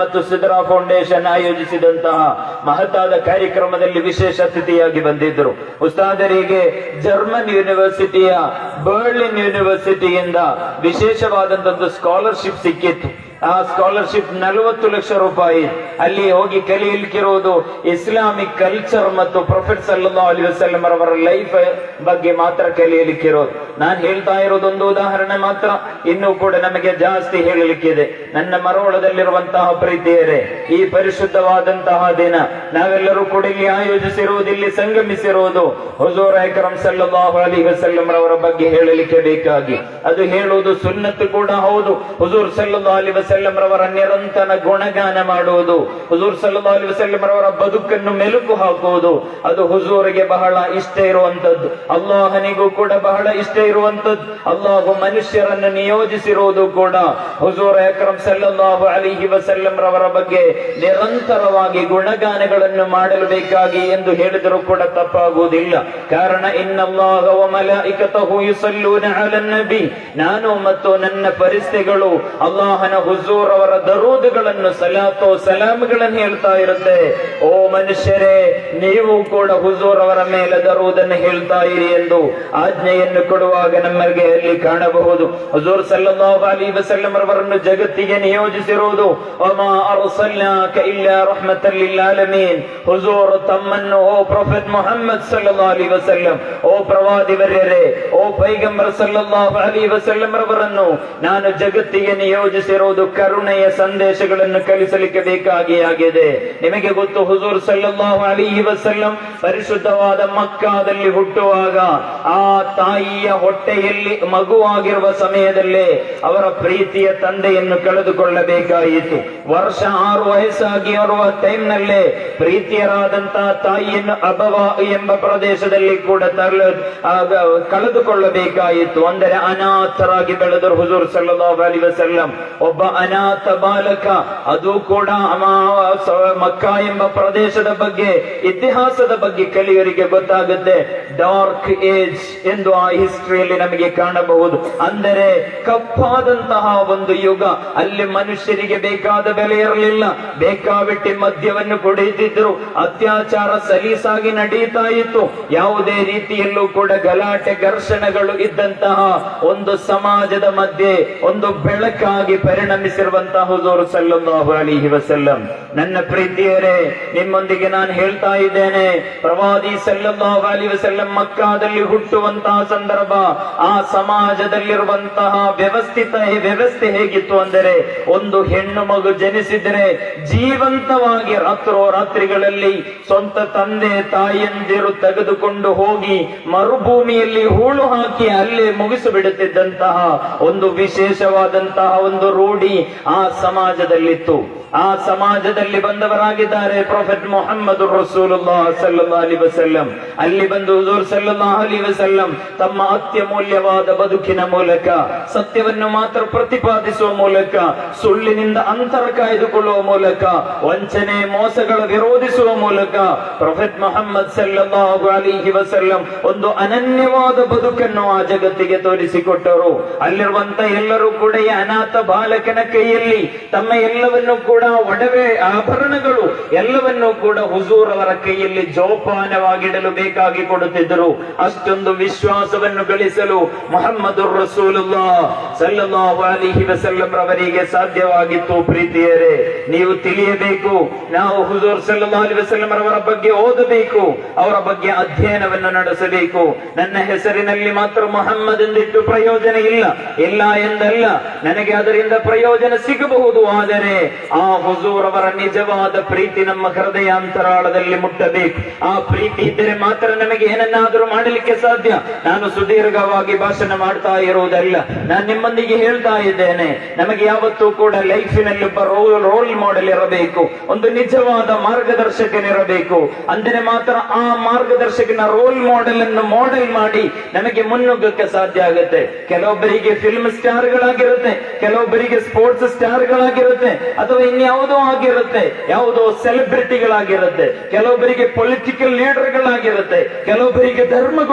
ಮತ್ತು ಸಿದ್ರಾ ಫೌಂಡೇಶನ್ ಆಯೋಜಿಸಿದಂತಹ ಮಹತ್ತಾದ ಕಾರ್ಯಕ್ರಮದಲ್ಲಿ ವಿಶೇಷ ಅತಿಥಿಯಾಗಿ ಬಂದಿದ್ದರು. ಉಸ್ತಾದರಿಗೆ ಜರ್ಮನ್ ಯೂನಿವರ್ಸಿಟಿಯ ಬರ್ಲಿನ್ ಯೂನಿವರ್ಸಿಟಿಯಿಂದ ವಿಶೇಷವಾದಂತಹ ಸ್ಕಾಲರ್ಶಿಪ್ ಸಿಕ್ಕಿತ್ತು. ಆ ಸ್ಕಾಲರ್ಶಿಪ್ 40 ಲಕ್ಷ ರೂಪಾಯಿ. ಅಲ್ಲಿ ಹೋಗಿ ಕಲಿಯಲಿಕ್ಕಿರುವುದು ಇಸ್ಲಾಮಿಕ್ ಕಲ್ಚರ್ ಮತ್ತು ಪ್ರೊಫೆಟ್ ಸಲ್ಲಲ್ಲಾಹು ಅಲೈಹಿ ವಸಲ್ಲಂ ಅವರ ಲೈಫ್ ಬಗ್ಗೆ ಮಾತ್ರ ಕಲಿಯಲಿಕ್ಕಿರೋದು. ನಾನು ಹೇಳ್ತಾ ಇರೋದೊಂದು ಉದಾಹರಣೆ ಮಾತ್ರ, ಇನ್ನೂ ಕೂಡ ನಮಗೆ ಜಾಸ್ತಿ ಹೇಳಲಿಕ್ಕಿದೆ. ನನ್ನ ಮರೋಳದಲ್ಲಿರುವಂತಹ ಪ್ರೀತಿಯರೇ, ಈ ಪರಿಶುದ್ಧವಾದಂತಹ ದಿನ ನಾವೆಲ್ಲರೂ ಕೂಡ ಇಲ್ಲಿ ಆಯೋಜಿಸಿರುವುದು, ಇಲ್ಲಿ ಸಂಗಮಿಸಿರುವುದು ಹುಜೂರ್ ಅಕ್ರಮ್ ಸಲ್ಲಲ್ಲಾಹು ಅಲೈಹಿ ವಸಲ್ಲಂ ಅವರ ಬಗ್ಗೆ ಹೇಳಲಿಕ್ಕೆ ಬೇಕಾಗಿ. ಅದು ಹೇಳುವುದು ಸುನ್ನತ್ತು ಕೂಡ ಹೌದು. ಹುಜೂರ್ ಸಲ್ಲಲ್ಲಾಹು ಅಲೈಹಿ ವಸಲ್ಲಂ ರವರ ನಿರಂತರ ಗುಣಗಾನ ಮಾಡುವುದು, ಹುಜೂರ್ ಸಲ್ಲಲ್ಲಾಹು ಅಲೈಹಿ ವಸಲ್ಲಂ ರವರ ಬದುಕನ್ನು ಮೆಲುಕು ಹಾಕುವುದು, ಅದು ಹುಜೂರಿಗೆ ಬಹಳ ಇಷ್ಟ ಇರುವಂತದ್ದು. ಅಲ್ಲಾಹನಿಗೂ ಕೂಡ ಬಹಳ ಇಷ್ಟ ಇರುವಂತದ್ದು. ಅಲ್ಲಾಹು ಮನುಷ್ಯರನ್ನು ನಿಯೋಜಿಸಿರುವುದು ಕೂಡ ಹುಜೂರ್ ಅಕ್ರಮ್ ಸಲ್ಲಲ್ಲಾಹು ಅಲೈಹಿ ವಸಲ್ಲಂ ರವರ ಬಗ್ಗೆ ನಿರಂತರವಾಗಿ ಗುಣಗಾನಗಳನ್ನು ಮಾಡಲು ಬೇಕಾಗಿ ಎಂದು ಹೇಳಿದರೂ ಕೂಡ ತಪ್ಪಾಗುವುದಿಲ್ಲ. ಕಾರಣ ಇನ್ನಲ್ಲಾಹ ವ ಮಲಾಯಿಕತಹು ಯುಸಲ್ಲೂನ ಅಲನ್ ನಬಿ, ನಾನು ಮತ್ತು ನನ್ನ ಫರಿಸ್ತೆಗಳು ಅಲ್ಲಾಹನ ಹುಜೂರ್ ಅವರ ದರೂದ್ಗಳನ್ನು, ಸಲಾತೋ ಸಲಾಮ್ಗಳನ್ನು ಹೇಳ್ತಾ ಇರುತ್ತೆ. ಓ ಮನುಷ್ಯರೇ, ನೀವು ಕೂಡ ಹುಜೂರ್ ಅವರ ಮೇಲೆ ದರೂದನ್ನು ಹೇಳ್ತಾ ಇರಿ ಎಂದು ಆಜ್ಞೆಯನ್ನು ಕೊಡುವಾಗ ನಮಗೆ ಅಲ್ಲಿ ಕಾಣಬಹುದು. ಹುಜೂರ್ ಸಲ್ಲಲ್ಲಾಹು ಅಲೈಹಿ ವಸಲ್ಲಂ ಅವರನ್ನು ಜಗತ್ತಿಗೆ ನಿಯೋಜಿಸಿರುವುದು ವಮಾ ಅರ್ಸಲ್ನಾಕ ಇಲ್ಲಾ ರಹ್ಮತಲ್ ಲಿಲ್ ಆಲಮೀನ್. ಹುಜೂರ್ ತಮ್ಮನ್ನು, ಓ ಪ್ರೊಫೆಟ್ ಮುಹಮ್ಮದ್ ಸಲ್ಲಲ್ಲಾಹು ಅಲೈಹಿ ವಸಲ್ಲಂ, ಓ ಪ್ರವಾದಿವರ್ಯರೇ, ಓ ಪೈಗಂಬರ್ ಸಲ್ಲಲ್ಲಾಹು ಅಲೈಹಿ ವಸಲ್ಲಂ ಅವರನ್ನು ನಾನು ಜಗತ್ತಿಗೆ ನಿಯೋಜಿಸಿರುವುದು ಕರುಣೆಯ ಸಂದೇಶಗಳನ್ನು ಕಲಿಸಲಿಕ್ಕೆ ಬೇಕಾಗಿ ಆಗಿದೆ. ನಿಮಗೆ ಗೊತ್ತು, ಹುಜೂರ್ ಸಲ್ಲಲ್ಲಾಹು ಅಲೈಹಿ ವಸಲ್ಲಂ ಪರಿಶುದ್ಧವಾದ ಮಕ್ಕಾದಲ್ಲಿ ಹುಟ್ಟುವಾಗ ಆ ತಾಯಿಯ ಹೊಟ್ಟೆಯಲ್ಲಿ ಮಗುವಾಗಿರುವ ಸಮಯದಲ್ಲೇ ಅವರ ಪ್ರೀತಿಯ ತಂದೆಯನ್ನು ಕಳೆದುಕೊಳ್ಳಬೇಕಾಯಿತು. ವರ್ಷ 6 ವಯಸ್ಸಾಗಿ ಬರುವ ಟೈಮ್ನಲ್ಲೇ ಪ್ರೀತಿಯರಾದಂತಹ ತಾಯಿಯನ್ನು ಅಬವಾ ಎಂಬ ಪ್ರದೇಶದಲ್ಲಿ ಕೂಡ ಕಳೆದುಕೊಳ್ಳಬೇಕಾಯಿತು. ಅಂದರೆ ಅನಾಥರಾಗಿ ಬೆಳೆದರು ಹುಜೂರ್ ಸಲ್ಲಲ್ಲಾಹು ಅಲೈಹಿ ವಸಲ್ಲಂ. ಒಬ್ಬ ಅನಾಥ ಬಾಲಕ, ಅದು ಕೂಡ ಮಕ್ಕಾ ಎಂಬ ಪ್ರದೇಶದ ಬಗ್ಗೆ, ಇತಿಹಾಸದ ಬಗ್ಗೆ ಕಲಿಯರಿಗೆ ಗೊತ್ತಾಗುತ್ತೆ. ಡಾರ್ಕ್ ಏಜ್ ಎಂದು ಆ ಹಿಸ್ಟ್ರಿಯಲ್ಲಿ ನಮಗೆ ಕಾಣಬಹುದು. ಅಂದರೆ ಕಪ್ಪಾದಂತಹ ಒಂದು ಯುಗ. ಅಲ್ಲಿ ಮನುಷ್ಯರಿಗೆ ಬೇಕಾದ ಬೆಲೆ ಇರಲಿಲ್ಲ. ಬೇಕಾಬಿಟ್ಟಿ ಮದ್ಯವನ್ನು ಕುಡಿಯುತ್ತಿದ್ದರು. ಅತ್ಯಾಚಾರ ಸಲೀಸಾಗಿ ನಡೆಯುತ್ತಾ ಇತ್ತು. ಯಾವುದೇ ರೀತಿಯಲ್ಲೂ ಕೂಡ ಗಲಾಟೆ ಘರ್ಷಣೆಗಳು ಇದ್ದಂತಹ ಒಂದು ಸಮಾಜದ ಮಧ್ಯೆ ಒಂದು ಬೆಳಕಾಗಿ ಪರಿಣಮಿಸಿರುವಂತಹ ಹುಜೂರ್ ಸಲ್ಲಲ್ಲಾಹು ಅಲೈಹಿ ವಸಲ್ಲಂ. ನನ್ನ ಪ್ರೀತಿಯರೇ, ನಿಮ್ಮೊಂದಿಗೆ ನಾನು ಹೇಳ್ತಾ ಇದ್ದೇನೆ, ಪ್ರವಾದಿ ಸಲ್ಲಲ್ಲಾಹು ಅಲೈಹಿ ವಸಲ್ಲಂ ಮಕ್ಕಾದಲ್ಲಿ ಹುಟ್ಟುವಂತಹ ಸಂದರ್ಭ, ಆ ಸಮಾಜದಲ್ಲಿರುವಂತಹ ವ್ಯವಸ್ಥೆ ಹೇಗಿತ್ತು ಅಂದರೆ, ಒಂದು ಹೆಣ್ಣು ಮಗು ಜನಿಸಿದರೆ ಜೀವಂತವಾಗಿ ರಾತ್ರಿಗಳಲ್ಲಿ ಸ್ವಂತ ತಂದೆ ತಾಯಿಯಂದಿರು ತೆಗೆದುಕೊಂಡು ಹೋಗಿ ಮರುಭೂಮಿಯಲ್ಲಿ ಹೂಳು ಹಾಕಿ ಅಲ್ಲೇ ಮುಗಿಸಿಬಿಡುತ್ತಿದ್ದಂತಹ ಒಂದು ವಿಶೇಷವಾದಂತಹ ಒಂದು ರೂಢಿ ಆ ಸಮಾಜದಲ್ಲಿತ್ತು. ಆ ಸಮಾಜದಲ್ಲಿ ಬಂದವರಾಗಿದ್ದಾರೆ ಪ್ರೊಫೆಟ್ ಮುಹಮ್ಮದ್ ರಸೂಲುಲ್ಲಾಹ ಸಲ್ಲಲ್ಲಾಹು ಅಲೈಹಿ ವಸಲ್ಲಂ. ಅಲ್ಲಿ ಬಂದು ಹುಜೂರ್ ಸಲ್ಲಲ್ಲಾಹು ಅಲೈಹಿ ವಸಲ್ಲಂ ತಮ್ಮ ಅತ್ಯಮೂಲ್ಯವಾದ ಬದುಕಿನ ಮೂಲಕ, ಸತ್ಯವನ್ನು ಮಾತ್ರ ಪ್ರತಿಪಾದಿಸುವ ಮೂಲಕ, ಸುಳ್ಳಿನಿಂದ ಅಂತರ ಕಾಯ್ದುಕೊಳ್ಳುವ ಮೂಲಕ, ವಂಚನೆ ಮೋಸಗಳ ವಿರೋಧಿಸುವ ಮೂಲಕ ಪ್ರೊಫೆಟ್ ಮುಹಮ್ಮದ್ ಸಲ್ಲಲ್ಲಾಹು ಅಲೈಹಿ ವಸಲ್ಲಂ ಒಂದು ಅನನ್ಯವಾದ ಬದುಕನ್ನು ಆ ಜಗತ್ತಿಗೆ ತೋರಿಸಿಕೊಟ್ಟರು. ಅಲ್ಲಿರುವಂತ ಎಲ್ಲರೂ ಕೂಡ ಈ ಅನಾಥ ಬಾಲಕನ ಕೈಯಲ್ಲಿ ತಮ್ಮ ಎಲ್ಲವನ್ನು ಕೂಡ ಒಡವೆ ಆಭರಣಗಳು ಎಲ್ಲವನ್ನೂ ಕೂಡ ಹುಜೂರ್ ಅವರ ಕೈಯಲ್ಲಿ ಜೋಪಾನವಾಗಿಡಲು ಬೇಕಾಗಿ ಕೊಡುತ್ತಿದ್ದರು. ಅಷ್ಟೊಂದು ವಿಶ್ವಾಸವನ್ನು ಗಳಿಸಲು ಮುಹಮ್ಮದುರ್ ರಸೂಲುಲ್ಲಾಹ ಸಲ್ಲಲ್ಲಾಹು ಅಲೈಹಿ ವಸಲ್ಲಂ ರವರಿಗೆ ಸಾಧ್ಯವಾಗಿತ್ತು. ಪ್ರೀತಿಯರೇ, ನೀವು ತಿಳಿಯಬೇಕು, ನಾವು ಹುಜೂರ್ ಸಲ್ಲಲ್ಲಾಹು ಅಲೈಹಿ ವಸಲ್ಲಂ ರವರ ಬಗ್ಗೆ ಓದಬೇಕು, ಅವರ ಬಗ್ಗೆ ಅಧ್ಯಯನವನ್ನು ನಡೆಸಬೇಕು. ನನ್ನ ಹೆಸರಿನಲ್ಲಿ ಮಾತ್ರ ಮುಹಮ್ಮದ್ ಎಂದಿಟ್ಟು ಪ್ರಯೋಜನ ಇಲ್ಲ ಎಂದಲ್ಲ, ನನಗೆ ಅದರಿಂದ ಪ್ರಯೋಜನ ಸಿಗಬಹುದು. ಆದರೆ ಆ ಹುಜೂರ್ ಅವರ ನಿಜವಾದ ಪ್ರೀತಿ ನಮ್ಮ ಹೃದಯಾಂತರಾಳದಲ್ಲಿ ಮುಟ್ಟಬೇಕು. ಆ ಪ್ರೀತಿ ಇದ್ದರೆ ಮಾತ್ರ ನಮಗೆ ಏನನ್ನಾದರೂ ಮಾಡಲಿಕ್ಕೆ ಸಾಧ್ಯ. ನಾನು ಸುದೀರ್ಘವಾಗಿ ಭಾಷಣ ಮಾಡ್ತಾ ಇರುವುದಲ್ಲ, ನಾನು ನಿಮ್ಮೊಂದಿಗೆ ಹೇಳ್ತಾ ಇದ್ದೇನೆ, ನಮಗೆ ಯಾವತ್ತೂ ಕೂಡ ಲೈಫಿನಲ್ಲಿ ಒಬ್ಬ ರೋಲ್ ಮಾಡೆಲ್ ಇರಬೇಕು, ಒಂದು ನಿಜವಾದ ಮಾರ್ಗದರ್ಶಕನಿರಬೇಕು. ಅಂದರೆ ಮಾತ್ರ ಆ ಮಾರ್ಗದರ್ಶಕನ ರೋಲ್ ಮಾಡೆಲ್ ಅನ್ನು ಮಾಡೆಲ್ ಮಾಡಿ ನಮಗೆ ಮುನ್ನುಗ್ಗಕ್ಕೆ ಸಾಧ್ಯ ಆಗುತ್ತೆ. ಕೆಲವೊಬ್ಬರಿಗೆ ಫಿಲ್ಮ್ ಸ್ಟಾರ್ಗಳಾಗಿರುತ್ತೆ, ಕೆಲವೊಬ್ಬರಿಗೆ ಸ್ಪೋರ್ಟ್ಸ್ ಸ್ಟಾರ್ಗಳಾಗಿರುತ್ತೆ, ಅಥವಾ ಇನ್ಯಾವುದೋ ಆಗಿರುತ್ತೆ, ಯಾವುದೋ ಸೆಲೆಬ್ರಿಟಿಗಳಾಗಿರುತ್ತೆ, ಕೆಲವೊಬ್ಬರಿಗೆ ಪೊಲಿಟಿಕಲ್ ಲೀಡರ್ಗಳಾಗಿರುತ್ತೆ, ಕೆಲವೊಬ್ಬರಿಗೆ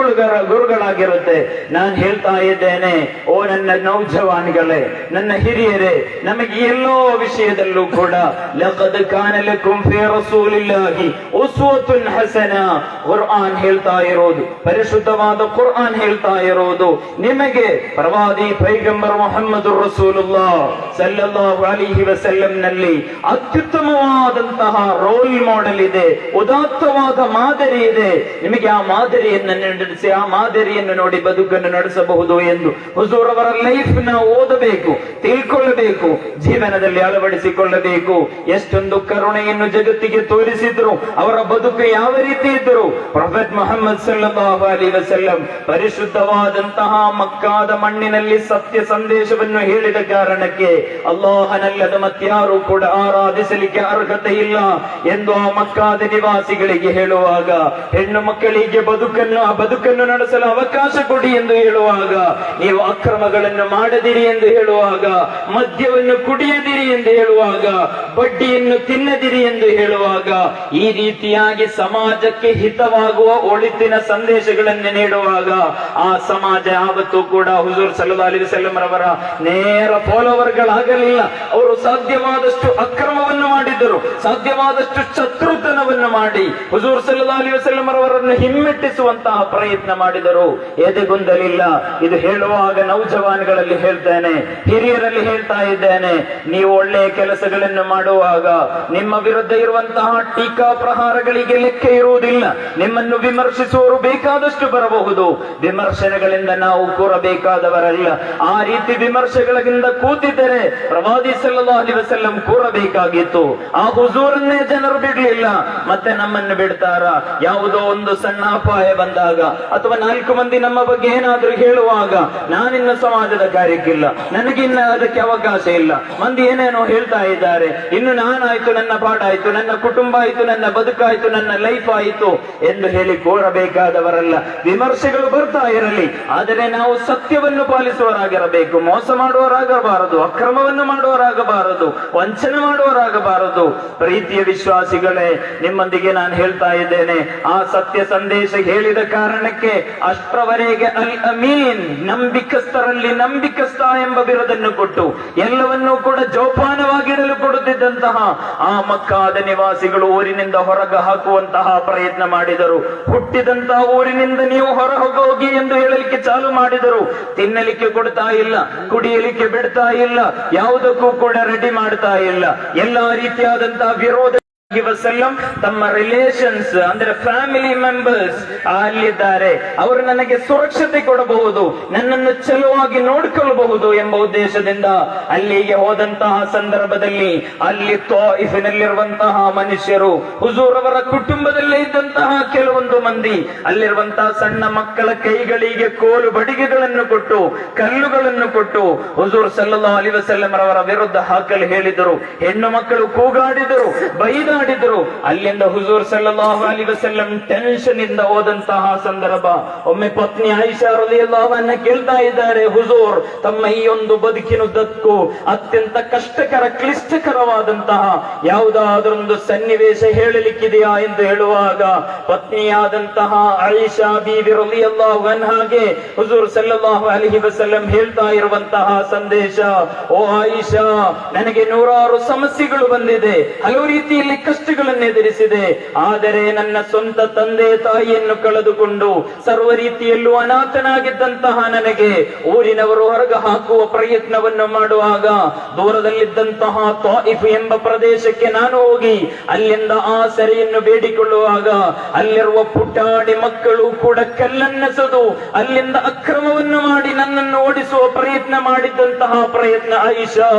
ಗುರುಗಳಾಗಿರುತ್ತೆ. ನಾನು ಹೇಳ್ತಾ ಇದ್ದೇನೆ, ಓ ನನ್ನ ನೌಜವಾನ್ಗಳೇ, ನನ್ನ ಹಿರಿಯರೇ, ನಮಗೆ ಎಲ್ಲೋ ವಿಷಯದಲ್ಲೂ ಕೂಡ ಲಕದ್ ಕಾನ ಲಕುಂ ಫೀ ರಸೂಲಿಲ್ಲಾಹಿ ಉಸ್ವತುನ್ ಹಸನ, ಕುರ್ಆನ್ ಹೇಳ್ತಾ ಇರೋದು, ಪರಿಶುದ್ಧವಾದ ಕುರ್ಆನ್ ಹೇಳ್ತಾ ಇರೋದು, ನಿಮಗೆ ಪ್ರವಾದಿ ಪೈಗಂಬರ್ ಮುಹಮ್ಮದುರ್ ರಸೂಲುಲ್ಲಾಹ್ ಸಲ್ಲಲ್ಲಾಹು ಅಲೈಹಿ ವಸಲ್ಲಂ ನಲ್ಲಿ ಅತ್ಯುತ್ತಮವಾದಂತಹ ರೋಲ್ ಮಾಡೆಲ್ ಇದೆ, ಉದಾತ್ತವಾದ ಮಾದರಿ ಇದೆ. ನಿಮಗೆ ಆ ಮಾದರಿಯನ್ನು ನಡೆಸಿ, ಆ ಮಾದರಿಯನ್ನು ನೋಡಿ ಬದುಕನ್ನು ನಡೆಸಬಹುದು ಎಂದು ಹುಜೂರ್ ಅವರ ಲೈಫ್ ನ ಓದಬೇಕು, ತಿಳ್ಕೊಳ್ಳಬೇಕು, ಜೀವನದಲ್ಲಿ ಅಳವಡಿಸಿಕೊಳ್ಳಬೇಕು. ಎಷ್ಟೊಂದು ಕರುಣೆಯನ್ನು ಜಗತ್ತಿಗೆ ತೋರಿಸಿದ್ರು, ಅವರ ಬದುಕು ಯಾವ ರೀತಿ ಇದ್ದರು. ಪ್ರೊಫೆಟ್ ಮುಹಮ್ಮದ್ ಸಲ್ಲಲ್ಲಾಹು ಅಲೈಹಿ ವಸಲ್ಲಂ ಪರಿಶುದ್ಧವಾದಂತಹ ಮಕ್ಕಾದ ಮಣ್ಣಿನಲ್ಲಿ ಸತ್ಯ ಸಂದೇಶವನ್ನು ಹೇಳಿದ ಕಾರಣಕ್ಕೆ ಅಲ್ಲಾಹನಲ್ಲದ ಮತ್ಯಾರು ಕೂಡ ಆರಾಧಿಸಲಿಕ್ಕೆ ಅರ್ಹತೆ ಇಲ್ಲ ಎಂದು ಆ ಮಕ್ಕಾದ ನಿವಾಸಿಗಳಿಗೆ ಹೇಳುವಾಗ, ಹೆಣ್ಣು ಮಕ್ಕಳಿಗೆ ಬದುಕನ್ನು ನಡೆಸಲು ಅವಕಾಶ ಕೊಡಿ ಎಂದು ಹೇಳುವಾಗ, ನೀವು ಅಕ್ರಮಗಳನ್ನು ಮಾಡದಿರಿ ಎಂದು ಹೇಳುವಾಗ, ಮದ್ಯವನ್ನು ಕುಡಿಯದಿರಿ ಎಂದು ಹೇಳುವಾಗ, ಬಡ್ಡಿಯನ್ನು ತಿನ್ನದಿರಿ ಎಂದು ಹೇಳುವಾಗ, ಈ ರೀತಿಯಾಗಿ ಸಮಾಜಕ್ಕೆ ಹಿತವಾಗುವ ಒಳಿತಿನ ಸಂದೇಶಗಳನ್ನು ನೀಡುವಾಗ ಆ ಸಮಾಜ ಯಾವತ್ತೂ ಕೂಡ ಹುಜೂರ್ ಸಲ್ಲಲ್ಲಾಹು ಅಲೈಹಿ ವಸಲ್ಲಂ ರವರ ನೇರ ಫಾಲೋವರ್ಗಳಾಗಲಿಲ್ಲ. ಅವರು ಸಾಧ್ಯವಾದಷ್ಟು ಅಕ್ರಮವನ್ನು ಮಾಡಿದರು, ಸಾಧ್ಯವಾದಷ್ಟು ಶತ್ರುತನವನ್ನು ಮಾಡಿ ಹುಜೂರ್ ಸಲ್ಲಲ್ಲಾಹು ಅಲೈಹಿ ವಸಲ್ಲಂ ರವರನ್ನು ಹಿಮ್ಮೆಟ್ಟಿಸುವಂತಹ ಪ್ರಯತ್ನ ಮಾಡಿದರು. ಎದೆಗುಂದಲಿಲ್ಲ. ಇದು ಹೇಳುವಾಗ ನೌಜವಾನ್ಗಳಲ್ಲಿ ಹೇಳ್ತೇನೆ, ಹಿರಿಯರಲ್ಲಿ ಹೇಳ್ತಾ ಇದ್ದೇನೆ, ನೀವು ಒಳ್ಳೆಯ ಕೆಲಸಗಳನ್ನು ಮಾಡುವಾಗ ನಿಮ್ಮ ವಿರುದ್ಧ ಇರುವಂತಹ ಟೀಕಾ ಪ್ರಹಾರಗಳಿಗೆ ಲೆಕ್ಕ ಇರುವುದಿಲ್ಲ. ನಿಮ್ಮನ್ನು ವಿಮರ್ಶಿಸುವವರು ಬೇಕಾದಷ್ಟು ಬರಬಹುದು, ವಿಮರ್ಶನೆಗಳಿಂದ ನಾವು ಕೂರಬೇಕಾದವರಲ್ಲ. ಆ ರೀತಿ ವಿಮರ್ಶೆಗಳಿಂದ ಕೂತಿದ್ದರೆ ಪ್ರವಾದಿ ಸಲ್ಲಲ್ಲಾಹು ಅಲೈಹಿ ವಸಲ್ಲಂ ಕೂರಬೇಕಾಗಿತ್ತು. ಆ ಹುಜೂರನ್ನೇ ಜನರು ಬಿಡ್ಲಿಲ್ಲ, ಮತ್ತೆ ನಮ್ಮನ್ನು ಬಿಡ್ತಾರ? ಯಾವುದೋ ಒಂದು ಸಣ್ಣ ಅಪಾಯ ಬಂದಾಗ ಅಥವಾ 4 ಮಂದಿ ನಮ್ಮ ಬಗ್ಗೆ ಏನಾದ್ರೂ ಹೇಳುವಾಗ, ನಾನಿನ್ನ ಸಮಾಜದ ಕಾರ್ಯಕ್ಕಿಲ್ಲ, ನನಗಿನ್ನ ಅದಕ್ಕೆ ಅವಕಾಶ ಇಲ್ಲ, ಮಂದಿ ಏನೇನೋ ಹೇಳ್ತಾ ಇದ್ದಾರೆ, ಇನ್ನು ನಾನಾಯ್ತು, ನನ್ನ ಪಾಡಾಯ್ತು, ನನ್ನ ಕುಟುಂಬ ಆಯ್ತು, ನನ್ನ ಬದುಕಾಯ್ತು, ನನ್ನ ಲೈಫ್ ಆಯ್ತು ಎಂದು ಹೇಳಿ ಕೋರಬೇಕಾದವರಲ್ಲ. ವಿಮರ್ಶೆಗಳು ಬರ್ತಾ ಇರಲಿ, ಆದರೆ ನಾವು ಸತ್ಯವನ್ನು ಪಾಲಿಸುವವರಾಗಿರಬೇಕು, ಮೋಸ ಮಾಡುವವರಾಗಬಾರದು, ಅಕ್ರಮವನ್ನು ಮಾಡುವವರಾಗಬಾರದು, ವಂಚನೆ ಮಾಡುವವರಾಗಬಾರದು. ಪ್ರೀತಿಯ ವಿಶ್ವಾಸಿಗಳೇ, ನಿಮ್ಮೊಂದಿಗೆ ನಾನು ಹೇಳ್ತಾ ಇದ್ದೇನೆ, ಆ ಸತ್ಯ ಸಂದೇಶ ಹೇಳಿದ ಕಾರಣಕ್ಕೆ ಅಷ್ಟರವರೆಗೆ ಅಲ್ ಅಮೀನ್, ನಂಬಿಕಸ್ಥರಲ್ಲಿ ನಂಬಿಕಸ್ಥ ಎಂಬ ಬಿರುದನ್ನು ಕೊಟ್ಟು ಎಲ್ಲವನ್ನೂ ಕೂಡ ಜೋಪಾನವಾಗಿಡಲು ಕೊಡುತ್ತಿದ್ದಂತಹ ಆ ಮಕ್ಕಾದ ನಿವಾಸಿಗಳು ಊರಿನಿಂದ ಹೊರಗೆ ಹಾಕುವಂತಹ ಪ್ರಯತ್ನ ಮಾಡಿದರು. ಹುಟ್ಟಿದಂತಹ ಊರಿನಿಂದ ನೀವು ಹೊರ ಹೋಗಿ ಎಂದು ಹೇಳಲಿಕ್ಕೆ ಚಾಲು ಮಾಡಿದರು. ತಿನ್ನಲಿಕ್ಕೆ ಕೊಡ್ತಾ ಇಲ್ಲ, ಕುಡಿಯಲಿಕ್ಕೆ ಬಿಡ್ತಾ ಇಲ್ಲ, ಯಾವುದಕ್ಕೂ ಕೂಡ ರೆಡಿ ಮಾಡ್ತಾ ಇಲ್ಲ. ಎಲ್ಲಾ ರೀತಿಯಾದಂತಹ ವಿರೋಧ ವಸಲ್ಲಂ ತಮ್ಮ ರಿಲೇಷನ್ಸ್ ಅಂದ್ರೆ ಫ್ಯಾಮಿಲಿ ಮೆಂಬರ್ಸ್ ಅಲ್ಲಿದ್ದಾರೆ, ಅವರು ನನಗೆ ಸುರಕ್ಷತೆ ಕೊಡಬಹುದು, ನನ್ನನ್ನು ಚಲುವಾಗಿ ನೋಡಿಕೊಳ್ಳಬಹುದು ಎಂಬ ಉದ್ದೇಶದಿಂದ ಅಲ್ಲಿಗೆ ಹೋದಂತಹ ಸಂದರ್ಭದಲ್ಲಿ ಅಲ್ಲಿ ತ್ವಾಯಿಫಿನಲ್ಲಿರುವಂತಹ ಮನುಷ್ಯರು, ಹುಜೂರ್ ಅವರ ಕುಟುಂಬದಲ್ಲೇ ಇದ್ದಂತಹ ಕೆಲವೊಂದು ಮಂದಿ ಅಲ್ಲಿರುವಂತಹ ಸಣ್ಣ ಮಕ್ಕಳ ಕೈಗಳಿಗೆ ಕೋಲು ಬಡಿಗೆಗಳನ್ನು ಕೊಟ್ಟು, ಕಲ್ಲುಗಳನ್ನು ಕೊಟ್ಟು ಹುಜೂರ್ ಸಲ್ಲಲ್ಲಾಹು ಅಲೈಹಿ ವಸಲ್ಲಂ ರವರ ವಿರುದ್ಧ ಹಾಕಲು ಹೇಳಿದರು. ಹೆಣ್ಣು ಮಕ್ಕಳು ಕೂಗಾಡಿದರು, ಬೈದಾಡಿದರು. ಅಲ್ಲಿಂದ ಹುಜೂರ್ ಸಲ್ಲಲ್ಲಾಹು ಅಲೈಹಿ ವಸಲ್ಲಂ ಟೆನ್ಷನ್ ಇಂದ ಹೋದಂತಹ ಸಂದರ್ಭ, ಒಮ್ಮೆ ಪತ್ನಿ ಆಯಿಷಾ ರಲಿಯಲ್ಲಾಹು ಅನ್ಹಾ ಕೇಳ್ತಾ ಇದ್ದಾರೆ, ಹುಜೂರ್ ತಮ್ಮ ಈ ಒಂದು ಬದುಕಿನುದ್ದಕ್ಕೂ ಅತ್ಯಂತ ಕಷ್ಟಕರ ಕ್ಲಿಷ್ಟಕರವಾದಂತಹ ಯಾವುದಾದರೊಂದು ಸನ್ನಿವೇಶ ಹೇಳಲಿಕ್ಕಿದೆಯಾ ಎಂದು ಹೇಳುವಾಗ, ಪತ್ನಿಯಾದಂತಹ ಆಯಿಷಾ ಬೀಬಿ ರಲಿಯಲ್ಲಾಹು ಅನ್ಹಾಗೆ ಹುಜೂರ್ ಸಲ್ಲಲ್ಲಾಹು ಅಲೈಹಿ ವಸಲ್ಲಂ ಹೇಳ್ತಾ ಇರುವಂತಹ ಸಂದೇಶ, ಓ ಆಯಿಷಾ, ನನಗೆ 100 ಸಮಸ್ಯೆಗಳು ಬಂದಿದೆ, ಹಲವು ರೀತಿಯಲ್ಲಿ ಕಷ್ಟಗಳನ್ನು ಎದುರಿಸಿದೆ, ಆದರೆ ನನ್ನ ಸ್ವಂತ ತಂದೆ ತಾಯಿಯನ್ನು ಕಳೆದುಕೊಂಡು ಸರ್ವ ರೀತಿಯಲ್ಲೂ ಅನಾಥನಾಗಿದ್ದಂತಹ ನನಗೆ ಊರಿನವರು ಹೊರಗೆ ಹಾಕುವ ಪ್ರಯತ್ನವನ್ನು ಮಾಡುವಾಗ ದೂರದಲ್ಲಿದ್ದಂತಹ ತ್ವಾಯಿಫ್ ಎಂಬ ಪ್ರದೇಶಕ್ಕೆ ನಾನು ಹೋಗಿ ಅಲ್ಲಿಂದ ಆಸರೆಯನ್ನು ಬೇಡಿಕೊಳ್ಳುವಾಗ ಅಲ್ಲಿರುವ ಪುಟಾಣಿ ಮಕ್ಕಳು ಕೂಡ ಕಲ್ಲನ್ನೆಸೆದು ಅಲ್ಲಿಂದ ಅಕ್ರಮವನ್ನು ಮಾಡಿ ನನ್ನನ್ನು ಓಡಿಸುವ ಪ್ರಯತ್ನ ಮಾಡಿದ್ದಂತಹ ಪ್ರಯತ್ನ ಆಯಿಷಾ,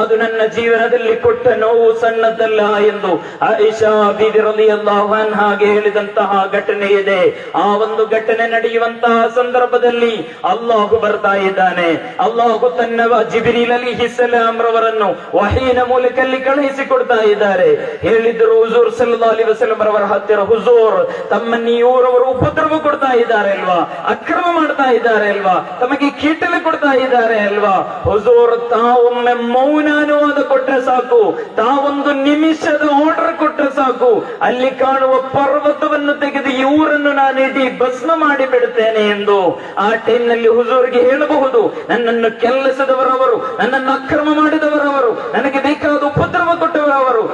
ಅದು ನನ್ನ ಜೀವನದಲ್ಲಿ ಕೊಟ್ಟ ನೋವು ಸಣ್ಣದಲ್ಲ ಎಂದು ಆಯಿಷಾ ಬೀಬಿ ರಲಿಯಲ್ಲಾಹು ಅನ್ಹಾಗೆ ಹೇಳಿದಂತಹ ಘಟನೆ ಇದೆ. ಆ ಒಂದು ಘಟನೆ ನಡೆಯುವಂತಹ ಸಂದರ್ಭದಲ್ಲಿ ಅಲ್ಲಾಹು ಬರ್ತಾ ಇದ್ದಾನೆ. ಅಲ್ಲಾಹು ತನ್ನ ಜಿಬ್ರೀಲ್ ಅಲೈಹಿಸ್ಸಲಾಂ ರವರನ್ನು ವಹೀನ ಮೂಲಕಲ್ಲಿ ಕಳುಹಿಸಿಕೊಡ್ತಾ ಇದ್ದಾರೆ. ಹೇಳಿದ್ರು ಹುಜೂರ್ ಸಲ್ಲಲ್ಲಾಹು ಅಲೈಹಿ ವಸಲ್ಲಂ ರವರ ಹತ್ತಿರ, ಹುಜೂರ್ ತಮ್ಮನ್ನು ಇವರವರು ಉಪದ್ರವ ಕೊಡ್ತಾ ಇದ್ದಾರೆ ಅಲ್ವಾ, ಅಕ್ರಮ ಮಾಡ್ತಾ ಇದ್ದಾರೆ ಅಲ್ವಾ, ತಮಗೆ ಕೀಟಲೆ ಕೊಡ್ತಾ ಇದ್ದಾರೆ ಅಲ್ವಾ. ಹುಜೂರ್ ತಾವೊಮ್ಮೆ ಮೌನ ಅನುವಾದ ಕೊಟ್ಟರೆ ಸಾಕು, ತಾವೊಂದು ನಿಮಿಷದ ಆರ್ಡರ್ ಕೊಟ್ಟರೆ ಸಾಕು, ಅಲ್ಲಿ ಕಾಣುವ ಪರ್ವತವನ್ನು ತೆಗೆದು ಇವರನ್ನು ನಾನು ಇಡೀ ಭಸ್ಮ ಮಾಡಿ ಬಿಡುತ್ತೇನೆ ಎಂದು ಆ ಟೈಮ್ನಲ್ಲಿ ಹುಜೂರ್ಗೆ ಹೇಳಬಹುದು, ನನ್ನನ್ನು ಕೆಲಸದವರವರು, ನನ್ನನ್ನು ಅಕ್ರಮ ಮಾಡಿದವರವರು, ನನಗೆ ಬೇಕಾದ ಉಪದ್ರವ ಕೊಟ್ಟವರವರು,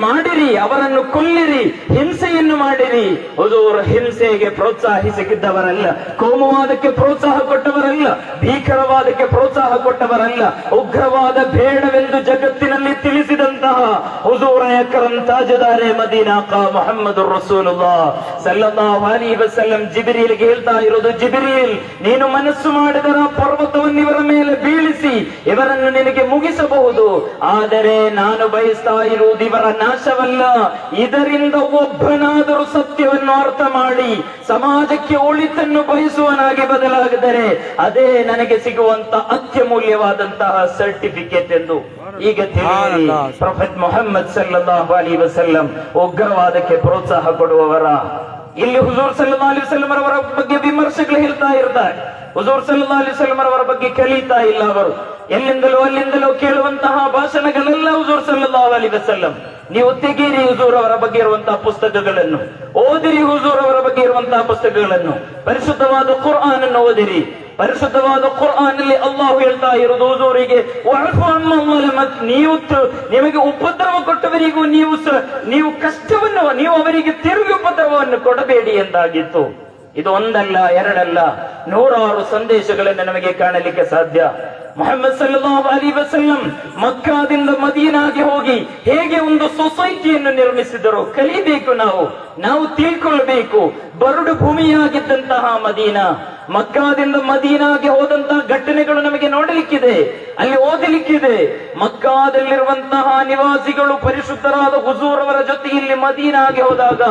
ಮಾಡಿರಿ, ಅವರನ್ನು ಕೊಲ್ಲಿರಿ, ಹಿಂಸೆಯನ್ನು ಮಾಡಿರಿ. ಹುಜೂರ್ ಹಿಂಸೆಗೆ ಪ್ರೋತ್ಸಾಹಿಸಿದ್ದವರಲ್ಲ, ಕೋಮುವಾದಕ್ಕೆ ಪ್ರೋತ್ಸಾಹ ಕೊಟ್ಟವರಲ್ಲ, ಭೀಕರವಾದಕ್ಕೆ ಪ್ರೋತ್ಸಾಹ ಕೊಟ್ಟವರಲ್ಲ, ಉಗ್ರವಾದ ಬೇಡವೆಂದು ಜಗತ್ತಿನಲ್ಲಿ ತಿಳಿಸಿದಂತಹ ಹುಜೂರ್ ಅಕ್ರಮ್ ತಾಜದಾರೆ ಮದೀನಾ ಮುಹಮ್ಮದ್ ರಸೂಲುಲ್ಲಾಹ್ ಸಲ್ಲಲ್ಲಾಹು ಅಲೈಹಿ ವಸಲ್ಲಂ ಜಿಬ್ರೀಲ್ಗೆ ಹೇಳ್ತಾ ಇರೋದು, ಜಿಬ್ರೀಲ್ ನೀನು ಮನಸ್ಸು ಮಾಡಿದರ ಪರ್ವತವನ್ನು ಇವರ ಮೇಲೆ ಬೀಳಿಸಿ ಇವರನ್ನು ನಿನಗೆ ಮುಗಿಸಬಹುದು, ಆದರೆ ನಾನು ಬಯಸ್ತಾ ಇರುವುದು ಇವರ ನಾಶವಲ್ಲ, ಇದರಿಂದ ಒಬ್ಬನಾದರೂ ಸತ್ಯವನ್ನು ಅರ್ಥ ಮಾಡಿ ಸಮಾಜಕ್ಕೆ ಒಳಿತನ್ನು ಬಯಸುವನಾಗಿ ಬದಲಾಗಿದರೆ ಅದೇ ನನಗೆ ಸಿಗುವಂತ ಅತ್ಯಮೂಲ್ಯವಾದಂತಹ ಸರ್ಟಿಫಿಕೇಟ್ ಎಂದು ಈಗ ತಿಳಿಯಿರಿ. ಪ್ರೊಫೆಟ್ ಮೊಹಮ್ಮದ್ ಸಲ್ಲಲ್ಲಾಹು ಅಲೈಹಿ ವಸಲ್ಲಂ ಉಗ್ರವಾದಕ್ಕೆ ಪ್ರೋತ್ಸಾಹ ಕೊಡುವವರ. ಇಲ್ಲಿ ಹುಜೂರ್ ಸಲ್ಲಲ್ಲಾಹು ಅಲೈಹಿ ವಸಲ್ಲಂ ಅವರ ಬಗ್ಗೆ ವಿಮರ್ಶೆಗಳು ಹೇಳ್ತಾ ಇರ್ತಾರೆ. ಹುಜೂರ್ ಸಲ್ಲಲ್ಲಾಹು ಅಲೈಹಿ ವಸಲ್ಲಂ ಅವರ ಬಗ್ಗೆ ಕಲಿತಾ ಇಲ್ಲ ಅವರು. ಎಲ್ಲಿಂದಲೋ ಅಲ್ಲಿಂದಲೋ ಕೇಳುವಂತಹ ಭಾಷಣಗಳೆಲ್ಲ ಹುಜೂರ್ ಸಲ್ಲಲ್ಲಾಹು ಅಲೈಹಿ ವಸಲ್ಲಂ. ನೀವು ತೆಗೀರಿ ಹುಜೂರ್ ಅವರ ಬಗ್ಗೆ ಇರುವಂತಹ ಪುಸ್ತಕಗಳನ್ನು, ಓದಿರಿ ಹುಜೂರ್ ಅವರ ಬಗ್ಗೆ ಇರುವಂತಹ ಪುಸ್ತಕಗಳನ್ನು, ಪರಿಶುದ್ಧವಾದ ಕುರ್ಆನ್ ಅನ್ನು ಓದಿರಿ. ಪರಿಶುದ್ಧವಾದ ಕುರ್ಆನ್ ಅಲ್ಲಿ ಅಲ್ಲಾಹು ಹೇಳ್ತಾ ಇರುವುದು ಹುಜೂರಿಗೆ, ನೀವು ನಿಮಗೆ ಉಪದ್ರವ ಕೊಟ್ಟವರಿಗೂ ನೀವು ಕಷ್ಟವನ್ನು, ನೀವು ಅವರಿಗೆ ತಿರುಗಿ ಉಪದ್ರವವನ್ನು ಕೊಡಬೇಡಿ ಎಂದಾಗಿತ್ತು. ಇದು ಒಂದಲ್ಲ ಎರಡಲ್ಲ, ನೂರಾರು ಸಂದೇಶಗಳನ್ನು ನಮಗೆ ಕಾಣಲಿಕ್ಕೆ ಸಾಧ್ಯ. ಮುಹಮ್ಮದ್ ಸಲ್ಲಲ್ಲಾಹು ಅಲೈಹಿ ವಸಲ್ಲಂ ಮಕ್ಕಾದಿಂದ ಮದೀನಾಗೆ ಹೋಗಿ ಹೇಗೆ ಒಂದು ಸೊಸೈಟಿಯನ್ನು ನಿರ್ಮಿಸಿದರು ಕಲಿಬೇಕು, ನಾವು ತಿಳ್ಕೊಳ್ಬೇಕು. ಬರಡು ಭೂಮಿಯಾಗಿದ್ದಂತಹ ಮದೀನಾ, ಮಕ್ಕಾದಿಂದ ಮದೀನಾಗೆ ಹೋದಂತಹ ಘಟನೆಗಳು ನಮಗೆ ನೋಡಲಿಕ್ಕಿದೆ, ಅಲ್ಲಿ ಓದಲಿಕ್ಕಿದೆ. ಮಕ್ಕಾದಲ್ಲಿರುವಂತಹ ನಿವಾಸಿಗಳು ಪರಿಶುದ್ಧರಾದ ಹುಜೂರ್ ಅವರ ಜೊತೆ ಇಲ್ಲಿ ಮದೀನಾಗೆ ಹೋದಾಗ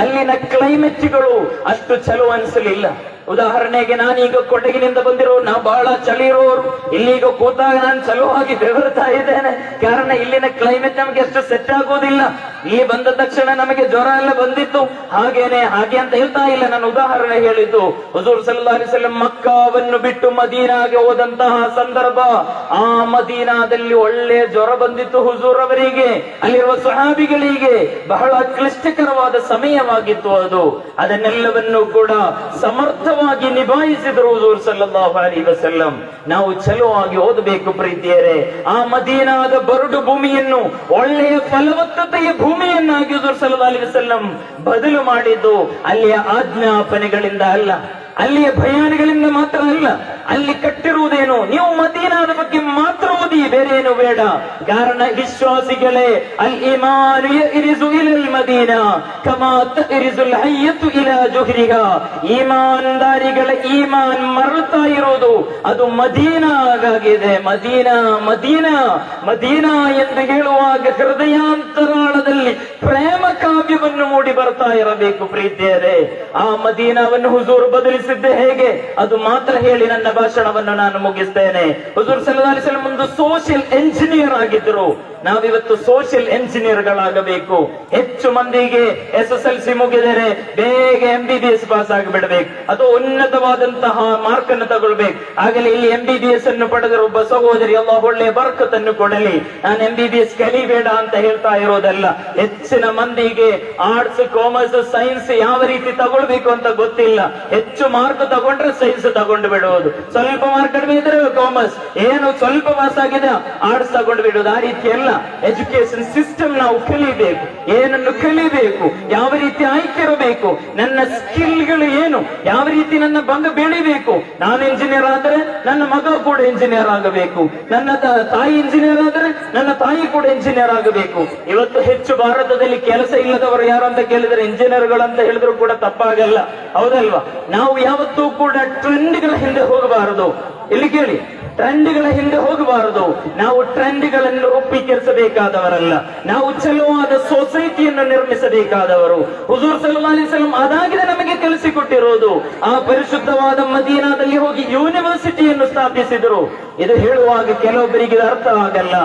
ಅಲ್ಲಿನ ಕ್ಲೈಮೇಟ್ಗಳು ಅಷ್ಟು ಚಲೋ ಅನಿಸಲಿಲ್ಲ. ಉದಾಹರಣೆಗೆ ನಾನೀಗ ಕೊಡಗಿನಿಂದ ಬಂದಿರೋ, ನಾವು ಬಹಳ ಚಳಿ ಇರೋರು, ಇಲ್ಲಿಗ ಕೂತಾಗ ನಾನು ಚಲುವಾಗಿ ಬೆವರ್ತಾ ಇದ್ದೇನೆ, ಕಾರಣ ಇಲ್ಲಿನ ಕ್ಲೈಮೇಟ್ ನಮಗೆ ಅಷ್ಟು ಸೆಟ್ ಆಗೋದಿಲ್ಲ. ಇಲ್ಲಿ ಬಂದ ತಕ್ಷಣ ನಮಗೆ ಜ್ವರ ಎಲ್ಲ ಬಂದಿತ್ತು, ಹಾಗೆ ಅಂತ ಹೇಳ್ತಾ ಇಲ್ಲ, ನಾನು ಉದಾಹರಣೆ ಹೇಳಿದ್ದು. ಹುಜೂರ್ ಸಲ್ಲಲ್ಲಾಹು ಅಲೈಹಿ ವಸಲ್ಲಂ ಮಕ್ಕಾವನ್ನು ಬಿಟ್ಟು ಮದೀನಾಗೆ ಹೋದಂತಹ ಸಂದರ್ಭ, ಆ ಮದೀನಾದಲ್ಲಿ ಒಳ್ಳೆ ಜ್ವರ ಬಂದಿತ್ತು ಹುಜೂರ್ ಅವರಿಗೆ, ಅಲ್ಲಿರುವ ಸಹಾಬಿಗಳಿಗೆ ಬಹಳ ಕ್ಲಿಷ್ಟಕರವಾದ ಸಮಯವಾಗಿತ್ತು ಅದು. ಅದನ್ನೆಲ್ಲವನ್ನು ಕೂಡ ಸಮರ್ಥವಾಗಿ ನಿಭಾಯಿಸಿದರು ಹುಜೂರ್ ಸಲ್ಲಲ್ಲಾಹು ಅಲೈಹಿ ವಸಲ್ಲಂ. ನಾವು ಚಲುವಾಗಿ ಓದಬೇಕು ಪ್ರೀತಿಯರೇ. ಆ ಮದೀನಾದ ಬರಡು ಭೂಮಿಯನ್ನು ಒಳ್ಳೆಯ ಫಲವತ್ತತೆಯ ಭೂಮಿಯನ್ನಾಗಿ ಹುಜೂರ್ ಸಲ್ಲಲ್ಲಾಹು ಅಲೈಹಿ ವಸಲ್ಲಂ ಬದಲು ಮಾಡಿದ್ದು ಅಲ್ಲಿಯ ಆಜ್ಞಾಪನೆಗಳಿಂದ ಅಲ್ಲ, ಅಲ್ಲಿಯ ಭಯಾನಿಗಳಿಂದ ಮಾತ್ರ ಅಲ್ಲ. ಅಲ್ಲಿ ಕಟ್ಟಿರುವುದೇನು, ನೀವು ಮದೀನಾದ ಬಗ್ಗೆ ಮಾತ್ರ ಓದಿ, ಬೇರೆ ಏನು ಬೇಡ. ಕಾರಣ ವಿಶ್ವಾಸಿಗಳೇ, ಅಲ್ ಈಮಾನ್ ಯರಿಜು ಇಲಲ್ ಮದೀನಾ ಕಮಾ ತರಿಜುಲ್ ಹಯ್ಯತು ಇಲಾ ಜುಹ್ರಿಹಾ. ಈಮಾನ್ದಾರಿಗಳ ಈಮಾನ್ ಮರಳುತ್ತಾ ಇರೋದು ಅದು ಮದೀನಾಗಾಗಿದೆ. ಮದೀನಾ ಮದೀನಾ ಮದೀನಾ ಎಂದು ಹೇಳುವಾಗ ಹೃದಯಾಂತರಾಳದಲ್ಲಿ ಪ್ರೇಮ ಕಾವ್ಯವನ್ನು ಮೂಡಿ ಬರ್ತಾ ಇರಬೇಕು ಪ್ರೀತಿಯರೇ. ಆ ಮದೀನಾವನ್ನು ಹುಜೂರ್ ಬದಲಿಸಿದ್ದೆ ಹೇಗೆ, ಅದು ಮಾತ್ರ ಹೇಳಿ ನನ್ನ ಭಾಷಣವನ್ನು ನಾನು ಮುಗಿಸ್ತೇನೆ. ಹುಜೂರ್ ಸಲ್ಲಲ್ಲಾಹು ಅಲೈಹಿ ವಸಲ್ಲಂ ಒಂದು ಸೋಷಿಯಲ್ ಎಂಜಿನಿಯರ್ ಆಗಿದ್ದರು. ನಾವಿವತ್ತು ಸೋಷಿಯಲ್ ಎಂಜಿನಿಯರ್ಗಳಾಗಬೇಕು. ಹೆಚ್ಚು ಮಂದಿಗೆ SSLC ಮುಗಿದರೆ ಬೇಗ MBBS ಪಾಸ್ ಆಗಿಬಿಡಬೇಕು, ಅದು ಉನ್ನತವಾದಂತಹ ಮಾರ್ಕ್ ಅನ್ನು ತಗೊಳ್ಬೇಕು. ಆಗಲೇ ಇಲ್ಲಿ MBBS ಅನ್ನು ಪಡೆದರೆ ಒಬ್ಬ ಸಹೋದರಿ ಅಲ್ಲಾಹ್ ಒಳ್ಳೆಯ ಬರಕತನ್ನು ಕೊಡಲಿ, ನಾನು MBBS ಕಲಿಬೇಡ ಅಂತ ಹೇಳ್ತಾ ಇರೋದಲ್ಲ. ಹೆಚ್ಚಿನ ಮಂದಿಗೆ ಆರ್ಟ್ಸ್, ಕಾಮರ್ಸ್, ಸೈನ್ಸ್ ಯಾವ ರೀತಿ ತಗೊಳ್ಬೇಕು ಅಂತ ಗೊತ್ತಿಲ್ಲ. ಹೆಚ್ಚು ಮಾರ್ಕ್ ತಗೊಂಡ್ರೆ ಸೈನ್ಸ್ ತಗೊಂಡು ಬಿಡುವುದು, ಸ್ವಲ್ಪ ಮಾರ್ಕ್ ಕಡಿಮೆ ಇದ್ರೆ ಕಾಮರ್ಸ್, ಏನು ಸ್ವಲ್ಪ ಪಾಸ್ ಆಗಿದೆ ಆರ್ಟ್ಸ್ ತಗೊಂಡು ಬಿಡುವುದು. ಆ ರೀತಿ ಎಲ್ಲ ಎಜುಕೇಶನ್ ಸಿಸ್ಟಮ್ ನಾವು ಕಲಿಬೇಕು. ಏನನ್ನು ಕಲಿಬೇಕು, ಯಾವ ರೀತಿ ಆಯ್ಕೆ ಇರಬೇಕು, ನನ್ನ ಸ್ಕಿಲ್ಗಳು ಏನು, ಯಾವ ರೀತಿ ನನ್ನ ಬಂಗ ಬೆಳಿಬೇಕು. ನಾನು ಇಂಜಿನಿಯರ್ ಆದರೆ ನನ್ನ ಮಗ ಕೂಡ ಇಂಜಿನಿಯರ್ ಆಗಬೇಕು, ನನ್ನ ತಾಯಿ ಇಂಜಿನಿಯರ್ ಆದರೆ ನನ್ನ ತಾಯಿ ಕೂಡ ಇಂಜಿನಿಯರ್ ಆಗಬೇಕು. ಇವತ್ತು ಹೆಚ್ಚು ಭಾರತದಲ್ಲಿ ಕೆಲಸ ಇಲ್ಲದವರು ಯಾರು ಅಂತ ಕೇಳಿದ್ರೆ ಇಂಜಿನಿಯರ್ಗಳು ಅಂತ ಹೇಳಿದ್ರು ಕೂಡ ತಪ್ಪಾಗಲ್ಲ, ಹೌದಲ್ವಾ? ನಾವು ಯಾವತ್ತೂ ಕೂಡ ಟ್ರೆಂಡ್ಗಳ ಹಿಂದೆ ಹೋಗಬಾರದು. ಇಲ್ಲಿ ಕೇಳಿ, ಟ್ರೆಂಡ್ಗಳ ಹಿಂದೆ ಹೋಗಬಾರದು. ನಾವು ಟ್ರೆಂಡ್ಗಳನ್ನು ಒಪ್ಪಿಕೆರಿಸಬೇಕಾದವರಲ್ಲ, ನಾವು ಚಲುವಾದ ಸೊಸೈಟಿಯನ್ನು ನಿರ್ಮಿಸಬೇಕಾದವರು. ಹುಜೂರ್ ಸಲ್ಲಲ್ಲಾಹು ಅಲೈಹಿ ವಸಲ್ಲಂ ಅದಾಗಿದೆ ನಮಗೆ ಕಲಿಸಿಕೊಟ್ಟಿರೋದು. ಆ ಪರಿಶುದ್ಧವಾದ ಮದೀನಾದಲ್ಲಿ ಹೋಗಿ ಯೂನಿವರ್ಸಿಟಿಯನ್ನು ಸ್ಥಾಪಿಸಿದರು. ಇದು ಹೇಳುವಾಗ ಕೆಲವೊಬ್ಬರಿಗೆ ಅರ್ಥ ಆಗಲ್ಲ.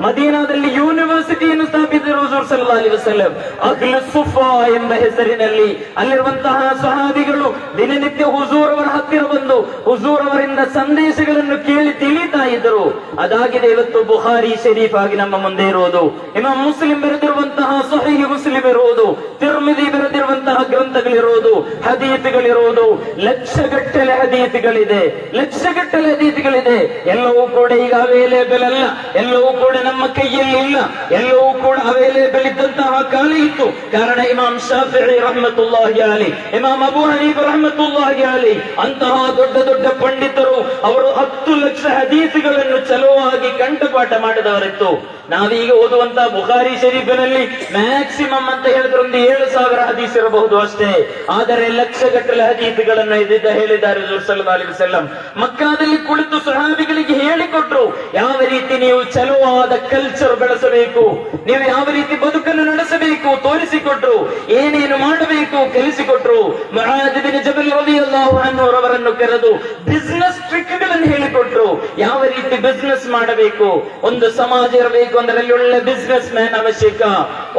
ಮದೀನಾದಲ್ಲಿ ಯೂನಿವರ್ಸಿಟಿಯನ್ನು ಸ್ಥಾಪಿಸಿದರು ಹುಜೂರ್ ಸಲ್ಲಲ್ಲಾಹು ಅಲೈಹಿ ವಸಲ್ಲಂ. ಅಹ್ಲು ಸುಫಾ ಎಂಬ ಹೆಸರಿನಲ್ಲಿ ಅಲ್ಲಿರುವಂತಹ ಸಹಾಬಿಗಳು ದಿನನಿತ್ಯ ಹುಜೂರ್ ಅವರ ಹತ್ತಿರ ಬಂದು ಹುಜೂರ್ ಅವರಿಂದ ಸಂದೇಶಗಳನ್ನು ಕೇಳಿ ತಿಳಿತಾ ಇದ್ದರು. ಅದಾಗಿದೆ ಇವತ್ತು ಬುಖಾರಿ ಶರೀಫ್ ಆಗಿ ನಮ್ಮ ಮುಂದೆ ಇರುವುದು, ಇಮಾಮ್ ಮುಸ್ಲಿಂ ಬರೆದಿರುವಂತಹ ಸಹೀಹ್ ಮುಸ್ಲಿಂ ಇರುವುದು, ತಿರ್ಮಿದಿ ಬರೆದಿರುವಂತಹ ಗ್ರಂಥಗಳಿರುವುದು, ಹದೀತ್ಗಳಿರುವುದು. ಲಕ್ಷಗಟ್ಟಲೆ ಹದೀತ್ಗಳಿದೆ, ಲಕ್ಷಗಟ್ಟಲೆ ಹದೀತ್ಗಳಿದೆ. ಎಲ್ಲವೂ ಕೂಡ ಈಗ ಅವೈಲೇಬಲ್ ಅಲ್ಲ, ಎಲ್ಲವೂ ಕೂಡ ನಮ್ಮ ಕೈಯಲ್ಲಿ ಇಲ್ಲ, ಎಲ್ಲವೂ ಕೂಡ ಅವೈಲೇಬಲ್ ಇದ್ದಂತಹ ಕಾಲ ಇತ್ತು. ಕಾರಣ ಇಮಾಮ್ ಶಾಫಿഈ ರಹ್ಮತುಲ್ಲಾಹಿ ಅಲೈಹಿ, ಇಮಾಮ್ ಅಬೂ ಹನೀಫ ರಹ್ಮತುಲ್ಲಾಹಿ ಅಲೈಹಿ ಅಂತಹ ದೊಡ್ಡ ದೊಡ್ಡ ಪಂಡಿತರು ಅವರು 10 ಲಕ್ಷ ಹದೀಸ್ಗಳನ್ನು ಚಲುವಾಗಿ ಕಂಠಪಾಠ ಮಾಡಿದವರಿತ್ತು. ನಾವೀಗ ಓದುವಂತಹ ಬುಖಾರಿ ಶರೀಫಿನಲ್ಲಿ ಮ್ಯಾಕ್ಸಿಮಮ್ ಅಂತ ಹೇಳಿದ್ರೆ ಒಂದು 7,000 ಹದೀಸ್ ಇರಬಹುದು ಅಷ್ಟೇ. ಆದರೆ ಲಕ್ಷಗಟ್ಟಲೆ ಹದೀಸ್ಗಳನ್ನು ಹೇಳಿದ್ದಾರೆ ಹುಜೂರ್ ಸಲ್ಲಲ್ಲಾಹು ಅಲೈಹಿ ವಸಲ್ಲಂ. ಮಕ್ಕಾದಲ್ಲಿ ಕುಳಿತು ಸಹಾಬಿಗಳಿಗೆ ಹೇಳಿಕೊಟ್ರು ಯಾವ ರೀತಿ ನೀವು ಚಲುವಾದ ಕಲ್ಚರ್ ಬೆಳೆಸಬೇಕು, ನೀವು ಯಾವ ರೀತಿ ಬದುಕನ್ನು ನಡೆಸಬೇಕು ತೋರಿಸಿಕೊಟ್ರು, ಏನೇನು ಮಾಡಬೇಕು ಕಲಿಸಿಕೊಟ್ರು. ಮುಆದ್ ಬಿನ್ ಜಬಲ್ ರಲಿಯಲ್ಲಾಹು ಅನ್ಹು ಅವರನ್ನು ಕರೆದು ಬಿಸಿನೆಸ್ ಟ್ರಿಕ್ಗಳನ್ನು ಹೇಳಿಕೊಟ್ರು. ಯಾವ ರೀತಿ ಬಿಸಿನೆಸ್ ಮಾಡಬೇಕು, ಒಂದು ಸಮಾಜ ಇರಬೇಕು ಅಂದ್ರೆ ಅಲ್ಲಿ ಒಳ್ಳೆ ಬಿಸಿನೆಸ್ ಮ್ಯಾನ್ ಅವಶ್ಯಕ.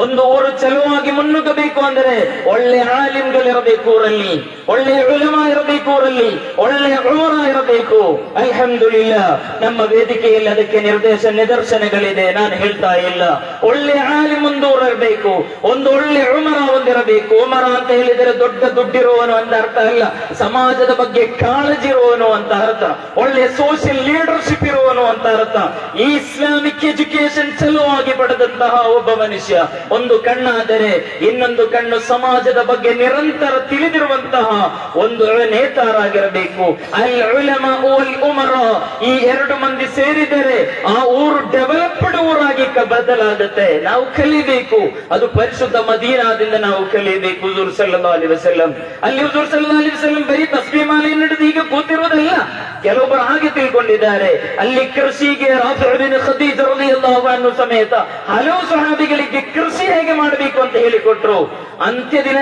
ಒಂದು ಊರು ಚಲುವಾಗಿ ಮುನ್ನುಗ್ಗಬೇಕು ಅಂದ್ರೆ ಒಳ್ಳೆ ಆಲಿಮ್ಗಳಿರಬೇಕು ಊರಲ್ಲಿ, ಒಳ್ಳೆ ಉಲಮಾ ಇರಬೇಕು ಊರಲ್ಲಿ, ಒಳ್ಳೆ ಉಮರಾ ಇರಬೇಕು. ಅಲ್ಹಮ್ದುಲಿಲ್ಲಾ ನಮ್ಮ ವೇದಿಕೆಯಲ್ಲಿ ಅದಕ್ಕೆ ನಿದರ್ಶನಗಳಿದೆ, ನಾನು ಹೇಳ್ತಾ ಇಲ್ಲ. ಒಳ್ಳೆ ಆಲಿಮ್ ಒಂದು ಊರು ಇರಬೇಕು, ಒಂದು ಒಳ್ಳೆ ಉಮರಾ ಒಂದಿರಬೇಕು. ಉಮರಾ ಅಂತ ಹೇಳಿದರೆ ದೊಡ್ಡ ದುಡ್ಡಿರುವವನು ಅಂತ ಅರ್ಥ ಅಲ್ಲ, ಸಮಾಜದ ಬಗ್ಗೆ ಕಾಳಜಿ ಇರುವವನು ಅಂತ ಅರ್ಥ, ಒಳ್ಳೆ ಸೋಷಿಯಲ್ ಲೀಡರ್ಶಿಪ್ ಇರುವವನು ಅಂತ ಅರ್ಥ. ಈ ಇಸ್ಲಾಮಿಕ್ ಎಜುಕೇಶನ್ ಚಲುವಾಗಿ ಪಡೆದಂತಹ ಒಬ್ಬ ಮನುಷ್ಯ. ಒಂದು ಕಣ್ಣಾದರೆ ಇನ್ನೊಂದು ಕಣ್ಣು ಸಮಾಜದ ಬಗ್ಗೆ ನಿರಂತರ ತಿಳಿದಿರುವಂತಹ ಒಂದು ನೇತಾರಾಗಿರಬೇಕು. ಅಲ್ ಉಲಮಾ ವಲ್ ಉಮರಾ, ಈ 2 ಮಂದಿ ಸೇರಿದರೆ ಆ ಊರು ಡೆವಲಪ್ಡ್ ಊರಾಗಿ ಬದಲಾಗುತ್ತೆ. ನಾವು ಕಲಿಬೇಕು, ಅದು ಪರಿಶುದ್ಧ ಮದೀನಾದಿಂದ ನಾವು ಕಲಿಬೇಕು. ಹುಜೂರ್ ಸಲ್ಲಲ್ಲಾಹು ಅಲೈಹಿ ವಸಲ್ಲಂ ಅಲ್ಲಿ ಹುಜೂರ್ ಸಲ್ಲಲ್ಲಾಹು ಅಲೈಹಿ ವಸಲ್ಲಂ ಬರೀ ತಸ್ಬೀಹ್ ಮಾಲೆ ನಡೆದು ಈಗ ಕೂತಿರೋದಲ್ಲ. ಕೆಲವೊಬ್ಬರು ಹಾಗೆ ತಿಳ್ಕೊಂಡಿದ್ದಾರೆ ಅಲ್ಲಿ ಕೃಷಿಗೆ ರಾಫಿ ಬಿನ್ ಖದೀಜ ರಲಿಯಲ್ಲಾಹು ಅನ್ಹು ಸಮೇತ ಹಲವು ಸಹಾಬಿಗಳಿಗೆ ಕೃಷಿ ಹೇಗೆ ಮಾಡಬೇಕು ಅಂತ ಹೇಳಿಕೊಟ್ರು. ಅಂತ್ಯ ದಿನ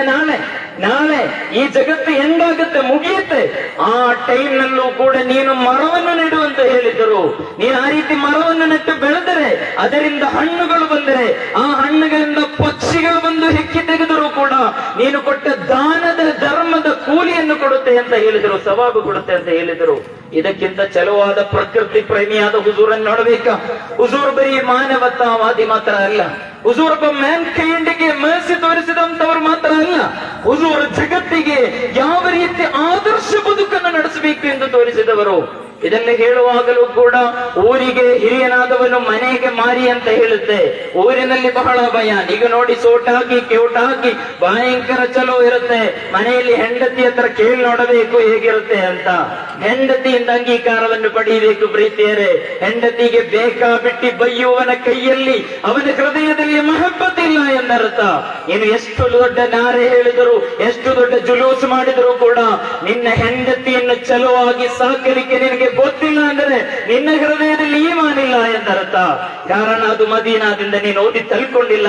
ನಾಳೆ ಈ ಜಗತ್ತು ಹೆಂಗಾಗುತ್ತೆ ಮುಗಿಯುತ್ತೆ, ಆ ಟೈಮ್ ನಲ್ಲೂ ಕೂಡ ನೀನು ಮರವನ್ನು ನೆಡು ಅಂತ ಹೇಳಿದರು. ನೀನು ಆ ರೀತಿ ಮರವನ್ನು ನೆಟ್ಟು ಬೆಳೆದರೆ ಅದರಿಂದ ಹಣ್ಣುಗಳು ಬಂದರೆ ಆ ಹಣ್ಣುಗಳಿಂದ ಪಕ್ಷಿಗಳು ಬಂದು ಹೆಕ್ಕಿ ತೆಗೆದರೂ ಕೂಡ ನೀನು ಕೊಟ್ಟ ದಾನದ ಧರ್ಮದ ಕೂಲಿಯನ್ನು ಕೊಡುತ್ತೆ ಅಂತ ಹೇಳಿದರು, ಸವಾಬು ಕೊಡುತ್ತೆ ಅಂತ ಹೇಳಿದರು. ಇದಕ್ಕಿಂತ ಚಲುವಾದ ಪ್ರಕೃತಿ ಪ್ರೇಮಿಯಾದ ಹುಜೂರನ್ನು ನೋಡಬೇಕಾ? ಹುಜೂರ್ ಬರೀ ಮಾನವತಾವಾದಿ ಮಾತ್ರ ಅಲ್ಲ, ಹುಜೂರ್ ಒಬ್ಬ ಮ್ಯಾನ್ ಕೈಂಡಿಗೆ ಮನಸ್ಸು ತೋರಿಸಿದಂತವರು ಮಾತ್ರ ಅಲ್ಲ, ಹುಜೂರ್ ಜಗತ್ತಿಗೆ ಯಾವ ರೀತಿ ಆದರ್ಶ ಬದುಕನ್ನು ನಡೆಸಬೇಕು ಎಂದು ತೋರಿಸಿದವರು. ಇದನ್ನು ಹೇಳುವಾಗಲೂ ಕೂಡ ಊರಿಗೆ ಹಿರಿಯನಾದವನು ಮನೆಗೆ ಮಾರಿ ಅಂತ ಹೇಳುತ್ತೆ. ಊರಿನಲ್ಲಿ ಬಹಳ ಭಯ. ಈಗ ನೋಡಿ ಸೋಟ್ ಹಾಕಿ ಕೆವುಟ್ ಹಾಕಿ ಭಯಂಕರ ಚಲೋ ಇರುತ್ತೆ. ಮನೆಯಲ್ಲಿ ಹೆಂಡತಿ ಹತ್ರ ಕೇಳಿ ನೋಡಬೇಕು ಹೇಗಿರುತ್ತೆ ಅಂತ. ಹೆಂಡತಿಯಿಂದ ಅಂಗೀಕಾರವನ್ನು ಪಡೆಯಬೇಕು ಪ್ರೀತಿಯರೇ. ಹೆಂಡತಿಗೆ ಬೇಕಾಬಿಟ್ಟಿ ಬೈಯುವವನ ಕೈಯಲ್ಲಿ ಅವನ ಹೃದಯದಲ್ಲಿ ಮಹಬ್ಬತ್ ಇಲ್ಲ ಎಂದರ್ಥ. ಇನ್ನು ಎಷ್ಟು ದೊಡ್ಡ ನಾರೆ ಹೇಳಿದರು, ಎಷ್ಟು ದೊಡ್ಡ ಜುಲೂಸ್ ಮಾಡಿದರೂ ಕೂಡ ನಿನ್ನ ಹೆಂಡತಿಯನ್ನು ಚಲುವಾಗಿ ಸಾಕಲಿಕ್ಕೆ ನಿನಗೆ ಗೊತ್ತಿಲ್ಲ ಅಂದರೆ ನಿನ್ನ ಹೃದಯದಲ್ಲಿ ಈಮಾನ್ ಇಲ್ಲ ಎಂದರ್ಥ. ಕಾರಣ ಅದು ಮದೀನಾದಿಂದ ನೀನು ಓದಿ ತಲ್ಕೊಂಡಿಲ್ಲ,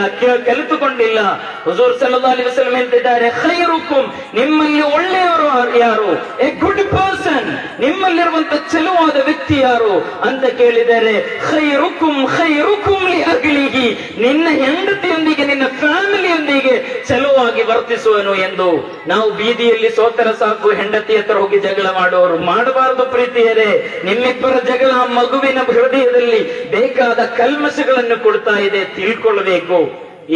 ಕಲಿತುಕೊಂಡಿಲ್ಲ. ಹುಜೂರ್ ಸಲ್ಲಲ್ಲಾಹು ಅಲೈಹಿ ವಸಲ್ಲಂ ಹೇಳ್ತಿದ್ದಾರೆ, ಖೈರುಕುಮ್, ನಿಮ್ಮಲ್ಲಿ ಒಳ್ಳೆಯವರು ಯಾರು? ಎ ಗುಡ್ ಪರ್ಸನ್, ನಿಮ್ಮಲ್ಲಿರುವಂತ ಚಲುವಾದ ವ್ಯಕ್ತಿ ಯಾರು ಅಂತ ಕೇಳಿದರೆ ಖೈರುಕುಮ್ ಖೈರುಕುಮ್ ಲಿ ಅಹ್ಲಿಹಿ, ನಿನ್ನ ಹೆಂಡತಿಯೊಂದಿಗೆ ನಿನ್ನ ಫ್ಯಾಮಿಲಿಯೊಂದಿಗೆ ಚಲುವಾಗಿ ವರ್ತಿಸುವನು ಎಂದು. ನಾವು ಬೀದಿಯಲ್ಲಿ ಸೋತರ ಸಾಕು ಹೆಂಡತಿ ಹತ್ರ ಹೋಗಿ ಜಗಳ ಮಾಡುವವರು ಮಾಡಬಾರದು ಪ್ರೀತಿಯರೇ. ನಿಮ್ಮಿಬ್ಬರ ಜಗಳ ಮಗುವಿನ ಹೃದಯದಲ್ಲಿ ಬೇಕಾದ ಕಲ್ಮಶಗಳನ್ನು ಕೊಡ್ತಾ ಇದೆ, ತಿಳ್ಕೊಳ್ಬೇಕು.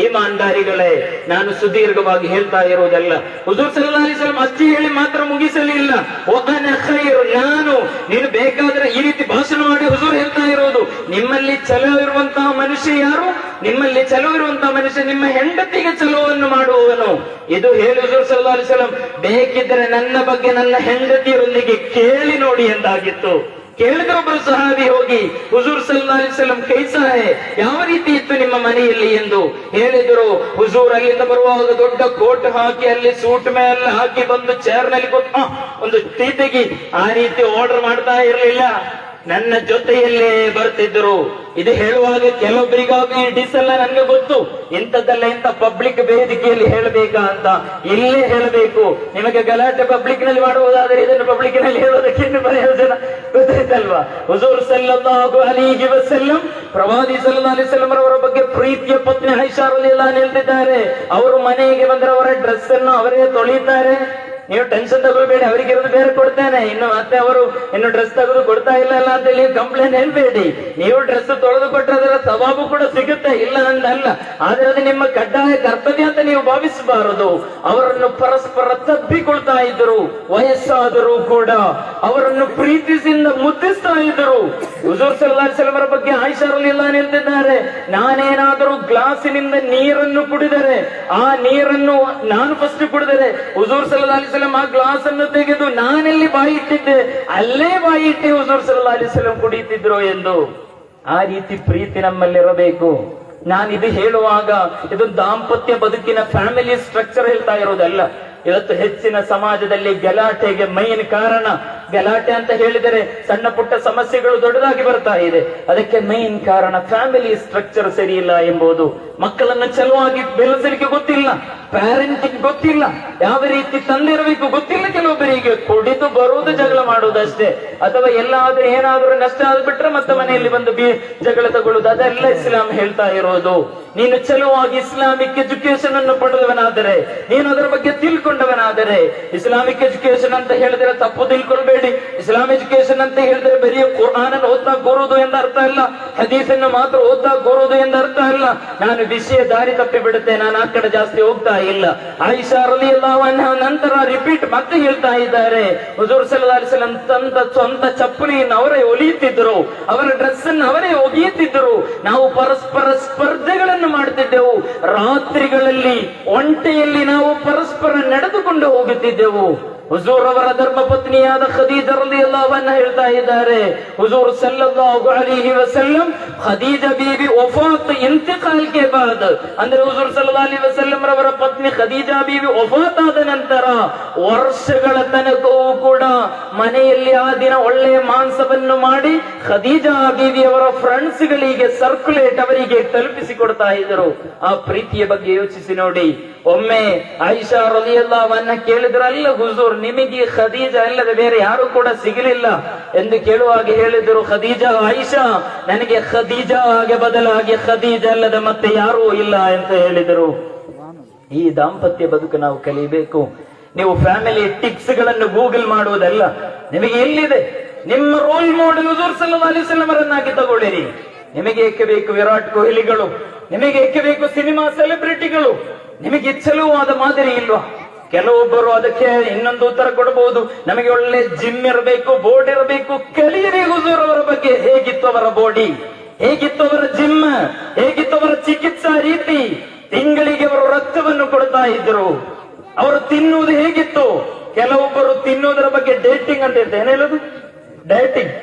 ಈಮಾನ್ದಾರಿಗಳೇ, ನಾನು ಸುದೀರ್ಘವಾಗಿ ಹೇಳ್ತಾ ಇರುವುದಲ್ಲ. ಹುಜೂರ್ ಸಲ್ಲಲ್ಲಾಹು ಅಲೈಹಿ ವಸಲ್ಲಂ ಅಷ್ಟೇ ಹೇಳಿ ಮಾತ್ರ ಮುಗಿಸಲಿಲ್ಲ. ವಅನ ಖೈರು, ನಾನು ನೀನು ಬೇಕಾದ್ರೆ ಈ ರೀತಿ ಭಾಷಣ ಮಾಡಿ ಹುಜೂರ್ ಹೇಳ್ತಾ ಇರೋದು, ನಿಮ್ಮಲ್ಲಿ ಚಲೋ ಇರುವಂತಹ ಮನುಷ್ಯ ಯಾರು? ನಿಮ್ಮಲ್ಲಿ ಚಲೋ ಇರುವಂತಹ ಮನುಷ್ಯ ನಿಮ್ಮ ಹೆಂಡತಿಗೆ ಚಲೋವನ್ನು ಮಾಡುವವನು. ಇದು ಹೇಳಿ ಹುಜೂರ್ ಸಲ್ಲಲ್ಲಾಹು ಅಲೈಹಿ ವಸಲ್ಲಂ ಬೇಕಿದ್ರೆ ನನ್ನ ಬಗ್ಗೆ ನನ್ನ ಹೆಂಡತಿಯರೊಂದಿಗೆ ಕೇಳಿ ನೋಡಿ ಎಂದಾಗಿತ್ತು. ಕೇಳಿದ್ರೆ ಒಬ್ಬರು ಸಹಾಬಿ ಹೋಗಿ ಹುಜೂರ್ ಸಲ್ಲಲ್ಲಾಹು ಅಲೈಹಿ ವಸಲ್ಲಂ ಕೈಸಾ ಹೈ, ಯಾವ ರೀತಿ ಇತ್ತು ನಿಮ್ಮ ಮನೆಯಲ್ಲಿ ಎಂದು ಹೇಳಿದ್ರು. ಹುಜೂರ್ ಅಲ್ಲಿಂದ ಬರುವಾಗ ದೊಡ್ಡ ಕೋಟ್ ಹಾಕಿ ಅಲ್ಲಿ ಸೂಟ್ ಮೇಲೆ ಹಾಕಿ ಬಂದು ಚೇರ್ ನಲ್ಲಿ ಒಂದು ಟೀ ತೆಗಿ, ಆ ರೀತಿ ಆರ್ಡರ್ ಮಾಡ್ತಾ ಇರಲಿಲ್ಲ, ನನ್ನ ಜೊತೆಯಲ್ಲೇ ಬರ್ತಿದ್ರು. ಇದು ಹೇಳುವಾಗ ಕೆಲವೊಬ್ಬರಿಗಾಗಿ ಡಿಸೆಲ್ಲ ನನ್ಗೆ ಗೊತ್ತು, ಇಂಥದ್ದೆಲ್ಲ ಇಂಥ ಪಬ್ಲಿಕ್ ವೇದಿಕೆಯಲ್ಲಿ ಹೇಳಬೇಕಾ ಅಂತ. ಇಲ್ಲೇ ಹೇಳಬೇಕು. ನಿಮಗೆ ಗಲಾಟೆ ಪಬ್ಲಿಕ್ ನಲ್ಲಿ ಮಾಡುವುದಾದ್ರೆ ಇದನ್ನು ಪಬ್ಲಿಕ್ ನಲ್ಲಿ ಹೇಳೋದಕ್ಕೆ ಇನ್ನು ಪ್ರಯೋಜನ, ಗೊತ್ತಾಯ್ತಲ್ವಾ? ಹುಜೂರ್ ಸಲ್ಲಲ್ಲಾಹು ಅಲೈಹಿ ವಸಲ್ಲಂ ಪ್ರವಾದಿ ಸಲ್ಲಲ್ಲಾಹು ಅಲೈಹಿ ವಸಲ್ಲಂ ಅವರ ಬಗ್ಗೆ ಪ್ರೀತಿಯ ಪತ್ನಿ ಆಯಿಷಾ ರಲಿಯಲ್ಲಾಹು ಅನ್ಹಾ ಹೇಳ್ತಿದ್ದಾರೆ, ಅವರು ಮನೆಗೆ ಬಂದ್ರೆ ಅವರ ಡ್ರೆಸ್ ಅನ್ನು ಅವರೇ ತೊಳಿತಾರೆ, ನೀವು ಟೆನ್ಷನ್ ತಗೊಳ್ಬೇಡಿ, ಅವರಿಗೆ ಇರೋದು ಬೇರೆ ಕೊಡ್ತೇನೆ, ಇನ್ನು ಮತ್ತೆ ಅವರು ಇನ್ನು ಡ್ರೆಸ್ ತೆಗೆದು ಕೊಡ್ತಾ ಇಲ್ಲ ಅಂತ ಹೇಳಿ ಕಂಪ್ಲೇಂಟ್ ಹೇಳ್ಬೇಡಿ. ನೀವು ಡ್ರೆಸ್ ತೊಳೆದು ಕೊಟ್ಟರೆ ಅದರ ಸವಾಬು ಕೂಡ ಸಿಗುತ್ತೆ, ಇಲ್ಲ ಅಂದಲ್ಲ, ಆದ್ರೆ ಅದು ನಿಮ್ಮ ಕಡ್ಡಾಯ ಕರ್ತವ್ಯ ಅಂತ ನೀವು ಭಾವಿಸಬಾರದು. ಅವರನ್ನು ಪರಸ್ಪರ ತಬ್ಬಿಕೊಳ್ತಾ ಇದ್ರು, ವಯಸ್ಸಾದರೂ ಕೂಡ ಅವರನ್ನು ಪ್ರೀತಿಸಿಂದ ಮುದ್ದಿಸ್ತಾ ಇದ್ರು. ಹುಜೂರ್ ಸಲ್ಲಲ್ಲಾಹು ಅಲೈಹಿ ವಸಲ್ಲಂ ಅವರ ಬಗ್ಗೆ ಆಯಿಷಾ ರಲಿಯಲ್ಲಾಹು ಅನ್ಹಾ ಹೇಳ್ತಿದ್ದಾರೆ, ನಾನೇನಾದರೂ ಗ್ಲಾಸಿನಿಂದ ನೀರನ್ನು ಕುಡಿದರೆ ಆ ನೀರನ್ನು ನಾನು ಫಸ್ಟ್ ಕುಡಿದರೆ ಹುಜೂರ್ ಸಲ್ಲಲ್ಲಾಹು ಅಲೈಹಿ ವಸಲ್ಲಂ ಆ ಗ್ಲಾಸ್ ಅನ್ನು ತೆಗೆದು ನಾನೆಲ್ಲಿ ಬಾಯಿ ಇಟ್ಟಿದ್ದೆ ಅಲ್ಲೇ ಬಾಯಿ ಇಟ್ಟೆ ಹುಜೂರ್ ಸಲ್ಲಲ್ಲಾಹು ಅಲೈಹಿ ವಸಲ್ಲಂ ಕುಡಿಯುತ್ತಿದ್ರು ಎಂದು. ಆ ರೀತಿ ಪ್ರೀತಿ ನಮ್ಮಲ್ಲಿರಬೇಕು. ನಾನು ಇದು ಹೇಳುವಾಗ ಇದು ದಾಂಪತ್ಯ ಬದುಕಿನ ಫ್ಯಾಮಿಲಿ ಸ್ಟ್ರಕ್ಚರ್ ಹೇಳ್ತಾ ಇರೋದಲ್ಲ. ಇವತ್ತು ಹೆಚ್ಚಿನ ಸಮಾಜದಲ್ಲಿ ಗಲಾಟೆಗೆ ಮೈನ್ ಕಾರಣ, ಗಲಾಟೆ ಅಂತ ಹೇಳಿದರೆ ಸಣ್ಣ ಪುಟ್ಟ ಸಮಸ್ಯೆಗಳು ದೊಡ್ಡದಾಗಿ ಬರ್ತಾ ಇದೆ, ಅದಕ್ಕೆ ಮೈನ್ ಕಾರಣ ಫ್ಯಾಮಿಲಿ ಸ್ಟ್ರಕ್ಚರ್ ಸರಿ ಇಲ್ಲ ಎಂಬುದು. ಮಕ್ಕಳನ್ನ ಚಲುವಾಗಿ ಬೆಳೆಸಲಿಕ್ಕೆ ಗೊತ್ತಿಲ್ಲ, ಪ್ಯಾರೆಂಟಿಂಗ್ ಗೊತ್ತಿಲ್ಲ, ಯಾವ ರೀತಿ ತಂದಿರಬೇಕು ಗೊತ್ತಿಲ್ಲ. ಕೆಲವೊಬ್ಬರಿಗೆ ಕುಡಿದು ಬರುವುದು ಜಗಳ ಮಾಡುವುದಷ್ಟೇ, ಅಥವಾ ಎಲ್ಲಾದ್ರೂ ಏನಾದ್ರೂ ನಷ್ಟ ಆಗ್ಬಿಟ್ರೆ ಮತ್ತೆ ಮನೆಯಲ್ಲಿ ಬಂದು ಜಗಳ ತಗೊಳ್ಳುವುದು, ಅದೆಲ್ಲ ಇಸ್ಲಾಂ ಹೇಳ್ತಾ ಇರೋದು. ನೀನು ಚಲುವಾಗಿ ಇಸ್ಲಾಮಿಕ್ ಎಜುಕೇಶನ್ ಅನ್ನು ಪಡೆದವನಾದರೆ, ನೀನು ಅದರ ಬಗ್ಗೆ ತಿಳ್ಕೊಂಡವನಾದರೆ, ಇಸ್ಲಾಮಿಕ್ ಎಜುಕೇಶನ್ ಅಂತ ಹೇಳಿದ್ರೆ ತಪ್ಪು ತಿಳ್ಕೊಳ್ಬೇಡಿ. ಇಸ್ಲಾಂ ಎಜುಕೇಶನ್ ಅಂತ ಹೇಳಿದ್ರೆ ಬರೀ ಕುರ್ಆನ್ ಅನ್ನು ಓದ್ತಾ ಕೂರುವುದು ಎಂದ ಅರ್ಥ ಅಲ್ಲ, ಹದೀಸ್ ಅನ್ನು ಮಾತ್ರ ಓದ್ತಾ ಕೂರುವುದು ಎಂದ ಅರ್ಥ ಅಲ್ಲ. ನಾನು ವಿಷಯ ದಾರಿ ತಪ್ಪಿ ಬಿಡುತ್ತೆ, ನಾನು ಆ ಕಡೆ ಜಾಸ್ತಿ ಹೋಗ್ತಾ ಇಲ್ಲ. ಆಯಿಷಾ ರಲಿಯಲ್ಲಾಹು ಅನ್ಹಾ ನಂತರ ರಿಪೀಟ್ ಮತ್ತೆ ಹೇಳ್ತಾ ಇದ್ದಾರೆ, ಹುಜೂರ್ ಸಲ್ಲಲ್ಲಾಹು ಅಲೈಹಿ ವಸಲ್ಲಂ ಸ್ವಂತ ಚಪ್ಪಲಿಯನ್ನು ಅವರೇ ಹೊಲಿಯುತ್ತಿದ್ದರು, ಅವರ ಡ್ರೆಸ್ ಅನ್ನು ಅವರೇ ಒಗೆಯುತ್ತಿದ್ದರು. ನಾವು ಪರಸ್ಪರ ಸ್ಪರ್ಧೆಗಳನ್ನು ಮಾಡ್ತಿದ್ದೆವು, ರಾತ್ರಿಗಳಲ್ಲಿ ಒಂಟೆಯಲ್ಲಿ ನಾವು ಪರಸ್ಪರ ನಡೆದುಕೊಂಡು ಹೋಗುತ್ತಿದ್ದೆವು. ಹುಜೂರ್ ಅವರ ಧರ್ಮ ಪತ್ನಿಯಾದ ಖದೀಜಾ ರಲಿಯಲ್ಲಾಹು ಅನ್ಹಾ ಹೇಳ್ತಾ ಇದ್ದಾರೆ, ಹುಜೂರ್ ಸಲ್ಲಲ್ಲಾಹು ಅಲೈಹಿ ವಸಲ್ಲಂ ಖದೀಜಾ ಬೀಬಿ ವಫಾತ್ ಇಂತಿಕಾಲ್ ಕೆ ಬಾದ್, ಅಂದ್ರೆ ಹುಜೂರ್ ಸಲ್ಲಲ್ಲಾಹು ಅಲೈಹಿ ವಸಲ್ಲಂ ರವರ ಪತ್ನಿ ಖದೀಜಾ ಬೀಬಿ ವಫಾತ್ ಆದ ನಂತರ ವರ್ಷಗಳ ತನಕವೂ ಕೂಡ ಮನೆಯಲ್ಲಿ ಆ ದಿನ ಒಳ್ಳೆಯ ಮಾಂಸವನ್ನು ಮಾಡಿ ಖದೀಜಾ ಬೀಬಿ ಅವರ ಫ್ರೆಂಡ್ಸ್ ಗಳಿಗೆ ಸರ್ಕ್ಯುಲೇಟ್ ಅವರಿಗೆ ತಲುಪಿಸಿಕೊಡ್ತಾ ಇದ್ದರು. ಆ ಪ್ರೀತಿಯ ಬಗ್ಗೆ ಯೋಚಿಸಿ ನೋಡಿ. ಒಮ್ಮೆ ಆಯಿಷಾ ರಲಿಯಲ್ಲಾಹು ಅನ್ಹಾ ಕೇಳಿದ್ರಲ್ಲ, ಹುಜೂರ್ ನಿಮಗೆ ಖದೀಜಾ ಅಲ್ಲದೆ ಬೇರೆ ಯಾರು ಕೂಡ ಸಿಗಲಿಲ್ಲ ಎಂದು ಕೇಳುವಾಗ ಹೇಳಿದರು, ಖದೀಜಾ ಆಯಿಷಾ ನನಗೆ ಖದೀಜಾ ಹಾಗೆ ಬದಲಾಗಿ ಖದೀಜಾ ಅಲ್ಲದೆ ಮತ್ತೆ ಯಾರೂ ಇಲ್ಲ ಅಂತ ಹೇಳಿದರು. ಈ ದಾಂಪತ್ಯ ಬದುಕು ನಾವು ಕಲಿಯಬೇಕು. ನೀವು ಫ್ಯಾಮಿಲಿ ಟಿಪ್ಸ್ ಗಳನ್ನು ಗೂಗಲ್ ಮಾಡುವುದಲ್ಲ, ನಿಮಗೆ ಎಲ್ಲಿದೆ ನಿಮ್ಮ ರೋಲ್ ಮಾಡೆಲ್ ಹುಜೂರ್ ಸಲ್ಲಲ್ಲಾಹು ಅಲೈಹಿ ವಸಲ್ಲಂ ಅವರನ್ನಾಗಿ ತಗೊಳ್ಳಿರಿ. ನಿಮಗೆ ಏಕೆ ಬೇಕು ವಿರಾಟ್ ಕೊಹ್ಲಿಗಳು, ನಿಮಗೆ ಏಕೆ ಬೇಕು ಸಿನಿಮಾ ಸೆಲೆಬ್ರಿಟಿಗಳು, ನಿಮಗೆ ಚಲುವಾದ ಮಾದರಿ ಇಲ್ವಾ? ಕೆಲವೊಬ್ಬರು ಅದಕ್ಕೆ ಇನ್ನೊಂದು ಉತ್ತರ ಕೊಡಬಹುದು, ನಮಗೆ ಒಳ್ಳೆ ಜಿಮ್ ಇರಬೇಕು, ಬೋರ್ಡ್ ಇರಬೇಕು. ಕಲಿಯಿರಿ ಹುಜೂರ್ ಅವರ ಬಗ್ಗೆ, ಹೇಗಿತ್ತು ಅವರ ಬಾಡಿ, ಹೇಗಿತ್ತು ಅವರ ಜಿಮ್, ಹೇಗಿತ್ತು ಅವರ ಚಿಕಿತ್ಸಾ ರೀತಿ. ತಿಂಗಳಿಗೆ ಅವರು ರಕ್ತವನ್ನು ಕೊಡ್ತಾ ಇದ್ರು, ಅವರು ತಿನ್ನುವುದು ಹೇಗಿತ್ತು. ಕೆಲವೊಬ್ಬರು ತಿನ್ನುವುದರ ಬಗ್ಗೆ ಡೇಟಿಂಗ್ ಅಂತ ಇರ್ತದೆ, ಏನ್ ಹೇಳುದು ಡಯಟಿಂಗ್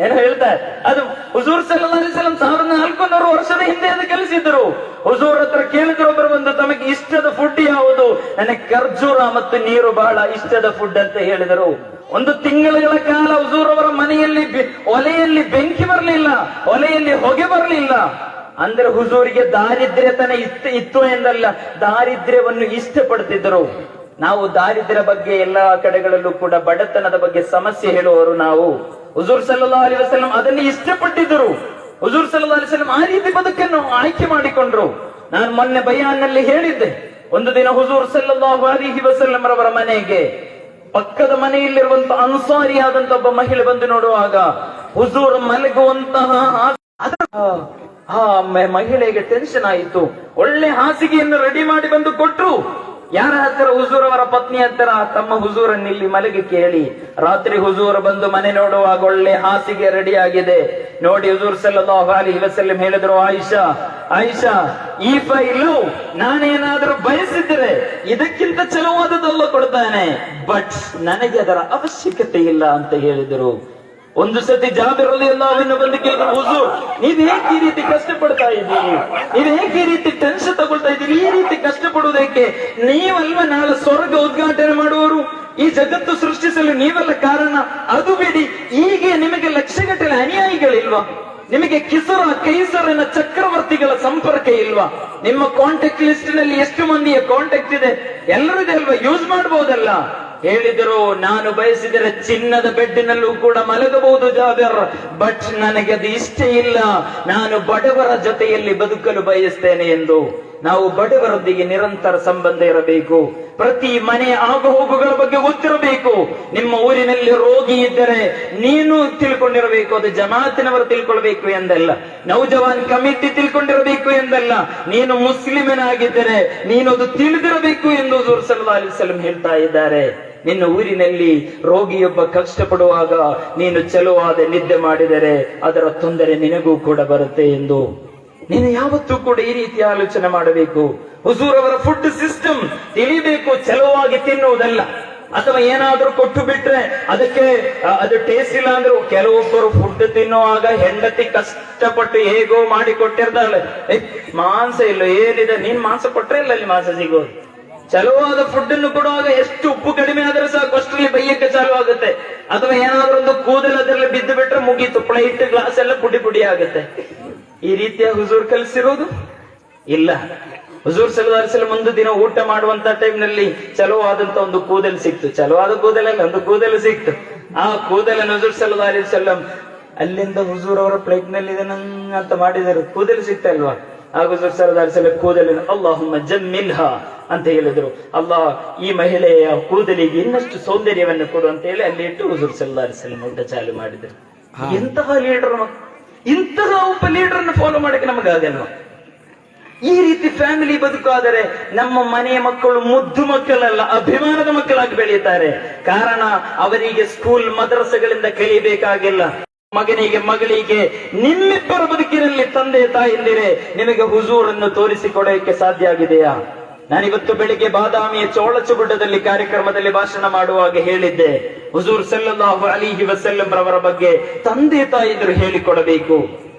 ಏನೋ ಹೇಳ್ತಾರೆ. ಅದು ಹುಜೂರ್ ಸಲ್ಲಲ್ಲಾಹು ಅಲೈಹಿ ವಸಲ್ಲಂ 1400 ವರ್ಷದ ಹಿಂದೆ ಅದು ಕಲಿಸಿದ್ರು. ಹುಜೂರ್ ಹತ್ರ ಕೇಳಿದ್ರು ಒಬ್ಬರು ಬಂದು, ತಮಗೆ ಇಷ್ಟದ ಫುಡ್ ಯಾವುದು? ನನಗೆ ಖರ್ಜೂರ ಮತ್ತು ನೀರು ಬಹಳ ಇಷ್ಟದ ಫುಡ್ ಅಂತ ಹೇಳಿದರು. ಒಂದು ತಿಂಗಳ ಕಾಲ ಹುಜೂರ್ ಅವರ ಮನೆಯಲ್ಲಿ ಒಲೆಯಲ್ಲಿ ಬೆಂಕಿ ಬರಲಿಲ್ಲ, ಒಲೆಯಲ್ಲಿ ಹೊಗೆ ಬರಲಿಲ್ಲ. ಅಂದ್ರೆ ಹುಜೂರಿಗೆ ದಾರಿದ್ರ್ಯತನ ಇತ್ತು ಎಂದಲ್ಲ, ದಾರಿದ್ರ್ಯವನ್ನು ಇಷ್ಟಪಡ್ತಿದ್ದರು. ನಾವು ದಾರಿದ್ರ್ಯ ಬಗ್ಗೆ ಎಲ್ಲಾ ಕಡೆಗಳಲ್ಲೂ ಕೂಡ ಬಡತನದ ಬಗ್ಗೆ ಸಮಸ್ಯೆ ಹೇಳುವವರು ನಾವು. ಹುಜೂರ್ ಸಲ್ಲಲ್ಲಾಹು ಅಲೈಹಿ ವಸಲ್ಲಂ ಅದನ್ನು ಇಷ್ಟಪಟ್ಟಿದ್ದರು. ಹುಜೂರ್ ಸಲ್ಲಲ್ಲಾಹು ಅಲೈಹಿ ವಸಲ್ಲಂ ಆ ರೀತಿ ಬದುಕನ್ನು ಆಯ್ಕೆ ಮಾಡಿಕೊಂಡ್ರು. ನಾನು ಮೊನ್ನೆ ಬಯಾನ್ನಲ್ಲಿ ಹೇಳಿದ್ದೆ, ಒಂದು ದಿನ ಹುಜೂರ್ ಸಲ್ಲಲ್ಲಾಹು ಅಲೈಹಿ ವಸಲ್ಲಂ ರವರ ಮನೆಗೆ ಪಕ್ಕದ ಮನೆಯಲ್ಲಿರುವಂತಹ ಅನ್ಸಾರಿಯಾದಂತ ಒಬ್ಬ ಮಹಿಳೆ ಬಂದು ನೋಡುವಾಗ ಹುಜೂರ್ ಮಲಗುವಂತಹ ಮಹಿಳೆಗೆ ಟೆನ್ಷನ್ ಆಯಿತು. ಒಳ್ಳೆ ಹಾಸಿಗೆಯನ್ನು ರೆಡಿ ಮಾಡಿ ಬಂದು ಕೊಟ್ರು. ಯಾರ ಹತ್ತಿರ? ಹುಜೂರ್ ಅವರ ಪತ್ನಿ ಹತ್ತಿರ. ತಮ್ಮ ಹುಜೂರನ್ನು ಇಲ್ಲಿ ಮಲಗಿ ಕೇಳಿ. ರಾತ್ರಿ ಹುಜೂರ್ ಬಂದು ಮನೆ ನೋಡುವಾಗ ಒಳ್ಳೆ ಹಾಸಿಗೆ ರೆಡಿ ಆಗಿದೆ. ನೋಡಿ ಹುಜೂರ್ ಸಲ್ಲಲ್ಲಾಹು ಅಲೈಹಿ ವಸಲ್ಲಂ ಹೇಳಿದ್ರು, Aisha Aisha if I love, ನಾನೇನಾದ್ರೂ ಬಯಸಿದ್ರೆ ಇದಕ್ಕಿಂತ ಚಲುವಾದದಲ್ಲ ಕೊಡ್ತಾನೆ, ಬಟ್ ನನಗೆ ಅದರ ಅವಶ್ಯಕತೆ ಇಲ್ಲ ಅಂತ ಹೇಳಿದರು. ಒಂದು ಸತಿ ಜಾಬಿರ್ ರಲಿಯಲ್ಲಾಹು ಅನ್ಹು ಬಂದು ಕೇಳಿದ್ರು, ಹುಜೂರ್ ನೀವ್ ಹೇಗೆ ಈ ರೀತಿ ಕಷ್ಟಪಡ್ತಾ ಇದ್ದೀರಿ, ನೀವ್ ಹೇಗೆ ಈ ರೀತಿ ಟೆನ್ಷನ್ ತಗೊಳ್ತಾ ಇದ್ದೀರಿ, ಈ ರೀತಿ ಕಷ್ಟಪಡುವುದಕ್ಕೆ ನೀವಲ್ವ ನಾಳೆ ಸ್ವರ್ಗ ಉದ್ಘಾಟನೆ ಮಾಡುವವರು, ಈ ಜಗತ್ತು ಸೃಷ್ಟಿಸಲು ನೀವೆಲ್ಲ ಕಾರಣ. ಅದು ಬಿಡಿ, ಹೀಗೆ ನಿಮಗೆ ಲಕ್ಷಗಟ್ಟಲೆ ಅನುಯಾಯಿಗಳಿಲ್ವಾ, ನಿಮಗೆ ಕಿಸರ ಕೈಸರನ ಚಕ್ರವರ್ತಿಗಳ ಸಂಪರ್ಕ ಇಲ್ವಾ, ನಿಮ್ಮ ಕಾಂಟ್ಯಾಕ್ಟ್ ಲಿಸ್ಟ್ ನಲ್ಲಿ ಎಷ್ಟು ಮಂದಿಯ ಕಾಂಟ್ಯಾಕ್ಟ್ ಇದೆ, ಎಲ್ಲರಿದೆ ಅಲ್ವಾ, ಯೂಸ್ ಮಾಡಬಹುದಲ್ಲ. ಹೇಳಿದರು, ನಾನು ಬಯಸಿದರೆ ಚಿನ್ನದ ಬೆಡ್ಡಿನಲ್ಲೂ ಕೂಡ ಮಲಗಬಹುದು ಜಾಬಿರ್, ಬಟ್ ನನಗೆ ಅದು ಇಷ್ಟ ಇಲ್ಲ, ನಾನು ಬಡವರ ಜೊತೆಯಲ್ಲಿ ಬದುಕಲು ಬಯಸ್ತೇನೆ ಎಂದು. ನಾವು ಬಡವರೊಂದಿಗೆ ನಿರಂತರ ಸಂಬಂಧ ಇರಬೇಕು, ಪ್ರತಿ ಮನೆ ಆಗು ಹೋಗುಗಳ ಬಗ್ಗೆ ಗೊತ್ತಿರಬೇಕು. ನಿಮ್ಮ ಊರಿನಲ್ಲಿ ರೋಗಿ ಇದ್ದರೆ ನೀನು ತಿಳ್ಕೊಂಡಿರಬೇಕು, ಅದು ಜಮಾತಿನವರು ತಿಳ್ಕೊಳ್ಬೇಕು ಎಂದಲ್ಲ, ನೌಜವಾನ್ ಕಮಿಟಿ ತಿಳ್ಕೊಂಡಿರಬೇಕು ಎಂದಲ್ಲ, ನೀನು ಮುಸ್ಲಿಮನಾಗಿದ್ದರೆ ನೀನು ಅದು ತಿಳಿದಿರಬೇಕು ಎಂದು ಹುಜೂರ್ ಸಲ್ಲಲ್ಲಾಹು ಅಲೈಹಿ ವಸಲ್ಲಂ ಹೇಳ್ತಾ ಇದ್ದಾರೆ. ನಿನ್ನ ಊರಿನಲ್ಲಿ ರೋಗಿಯೊಬ್ಬ ಕಷ್ಟಪಡುವಾಗ ನೀನು ಚಲುವಾದ ನಿದ್ದೆ ಮಾಡಿದರೆ ಅದರ ತೊಂದರೆ ನಿನಗೂ ಕೂಡ ಬರುತ್ತೆ ಎಂದು ನೀನು ಯಾವತ್ತೂ ಕೂಡ ಈ ರೀತಿ ಆಲೋಚನೆ ಮಾಡಬೇಕು. ಹುಜೂರ್ ಅವರ ಫುಡ್ ಸಿಸ್ಟಮ್ ತಿಳಿಬೇಕು, ಚಲುವಾಗಿ ತಿನ್ನುವುದಲ್ಲ, ಅಥವಾ ಏನಾದ್ರೂ ಕೊಟ್ಟು ಬಿಟ್ರೆ ಅದಕ್ಕೆ ಅದು ಟೇಸ್ಟ್ ಇಲ್ಲ ಅಂದ್ರು. ಕೆಲವೊಬ್ಬರು ಫುಡ್ ತಿನ್ನುವಾಗ ಹೆಂಡತಿ ಕಷ್ಟಪಟ್ಟು ಹೇಗೋ ಮಾಡಿ ಕೊಟ್ಟಿರ್ತಾಳೆ, ಮಾಂಸ ಇಲ್ಲ ಏನಿದೆ, ನೀನ್ ಮಾಂಸ ಕೊಟ್ರೆ ಇಲ್ಲ ಅಲ್ಲಿ ಮಾಂಸ ಸಿಗೋದು. ಚಲುವಾದ ಫುಡ್ ಅನ್ನು ಕೊಡುವಾಗ ಎಷ್ಟು ಉಪ್ಪು ಕಡಿಮೆ ಆದ್ರೆ ಸಾಕು ಅಷ್ಟರಲ್ಲಿ ಬೈಯಕ್ಕೆ ಚಾಲು ಆಗುತ್ತೆ. ಅಥವಾ ಏನಾದ್ರೂ ಒಂದು ಕೂದಲು ಅದರಲ್ಲಿ ಬಿದ್ದು ಬಿಟ್ರೆ ಮುಗೀತು, ಪ್ಲೇಟ್ ಗ್ಲಾಸ್ ಎಲ್ಲ ಪುಡಿ ಪುಡಿ ಆಗುತ್ತೆ. ಈ ರೀತಿಯ ಹುಜೂರ್ ಕಲಿಸಿರೋದು ಇಲ್ಲ. ಹುಜೂರ್ ಸಲ್ಲಲ್ಲಾಹು ಅಲೈಹಿ ವಸಲ್ಲಂ ಒಂದು ದಿನ ಊಟ ಮಾಡುವಂತ ಟೈಮ್ ನಲ್ಲಿ ಚಲುವಾದಂತ ಒಂದು ಕೂದಲು ಸಿಕ್ತು, ಚಲುವಾದ ಕೂದಲಲ್ಲ, ಒಂದು ಕೂದಲು ಸಿಕ್ತು. ಆ ಕೂದಲನ್ನು ಹುಜೂರ್ ಸಲ್ಲಲ್ಲಾಹು ಅಲೈಹಿ ವಸಲ್ಲಂ ಅಲ್ಲಿಂದ ಹುಜೂರ್ ಅವರ ಪ್ಲೇಟ್ ನಲ್ಲಿ ಅಂತ ಮಾಡಿದರು, ಕೂದಲು ಸಿಕ್ತಲ್ವಾ. ಆಗ ಹುಜೂರ್ ಸಲ್ಲಲ್ಲಾಹು ಅಲೈಹಿ ವಸಲ್ಲಂ ಕೂದಲಿನ ಅಲ್ಲಾಹುಮ್ಮ ಜಮ್ಮಿಲ್ಹಾ ಅಂತ ಹೇಳಿದ್ರು, ಅಲ್ಲಾಹ್ ಈ ಮಹಿಳೆಯ ಕೂದಲಿಗೆ ಇನ್ನಷ್ಟು ಸೌಂದರ್ಯವನ್ನು ಕೊಡು ಅಂತ ಹೇಳಿ ಅಲ್ಲಿ ಇಟ್ಟು ಹುಜೂರ್ ಸಲ್ಲಲ್ಲಾಹು ಅಲೈಹಿ ವಸಲ್ಲಂ ಊಟ ಚಾಲು ಮಾಡಿದ್ರು. ಎಂತಹ ಲೀಡರ್, ಇಂತಹ ಒಬ್ಬ ಲೀಡರ್ ಅನ್ನು ಫಾಲೋ ಮಾಡಕ್ಕೆ ನಮಗಾಗಲ್ವಾ? ಈ ರೀತಿ ಫ್ಯಾಮಿಲಿ ಬದುಕಾದರೆ ನಮ್ಮ ಮನೆಯ ಮಕ್ಕಳು ಮುದ್ದು ಮಕ್ಕಳಲ್ಲ, ಅಭಿಮಾನದ ಮಕ್ಕಳಾಗಿ ಬೆಳೆಯುತ್ತಾರೆ. ಕಾರಣ ಅವರಿಗೆ ಸ್ಕೂಲ್ ಮದ್ರಸೆಗಳಿಂದ ಕಲಿಬೇಕಾಗಿಲ್ಲ. ಮಗನಿಗೆ ಮಗಳಿಗೆ ನಿಮ್ಮಿಬ್ಬರ ಬದುಕಿನಲ್ಲಿ ತಂದೆ ತಾಯಿಂದಿರೆ ನಿಮಗೆ ಹುಜೂರನ್ನು ತೋರಿಸಿಕೊಡೋಕೆ ಸಾಧ್ಯ ಆಗಿದೆಯಾ? ನಾನಿವತ್ತು ಬೆಳಿಗ್ಗೆ ಬಾದಾಮಿಯ ಚೋಳಚಗುಡ್ಡದಲ್ಲಿ ಕಾರ್ಯಕ್ರಮದಲ್ಲಿ ಭಾಷಣ ಮಾಡುವಾಗ ಹೇಳಿದ್ದೆ, ಹುಜೂರ್ ಸಲ್ಲಲ್ಲಾಹು ಅಲೈಹಿ ವಸಲ್ಲಂ ರವರ ಬಗ್ಗೆ ತಂದೆ ತಾಯಿದ್ರು ಹೇಳಿಕೊಡಬೇಕು.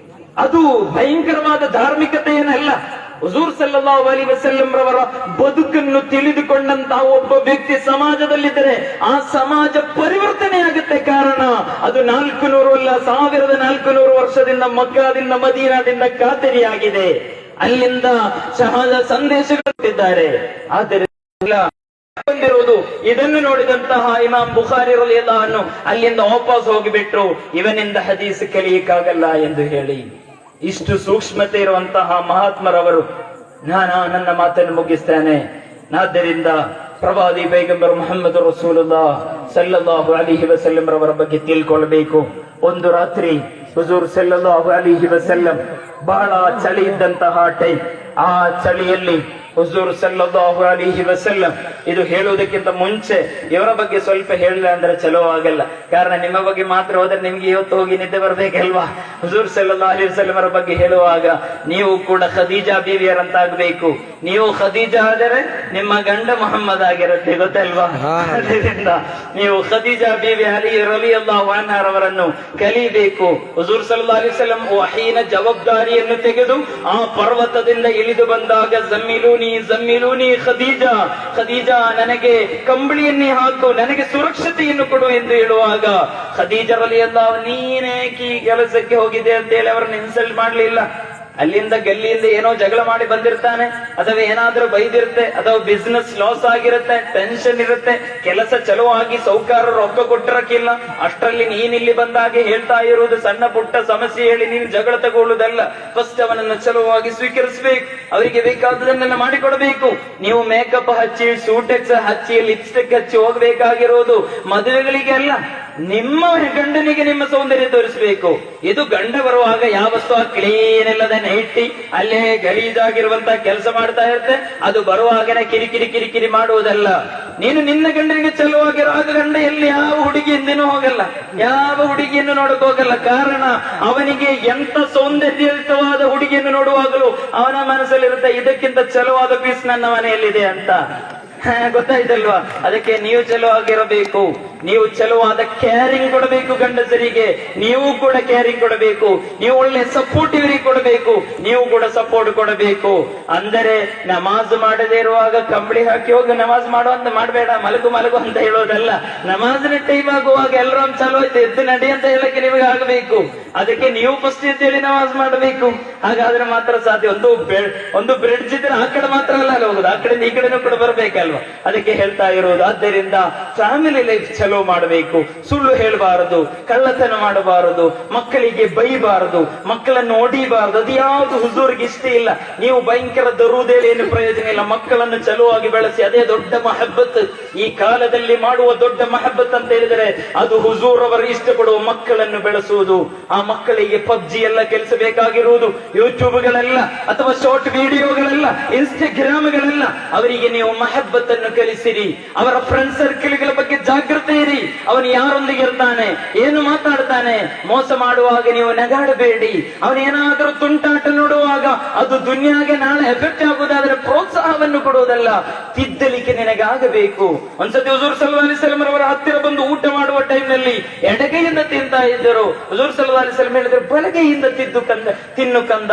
ಅದು ಭಯಂಕರವಾದ ಧಾರ್ಮಿಕತೆ ಏನಲ್ಲ. ಹುಜೂರ್ ಸಲ್ಲಲ್ಲಾಹು ಅಲೈಹಿ ವಸಲ್ಲಂ ರವರ ಬದುಕನ್ನು ತಿಳಿದುಕೊಂಡಂತಹ ಒಬ್ಬ ವ್ಯಕ್ತಿ ಸಮಾಜದಲ್ಲಿದ್ದರೆ ಆ ಸಮಾಜ ಪರಿವರ್ತನೆ ಆಗುತ್ತೆ. ಕಾರಣ ಅದು 400 ಅಲ್ಲ, 1400 ವರ್ಷದಿಂದ ಮಕ್ಕಾದಿಂದ ಮದೀನಾದಿಂದ ಖಾತರಿಯಾಗಿದೆ. ಅಲ್ಲಿಂದ ಶಹಾದ ಸಂದೇಶಗಳಿದ್ದಾರೆ. ಆದ್ದರಿಂದ ಬಂದಿರುವುದು ಇದನ್ನು ನೋಡಿದಂತಹ ಇಮಾಮ್ ಬುಖಾರಿ ರಲಿಯಲ್ಲಾಹು ಅನ್ಹು ಅಲ್ಲಿಂದ ವಾಪಸ್ ಹೋಗಿಬಿಟ್ರು, ಇವನಿಂದ ಹದೀಸ್ ಕಲಿಯಕ್ಕಾಗಲ್ಲ ಎಂದು ಹೇಳಿ. ಇಷ್ಟು ಸೂಕ್ಷ್ಮತೆ ಇರುವಂತಹ ಮಹಾತ್ಮರವರು. ನನ್ನ ಮಾತನ್ನು ಮುಗಿಸ್ತೇನೆ. ಆದ್ದರಿಂದ ಪ್ರವಾದಿ ಪೈಗಂಬರ್ ಮುಹಮ್ಮದ್ ರಸೂಲುಲ್ಲಾಹ್ ಸಲ್ಲಲ್ಲಾಹು ಅಲೈಹಿ ವಸಲ್ಲಂ ರವರ ಬಗ್ಗೆ ತಿಳ್ಕೊಳ್ಬೇಕು. ಒಂದು ರಾತ್ರಿ ಹುಜೂರ್ ಸಲ್ಲಲ್ಲಾಹು ಅಲೈಹಿ ವಸಲ್ಲಂ ಬಹಳ ಚಳಿ ಇದ್ದಂತಹ ಟೈಮ್, ಆ ಚಳಿಯಲ್ಲಿ ಹುಜೂರ್ ಸಲ್ಲಲ್ಲಾಹು ಅಲೈಹಿ ವಸಲ್ಲಂ, ಇದು ಹೇಳುವುದಕ್ಕಿಂತ ಮುಂಚೆ ಇವರ ಬಗ್ಗೆ ಸ್ವಲ್ಪ ಹೇಳಿಲ್ಲ ಅಂದ್ರೆ ಚಲೋ ಆಗಲ್ಲ. ಕಾರಣ ನಿಮ್ಮ ಬಗ್ಗೆ ಮಾತ್ರ ಹೋದ್ರೆ ನಿಮ್ಗೆ ಇವತ್ತು ಹೋಗಿ ನಿದ್ದೆ ಬರ್ಬೇಕಲ್ವಾ. ಹುಜೂರ್ ಸಲ್ಲಲ್ಲಾಹು ಅಲೈಹಿ ವಸಲ್ಲಂ ಅವರ ಬಗ್ಗೆ ಹೇಳುವಾಗ ನೀವು ಕೂಡ ಖದೀಜಾ ಬೀವಿಯರಂತಾಗಬೇಕು. ನೀವು ಖದೀಜಾ ಆದರೆ ನಿಮ್ಮ ಗಂಡ ಮೊಹಮ್ಮದ್ ಆಗಿರುತ್ತೆ, ಗೊತ್ತಲ್ವಾ? ಅದರಿಂದ ನೀವು ಖದೀಜಾ ಬೀವಿ ಅಲಿ ರಲಿಯಲ್ಲಾಹು ಅನ್ಹಾರವರನ್ನು ಕಲಿಬೇಕು. ಹುಜೂರ್ ಸಲ್ಲಲ್ಲಾಹು ಅಲೈಹಿ ವಸಲ್ಲಂ ವಹೀನ ಜವಾಬ್ದಾರಿಯನ್ನು ತೆಗೆದು ಆ ಪರ್ವತದಿಂದ ಇಳಿದು ಬಂದಾಗ ಜಮ್ಮಿಲೂನಿ ಖದೀಜಾ, ಖದೀಜಾ ನನಗೆ ಕಂಬಳಿಯನ್ನೇ ಹಾಕು, ನನಗೆ ಸುರಕ್ಷತೆಯನ್ನು ಕೊಡು ಎಂದು ಹೇಳುವಾಗ ಖದೀಜಾ ರಲಿಯಲ್ಲಾಹು ನೀನೇಕಿ ಕೆಲಸಕ್ಕೆ ಹೋಗಿದೆ ಅಂತ ಹೇಳಿ ಅವರನ್ನು ಇನ್ಸಲ್ಟ್ ಮಾಡ್ಲಿಲ್ಲ. ಅಲ್ಲಿಂದ ಗಲ್ಲಿಯಿಂದ ಏನೋ ಜಗಳ ಮಾಡಿ ಬಂದಿರ್ತಾನೆ, ಅಥವಾ ಏನಾದ್ರೂ ಬೈದಿರುತ್ತೆ, ಅಥವಾ ಬಿಸ್ನೆಸ್ ಲಾಸ್ ಆಗಿರುತ್ತೆ, ಟೆನ್ಷನ್ ಇರುತ್ತೆ, ಕೆಲಸ ಚಲೋ ಆಗಿ ಸೌಕಾರರು ರೊಕ್ಕ ಕೊಟ್ಟಿರಕ್ಕಿಲ್ಲ. ಅಷ್ಟರಲ್ಲಿ ನೀನಿಲ್ಲಿ ಬಂದಾಗೆ ಹೇಳ್ತಾ ಇರುವುದು ಸಣ್ಣ ಪುಟ್ಟ ಸಮಸ್ಯೆ ಹೇಳಿ ನೀನು ಜಗಳ ತಗೊಳ್ಳುವುದಲ್ಲ. ಫಸ್ಟ್ ಅವನನ್ನು ಚಲೋವಾಗಿ ಸ್ವೀಕರಿಸಬೇಕು, ಅವರಿಗೆ ಬೇಕಾದದನ್ನೆಲ್ಲ ಮಾಡಿಕೊಡಬೇಕು. ನೀವು ಮೇಕಪ್ ಹಚ್ಚಿ, ಸೂಟೆಕ್ಸ್ ಹಚ್ಚಿ, ಲಿಪ್ಸ್ಟಿಕ್ ಹಚ್ಚಿ ಹೋಗ್ಬೇಕಾಗಿರೋದು ಮದುವೆಗಳಿಗೆ ಅಲ್ಲ, ನಿಮ್ಮ ಗಂಡನಿಗೆ ನಿಮ್ಮ ಸೌಂದರ್ಯ ತೋರಿಸಬೇಕು. ಇದು ಗಂಡ ಬರುವಾಗ ಯಾವತ್ತೂ ಕ್ಲೀನ್ ಇಲ್ಲದೆ ನೈಟಿ ಅಲ್ಲೇ ಗಲೀಜಾಗಿರುವಂತ ಕೆಲಸ ಮಾಡ್ತಾ ಇರುತ್ತೆ, ಅದು ಬರುವಾಗನೇ ಕಿರಿಕಿರಿ ಮಾಡುವುದಲ್ಲ. ನೀನು ನಿನ್ನ ಗಂಡನಿಗೆ ಚಲುವಾಗಿರೋ ಆಗ ಗಂಡ ಎಲ್ಲಿ ಯಾವ ಹುಡುಗಿ ಹಿಂದಿನೂ ಹೋಗಲ್ಲ, ಯಾವ ಹುಡುಗಿಯನ್ನು ನೋಡಕ್ ಹೋಗಲ್ಲ. ಕಾರಣ ಅವನಿಗೆ ಎಂತ ಸೌಂದರ್ಯಯುತವಾದ ಹುಡುಗಿಯನ್ನು ನೋಡುವಾಗಲೂ ಅವನ ಮನಸ್ಸಲ್ಲಿರುತ್ತೆ, ಇದಕ್ಕಿಂತ ಚಲುವಾದ ಪೀಸ್ ನನ್ನ ಮನೆಯಲ್ಲಿದೆ ಅಂತ. ಗೊತ್ತಾಯ್ತಲ್ವಾ? ಅದಕ್ಕೆ ನೀವು ಚಲೋ ಆಗಿರಬೇಕು. ನೀವು ಚಲುವಾದ ಕೇರಿಂಗ್ ಕೊಡಬೇಕು ಗಂಡಸರಿಗೆ, ನೀವು ಕೂಡ ಕೇರಿಂಗ್ ಕೊಡಬೇಕು. ನೀವು ಒಳ್ಳೆ ಸಪೋರ್ಟ್ ಇವರಿಗೆ ಕೊಡಬೇಕು, ನೀವು ಕೂಡ ಸಪೋರ್ಟ್ ಕೊಡಬೇಕು. ಅಂದರೆ ನಮಾಜ್ ಮಾಡದೇ ಇರುವಾಗ ಕಂಬಳಿ ಹಾಕಿ ಹೋಗಿ ನಮಾಜ್ ಮಾಡುವಂತ ಮಾಡಬೇಡ, ಮಲಗು ಮಲಗು ಅಂತ ಹೇಳೋದಲ್ಲ. ನಮಾಜ್ನ ಟೈಮ್ ಆಗುವಾಗ ಎಲ್ಲರೂ ಚಲೋ ಐತೆ ಎದ್ದು ನಡಿ ಅಂತ ಹೇಳಕ್ಕೆ ನಿಮಗೆ ಆಗಬೇಕು. ಅದಕ್ಕೆ ನೀವು ಫಸ್ಟ್ ಎದ್ದೇಳಿ ನಮಾಜ್ ಮಾಡಬೇಕು. ಹಾಗಾದ್ರೆ ಮಾತ್ರ ಸಾಧ್ಯ. ಒಂದು ಬ್ರಿಡ್ಜ್ ಇದ್ರೆ ಆ ಕಡೆ ಮಾತ್ರ ಅಲ್ಲ ಹೋಗುದು, ಆ ಕಡೆ ಈ ಕಡೆನೂ ಕೂಡ ಬರ್ಬೇಕಲ್ವಾ. ಅದಕ್ಕೆ ಹೇಳ್ತಾ ಇರೋದು. ಆದ್ದರಿಂದ ಫ್ಯಾಮಿಲಿ ಲೈಫ್ ಚಲೋ ಮಾಡಬೇಕು. ಸುಳ್ಳು ಹೇಳಬಾರದು, ಕಳ್ಳತನ ಮಾಡಬಾರದು, ಮಕ್ಕಳಿಗೆ ಬೈಬಾರದು, ಮಕ್ಕಳನ್ನು ಹೊಡಿಬಾರದು. ಅದು ಯಾವುದು ಹುಜೂರ್ಗೆ ಇಷ್ಟ ಇಲ್ಲ. ನೀವು ಭಯಂಕರ ದರುವುದೇಳಿ ಏನು ಪ್ರಯೋಜನ ಇಲ್ಲ. ಮಕ್ಕಳನ್ನು ಚಲುವಾಗಿ ಬೆಳೆಸಿ, ಅದೇ ದೊಡ್ಡ ಮಹಬ್ಬತ್. ಈ ಕಾಲದಲ್ಲಿ ಮಾಡುವ ದೊಡ್ಡ ಮಹಬ್ಬತ್ ಅಂತ ಹೇಳಿದರೆ ಅದು ಹುಜೂರ್ ಅವರು ಇಷ್ಟಪಡುವ ಮಕ್ಕಳನ್ನು ಬೆಳೆಸುವುದು. ಆ ಮಕ್ಕಳಿಗೆ ಪಬ್ಜಿ ಎಲ್ಲ ಕೆಲಸ ಬೇಕಾಗಿರುವುದು, ಯೂಟ್ಯೂಬ್ಗಳೆಲ್ಲ ಅಥವಾ ಶಾರ್ಟ್ ವಿಡಿಯೋಗಳೆಲ್ಲ, ಇನ್ಸ್ಟಾಗ್ರಾಮ್ಗಳೆಲ್ಲ. ಅವರಿಗೆ ನೀವು ಮಹಬ್ಬತ್ ಅನ್ನು ಕಲಿಸಿರಿ. ಅವರ ಫ್ರೆಂಡ್ ಸರ್ಕಲ್ಗಳ ಬಗ್ಗೆ ಜಾಗೃತಿ ಇರಿ. ಅವನು ಯಾರೊಂದಿಗೆ ಇರ್ತಾನೆ, ಏನು ಮಾತಾಡ್ತಾನೆ, ಮೋಸ ಮಾಡುವಾಗ ನೀವು ನಗಾಡಬೇಡಿ. ಅವನೇನಾದ್ರೂ ತುಂಟಾಟ ನೋಡುವಾಗ ಅದು ದುನಿಯಾಗೆ ನಾಳೆ ಎಫೆಕ್ಟ್ ಆಗುವುದಾದ್ರೆ ಪ್ರೋತ್ಸಾಹವನ್ನು ಕೊಡುವುದಲ್ಲ, ತಿದ್ದಲಿಕ್ಕೆ ನಿನಗಾಗಬೇಕು. ಒಂದ್ಸತಿ ಹುಜೂರ್ ಸಲ್ಲಲ್ಲಾಹು ಅಲೈಹಿ ವಸಲ್ಲಂ ಅವರ ಹತ್ತಿರ ಬಂದು ಊಟ ಮಾಡುವ ಟೈಮ್ ನಲ್ಲಿ ಎಡಗೈಯಿಂದ ತಿಂತಾ ಇದ್ದರು. ಹುಜೂರ್ ಸಲ್ಲಲ್ಲಾಹು ಅಲೈಹಿ ವಸಲ್ಲಂ ಹೇಳಿದ್ರು, ಬಲಗೈಯಿಂದ ತಿನ್ನು ಕಂದ.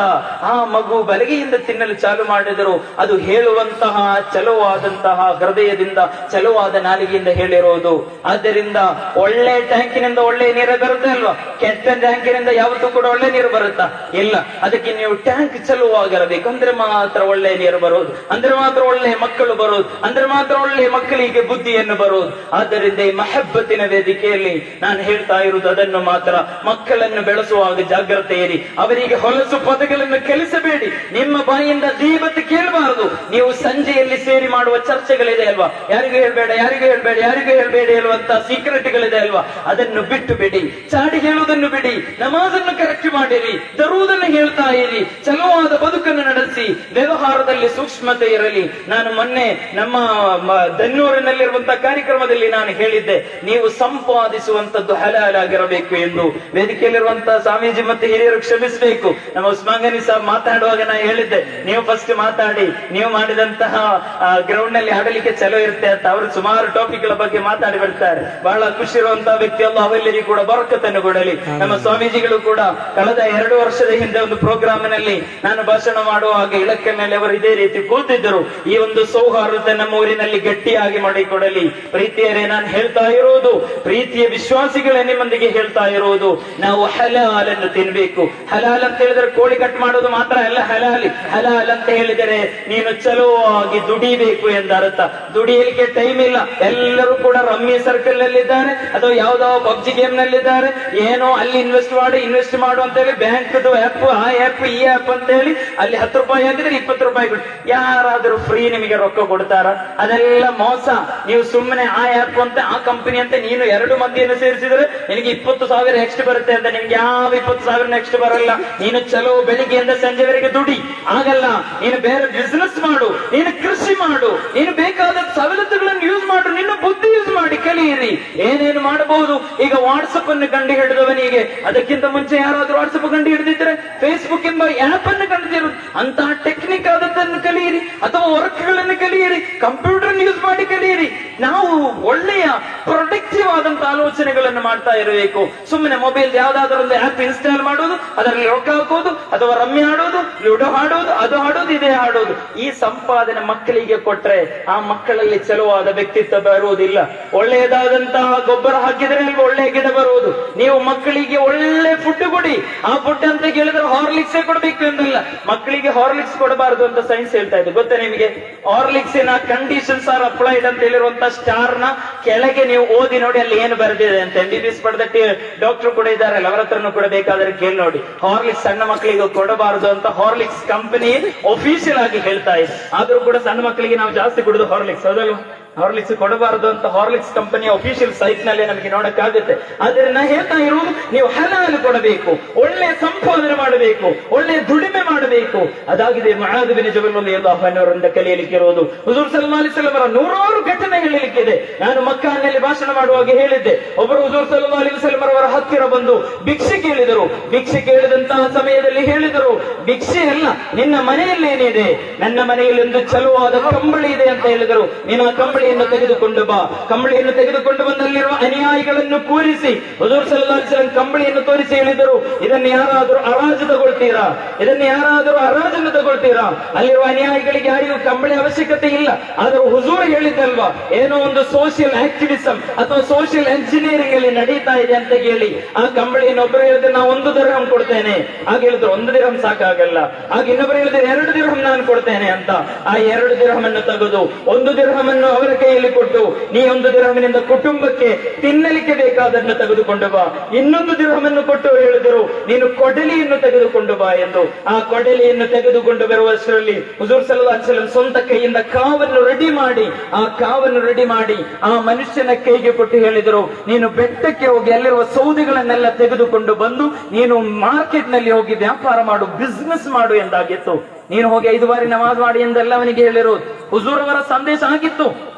ಆ ಮಗು ಬಲಗೈಯಿಂದ ತಿನ್ನಲು ಚಾಲು ಮಾಡಿದರು. ಅದು ಹೇಳುವಂತಹ ಚಲುವಾದಂತಹ ಹೃದಯದಿಂದ, ಚಲುವಾದ ನಾಲಿಗೆಯಿಂದ ಹೇಳಿರೋದು. ಆದ್ದರಿಂದ ಒಳ್ಳೆ ಟ್ಯಾಂಕಿನಿಂದ ಒಳ್ಳೆ ನೀರು ಬರುತ್ತೆ ಅಲ್ವಾ? ಕೆಟ್ಟ ಟ್ಯಾಂಕಿನಿಂದ ಯಾವತ್ತೂ ಕೂಡ ಒಳ್ಳೆ ನೀರು ಬರುತ್ತಾ? ಇಲ್ಲ. ಅದಕ್ಕೆ ನೀವು ಟ್ಯಾಂಕ್ ಚಲುವಾಗಿರಬೇಕು, ಅಂದ್ರೆ ಮಾತ್ರ ಒಳ್ಳೆ ನೀರು ಬರೋದು, ಅಂದ್ರೆ ಮಾತ್ರ ಒಳ್ಳೆ ಮಕ್ಕಳು ಬರೋದು, ಅಂದ್ರೆ ಮಾತ್ರ ಒಳ್ಳೆ ಮಕ್ಕಳಿಗೆ ಬುದ್ಧಿಯನ್ನು ಬರೋದು. ಆದ್ದರಿಂದ ಈ ಮಹಬ್ಬತ್ತಿನ ವೇದಿಕೆಯಲ್ಲಿ ನಾನು ಹೇಳ್ತಾ ಇರುವುದು ಅದನ್ನು ಮಾತ್ರ. ಮಕ್ಕಳನ್ನು ಬೆಳೆಸುವಾಗ ಜಾಗ್ರತೆ ಇರಿ. ಅವರಿಗೆ ಹೊಲಸು ಪದಗಳನ್ನು ಕಲಿಸಬೇಡಿ. ನಿಮ್ಮ ಬಾಯಿಯಿಂದ ದೀಪತ್ತು ಕೇಳಬಾರದು. ನೀವು ಸಂಜೆಯಲ್ಲಿ ಸೇರಿ ಮಾಡುವ ಚರ್ಚೆಗಳಿದೆ ಅಲ್ವಾ, ಯಾರಿಗೂ ಹೇಳ್ಬೇಡ, ಯಾರಿಗೂ ಹೇಳ್ಬೇಡ, ಯಾರಿಗೂ ಹೇಳ್ಬೇಡಿ ಹೇಳುವಂತ ಸೀಕ್ರೆಟ್ಗಳಿದೆ ಅಲ್ವಾ, ಅದನ್ನು ಬಿಟ್ಟು ಬಿಡಿ. ಚಾಡಿ ಹೇಳುವುದನ್ನು ಬಿಡಿ. ನಮಾಜನ್ನು ಕರೆಕ್ಟ್ ಮಾಡಿರಿ. ತರುವುದನ್ನು ಹೇಳ್ತಾ ಇರಿ. ಚಲುವಾದ ಬದುಕನ್ನು ನಡೆಸಿ. ವ್ಯವಹಾರದಲ್ಲಿ ಸೂಕ್ಷ್ಮತೆ ಇರಲಿ. ನಾನು ಮೊನ್ನೆ ನಮ್ಮ ದನ್ನೂರಿನಲ್ಲಿರುವಂತಹ ಕಾರ್ಯಕ್ರಮದಲ್ಲಿ ನಾನು ಹೇಳಿದ್ದೆ, ನೀವು ಸಂಪಾದಿಸುವಂತದ್ದು ಹಲಾಲ್ ಆಗಿರಬೇಕು ಎಂದು. ವೇದಿಕೆಯಲ್ಲಿರುವಂತಹ ಸ್ವಾಮೀಜಿ ಮತ್ತೆ ಹಿರಿಯರು ಕ್ಷಮಿಸಬೇಕು. ನಮ್ಮ ಉಸ್ಮಾನ್ ಗನಿ ಸಾಬ್ ಮಾತಾಡುವಾಗ ನಾನು ಹೇಳಿದ್ದೆ, ನೀವು ಫಸ್ಟ್ ಮಾತಾಡಿ, ನೀವು ಮಾಡಿದಂತಹ ಗ್ರೌಂಡ್ ನಲ್ಲಿ ಆಡಲಿಕ್ಕೆ ಚಲೋ ಇರುತ್ತೆ ಅಂತ. ಅವರು ಸುಮಾರು ಟಾಪಿಕ್ ಗಳ ಬಗ್ಗೆ ಮಾತಾಡಿ ಬಿಡ್ತಾರೆ. ಬಹಳ ಖುಷಿ ಇರುವಂತಹ ವ್ಯಕ್ತಿ ಅಲ್ಲ, ಅವೆಲ್ಲರಿಗೂ ಕೂಡ ಬರಕತನ್ನು ಕೊಡಲಿ. ನಮ್ಮ ಸ್ವಾಮೀಜಿಗಳು ಕೂಡ ಕಳೆದ 2 ವರ್ಷದ ಹಿಂದೆ ಒಂದು ಪ್ರೋಗ್ರಾಮ್ ನಲ್ಲಿ ನಾನು ಭಾಷಣ ಮಾಡುವಾಗ ಇಳಕಲ್ನಲ್ಲಿ ಅವರು ಇದೇ ರೀತಿ ಕೂತಿದ್ದರು. ಈ ಒಂದು ಸೌಹಾರ್ದತೆ ನಮ್ಮ ಊರಿನಲ್ಲಿ ಗಟ್ಟಿಯಾಗಿ ಮಾಡಿಕೊಡಲಿ. ಪ್ರೀತಿಯರೇ, ನಾನು ಹೇಳ್ತಾ ಇರೋದು, ಪ್ರೀತಿಯ ವಿಶ್ವಾಸಿಗಳೇ ನಿಮ್ಮೊಂದಿಗೆ ಹೇಳ್ತಾ ಇರೋದು, ನಾವು ಹಲಾಲ್ ಅನ್ನು ತಿನ್ಬೇಕು. ಹಲಾಲ್ ಅಂತ ಹೇಳಿದ್ರೆ ಕೋಳಿ ಕಟ್ ಮಾಡೋದು ಮಾತ್ರ ಅಲ್ಲ ಹಲಾಲಿ. ಹಲಾಲ್ ಅಂತ ಹೇಳಿದರೆ ನೀನು ಚಲೋವಾಗಿ ದುಡಿಬೇಕು ಎಂದರ್ಥ. ದುಡಿಯಲಿಕ್ಕೆ ಟೈಮ್ ಇಲ್ಲ. ಎಲ್ಲರೂ ಕೂಡ ರಮ್ಮಿ ಸರ್ಕಲ್ ನಲ್ಲಿದ್ದಾರೆ ಅಥವಾ ಯಾವ್ದೋ ಪಬ್ಜಿ ಗೇಮ್ ನಲ್ಲಿದ್ದಾರೆ. ಏನೋ ಅಲ್ಲಿ ಇನ್ವೆಸ್ಟ್ ಮಾಡು ಅಂತ ಹೇಳಿ ಬ್ಯಾಂಕ್ ಆಪ್, ಆ ಆಪ್, ಈ ಆಪ್ ಅಂತ ಹೇಳಿ ಅಲ್ಲಿ 10 ರೂಪಾಯಿ ಹಾಕಿದ್ರೆ 20 ರೂಪಾಯಿ ಕೊಟ್ಟು ಯಾರಾದ್ರೂ ಫ್ರೀ ನಿಮಗೆ ರೊಕ್ಕ ಕೊಡ್ತಾರ? ಅದೆಲ್ಲ ಮೋಸ. ನೀವು ಸುಮ್ಮನೆ ಆ ಆಪ್ ಅಂತ, ಆ ಕಂಪನಿ ಅಂತ ನೀನು 2 ಮಂದಿಯನ್ನು ಸೇರಿಸಿದ್ರೆ ನಿನಗೆ 20,000 ನೆಕ್ಸ್ಟ್ ಬರುತ್ತೆ ಅಂತ. ನಿಮ್ಗೆ ಯಾವ 20,000 ನೆಕ್ಸ್ಟ್ ಬರಲ್ಲ. ನೀನು ಚಲೋ ಬೆಳಿಗ್ಗೆಯಿಂದ ಸಂಜೆವರೆಗೆ ದುಡಿ, ಆಗಲ್ಲ. ನೀನು ಬೇರೆ ಬಿಸಿನೆಸ್ ಮಾಡು, ನೀನು ಕೃಷಿ ಮಾಡು, ನೀನು ಬೇಕಾದ ಸವಲತ್ತುಗಳನ್ನು ಯೂಸ್ ಮಾಡು, ನಿನ್ನ ಬುದ್ಧಿ ಯೂಸ್ ಮಾಡಿ ಕಲಿಯಿರಿ. ಏನೇನು ಮಾಡಬಹುದು. ಈಗ ವಾಟ್ಸಪ್ ಅನ್ನು ಕಂಡು ಹಿಡಿದವನಿಗೆ ಅದಕ್ಕಿಂತ ಮುಂಚೆ ಯಾರಾದ್ರೂ ವಾಟ್ಸಪ್ ಕಂಡು ಹಿಡಿದಿದ್ರೆ ಫೇಸ್ಬುಕ್ ಎಂಬ ಆಪ್ ಅನ್ನು ಕಂಡಿರು. ಅಂತಹ ಟೆಕ್ನಿಕ್ ಆದದ್ದನ್ನು ಕಲಿಯಿರಿ, ಅಥವಾ ವರ್ಕ್ ಗಳನ್ನು ಕಲಿಯಿರಿ, ಕಂಪ್ಯೂಟರ್ ಯೂಸ್ ಮಾಡಿ ಕಲಿಯಿರಿ. ನಾವು ಒಳ್ಳೆಯ ಪ್ರೊಡಕ್ಟಿವ್ ಆದಂತಹ ಆಲೋಚನೆಗಳನ್ನು ಮಾಡ್ತಾ ಇರಬೇಕು. ಸುಮ್ಮನೆ ಮೊಬೈಲ್ ಯಾವ್ದಾದ್ರು ಒಂದು ಆಪ್ ಇನ್ಸ್ಟಾಲ್ ಮಾಡೋದು, ಅದರಲ್ಲಿ ರೊಕ್ಕ ಹಾಕೋದು, ಅಥವಾ ರಮ್ಮಿ ಆಡೋದು, ಲೂಡೋ ಆಡೋದು, ಅದು ಆಡೋದು, ಇದೇ ಆಡೋದು. ಈ ಸಂಪಾದನೆ ಮಕ್ಕಳಿಗೆ ಕೊಟ್ರೆ ಆ ಮಕ್ಕಳಲ್ಲಿ ಚಲುವಾದ ವ್ಯಕ್ತಿತ್ವ ಬರುವುದಿಲ್ಲ. ಒಳ್ಳೆಯದಾದಂತಹ ಗೊಬ್ಬರ ಹಾಕಿದ್ರೆ ಅಲ್ವಾ ಒಳ್ಳೆ ಗಿಡ ಬರುವುದು. ನೀವು ಮಕ್ಕಳಿಗೆ ಒಳ್ಳೆ ಫುಡ್ ಕೊಡಿ. ಆ ಫುಡ್ ಅಂತ ಕೇಳಿದ್ರೆ ಹಾರ್ಲಿಕ್ಸ್ ಕೊಡಬೇಕು ಎಂದಲ್ಲ. ಮಕ್ಕಳಿಗೆ ಹಾರ್ಲಿಕ್ಸ್ ಕೊಡಬಾರದು ಅಂತ ಸೈನ್ಸ್ ಹೇಳ್ತಾ ಇದೆ, ಗೊತ್ತಾ ನಿಮಗೆ? ಹಾರ್ಲಿಕ್ಸಿನ ಕಂಡೀಷನ್ಸ್ ಆರ್ ಅಪ್ಲೈಡ್ ಅಂತ ಹೇಳಿರುವಂತ ಸ್ಟಾರ್ ನ ಕೆಳಗೆ ನೀವು ಓದಿ ನೋಡಿ, ಅಲ್ಲಿ ಏನು ಬರೆದಿದೆ ಅಂತ. MBBS ಪಡೆದ ಡಾಕ್ಟರ್ ಕೂಡ ಇದ್ದಾರಲ್ಲ, ಅವರ ಹತ್ರನೂ ಕೂಡ ಬೇಕಾದ್ರೆ ಕೇಳಿ ನೋಡಿ. ಹಾರ್ಲಿಕ್ಸ್ ಸಣ್ಣ ಮಕ್ಕಳಿಗೆ ಕೊಡಬಾರದು ಅಂತ ಹಾರ್ಲಿಕ್ಸ್ ಕಂಪನಿ ಒಫಿಷಿಯಲ್ ಆಗಿ ಹೇಳ್ತಾ ಇದೆ. ಆದ್ರೂ ಕೂಡ ಸಣ್ಣ ಮಕ್ಕಳಿಗೆ ನಾವು ಜಾಸ್ತಿ ಕುಡಿದು ಹಾರ್ಲಿಕ್ಸ್, ಹೌದಲ್ವಾ? ಹಾರ್ಲಿಕ್ಸ್ ಕೊಡಬಾರದು ಅಂತ ಹಾರ್ಲಿಕ್ಸ್ ಕಂಪನಿಯ ಅಫಿಷಿಯಲ್ ಸೈಟ್ ನಲ್ಲಿ ನಮಗೆ ನೋಡಕ್ಕಾಗುತ್ತೆ. ಆದ್ರೆ ನಾ ಹೇಳ್ತಾ ಇರುವುದು, ನೀವು ಹಲಾಲ್ ಕೊಡಬೇಕು, ಒಳ್ಳೆ ಸಂಪಾದನೆ ಮಾಡಬೇಕು, ಒಳ್ಳೆ ದುಡಿಮೆ ಮಾಡಬೇಕು. ಅದಾಗಿದೆ ಮುಆದ್ ಬಿನ್ ಜಬಲ್ ರಲಿಯಲ್ಲಾಹು ಅನ್ಹು ಅವರಿಂದ ಕಲಿಯಲಿಕ್ಕೆ ಇರುವುದು. ಹುಜೂರ್ ಸಲ್ಲಲ್ಲಾಹು ಅಲೈಹಿ ವಸಲ್ಲಂ ಅವರ 100 ಘಟನೆ ಹೇಳಲಿಕ್ಕಿದೆ. ನಾನು ಮಕ್ಕಾನಲ್ಲಿ ಭಾಷಣ ಮಾಡುವಾಗ ಹೇಳಿದ್ದೆ, ಒಬ್ಬರು ಹುಜೂರ್ ಸಲ್ಲಲ್ಲಾಹು ಅಲೈಹಿ ವಸಲ್ಲಂ ಅವರ ಹತ್ತಿರ ಬಂದು ಭಿಕ್ಷೆ ಕೇಳಿದರು. ಭಿಕ್ಷೆ ಕೇಳಿದಂತಹ ಸಮಯದಲ್ಲಿ ಹೇಳಿದರು, ಭಿಕ್ಷೆ ಅಲ್ಲ, ನಿನ್ನ ಮನೆಯಲ್ಲಿ ಏನಿದೆ? ನನ್ನ ಮನೆಯಲ್ಲಿ ಒಂದು ಚಲುವಾದ ಕಂಬಳಿ ಇದೆ ಅಂತ ಹೇಳಿದರು. ನೀನು ಆ ಕಂಬಳಿ ಕಂಬಳಿಯನ್ನು ತೆಗೆದುಕೊಂಡು ಬಾ. ಕಂಬಳಿಯನ್ನು ತೆಗೆದುಕೊಂಡು ಬಂದಲ್ಲಿರುವ ಅನುಯಾಯಿಗಳನ್ನು ಕೂರಿಸಿ ಹುಜೂರ್ ಸಲ್ಲಲ್ಲಾಹು ಅಲೈಹಿ ವಸಲ್ಲಂ ಕಂಬಳಿಯನ್ನು ತೋರಿಸಿ ಹೇಳಿದರು, ಇದನ್ನು ಯಾರಾದರೂ ಹರಾಜು ತಗೊಳ್ತೀರಾ? ಇದನ್ನು ಯಾರಾದರೂ ಹರಾಜನ್ನು ತಗೊಳ್ತೀರಾ? ಅಲ್ಲಿರುವ ಅನುಯಾಯಿಗಳಿಗೆ ಯಾರಿಗೂ ಕಂಬಳಿ ಅವಶ್ಯಕತೆ ಇಲ್ಲ. ಆದರೂ ಹುಜೂರ್ ಹೇಳಿದ್ದಲ್ವಾ, ಏನೋ ಒಂದು ಸೋಷಿಯಲ್ ಆಕ್ಟಿವಿಸಂ ಅಥವಾ ಸೋಷಿಯಲ್ ಎಂಜಿನಿಯರಿಂಗ್ ಅಲ್ಲಿ ನಡೀತಾ ಇದೆ ಅಂತ ಹೇಳಿ ಆ ಕಂಬಳಿಯನ್ನು ಒಬ್ಬರು ಹೇಳಿದ್ರೆ ನಾವು 1 ದಿರ್ಹಂ ಕೊಡ್ತೇನೆ, ಆಗ ಹೇಳಿದ್ರು 1 ದಿರ್ಹಂ ಸಾಕಾಗಲ್ಲ. ಆಗ ಇನ್ನೊಬ್ಬರು ಹೇಳಿದ್ರೆ 2 ದಿರ್ಹಂ ನಾನು ಕೊಡ್ತೇನೆ ಅಂತ. ಆ 2 ದಿರ್ಹಮನ್ನು ತೆಗೆದು 1 ದಿರ್ಹಮನ್ನು ಅವರ ಕೈಯಲ್ಲಿ ಕೊಟ್ಟು, ನೀ 1 ದಿರ್ಹಮಿನಿಂದ ಕುಟುಂಬಕ್ಕೆ ತಿನ್ನಲಿಕ್ಕೆ ಬೇಕಾದನ್ನು ತೆಗೆದುಕೊಂಡು ಬಾ. ಇನ್ನೊಂದು ದಿರ್ಹಮನ್ನು ಕೊಟ್ಟು ಹೇಳಿದರು, ನೀನು ಕೊಡಲಿಯನ್ನು ತೆಗೆದುಕೊಂಡು ಬಾ ಎಂದು. ಆ ಕೊಡಲಿಯನ್ನು ತೆಗೆದುಕೊಂಡು ಬರುವಷ್ಟರಲ್ಲಿ ಹುಜೂರ್ ಸಲ್ಲಲ್ಲಾಹು ಅಲೈಹಿ ವಸಲ್ಲಂ ಸ್ವಂತ ಕೈಯಿಂದ ಕಾವನ್ನು ರೆಡಿ ಮಾಡಿ ಆ ಮನುಷ್ಯನ ಕೈಗೆ ಕೊಟ್ಟು ಹೇಳಿದರು, ನೀನು ಬೆಟ್ಟಕ್ಕೆ ಹೋಗಿ ಅಲ್ಲಿರುವ ಸೌದೆಗಳನ್ನೆಲ್ಲ ತೆಗೆದುಕೊಂಡು ಬಂದು ನೀನು ಮಾರ್ಕೆಟ್ ನಲ್ಲಿ ಹೋಗಿ ವ್ಯಾಪಾರ ಮಾಡು, ಬಿಸ್ನೆಸ್ ಮಾಡು ಎಂದಾಗಿತ್ತು. ನೀನು ಹೋಗಿ 5 ಬಾರಿ ನಮಾಜ್ ಮಾಡಿ ಎಂದೆಲ್ಲ ಅವನಿಗೆ ಹೇಳಿರೋದು ಹುಜೂರ್ ಅವರ ಸಂದೇಶ ಆಗಿತ್ತು.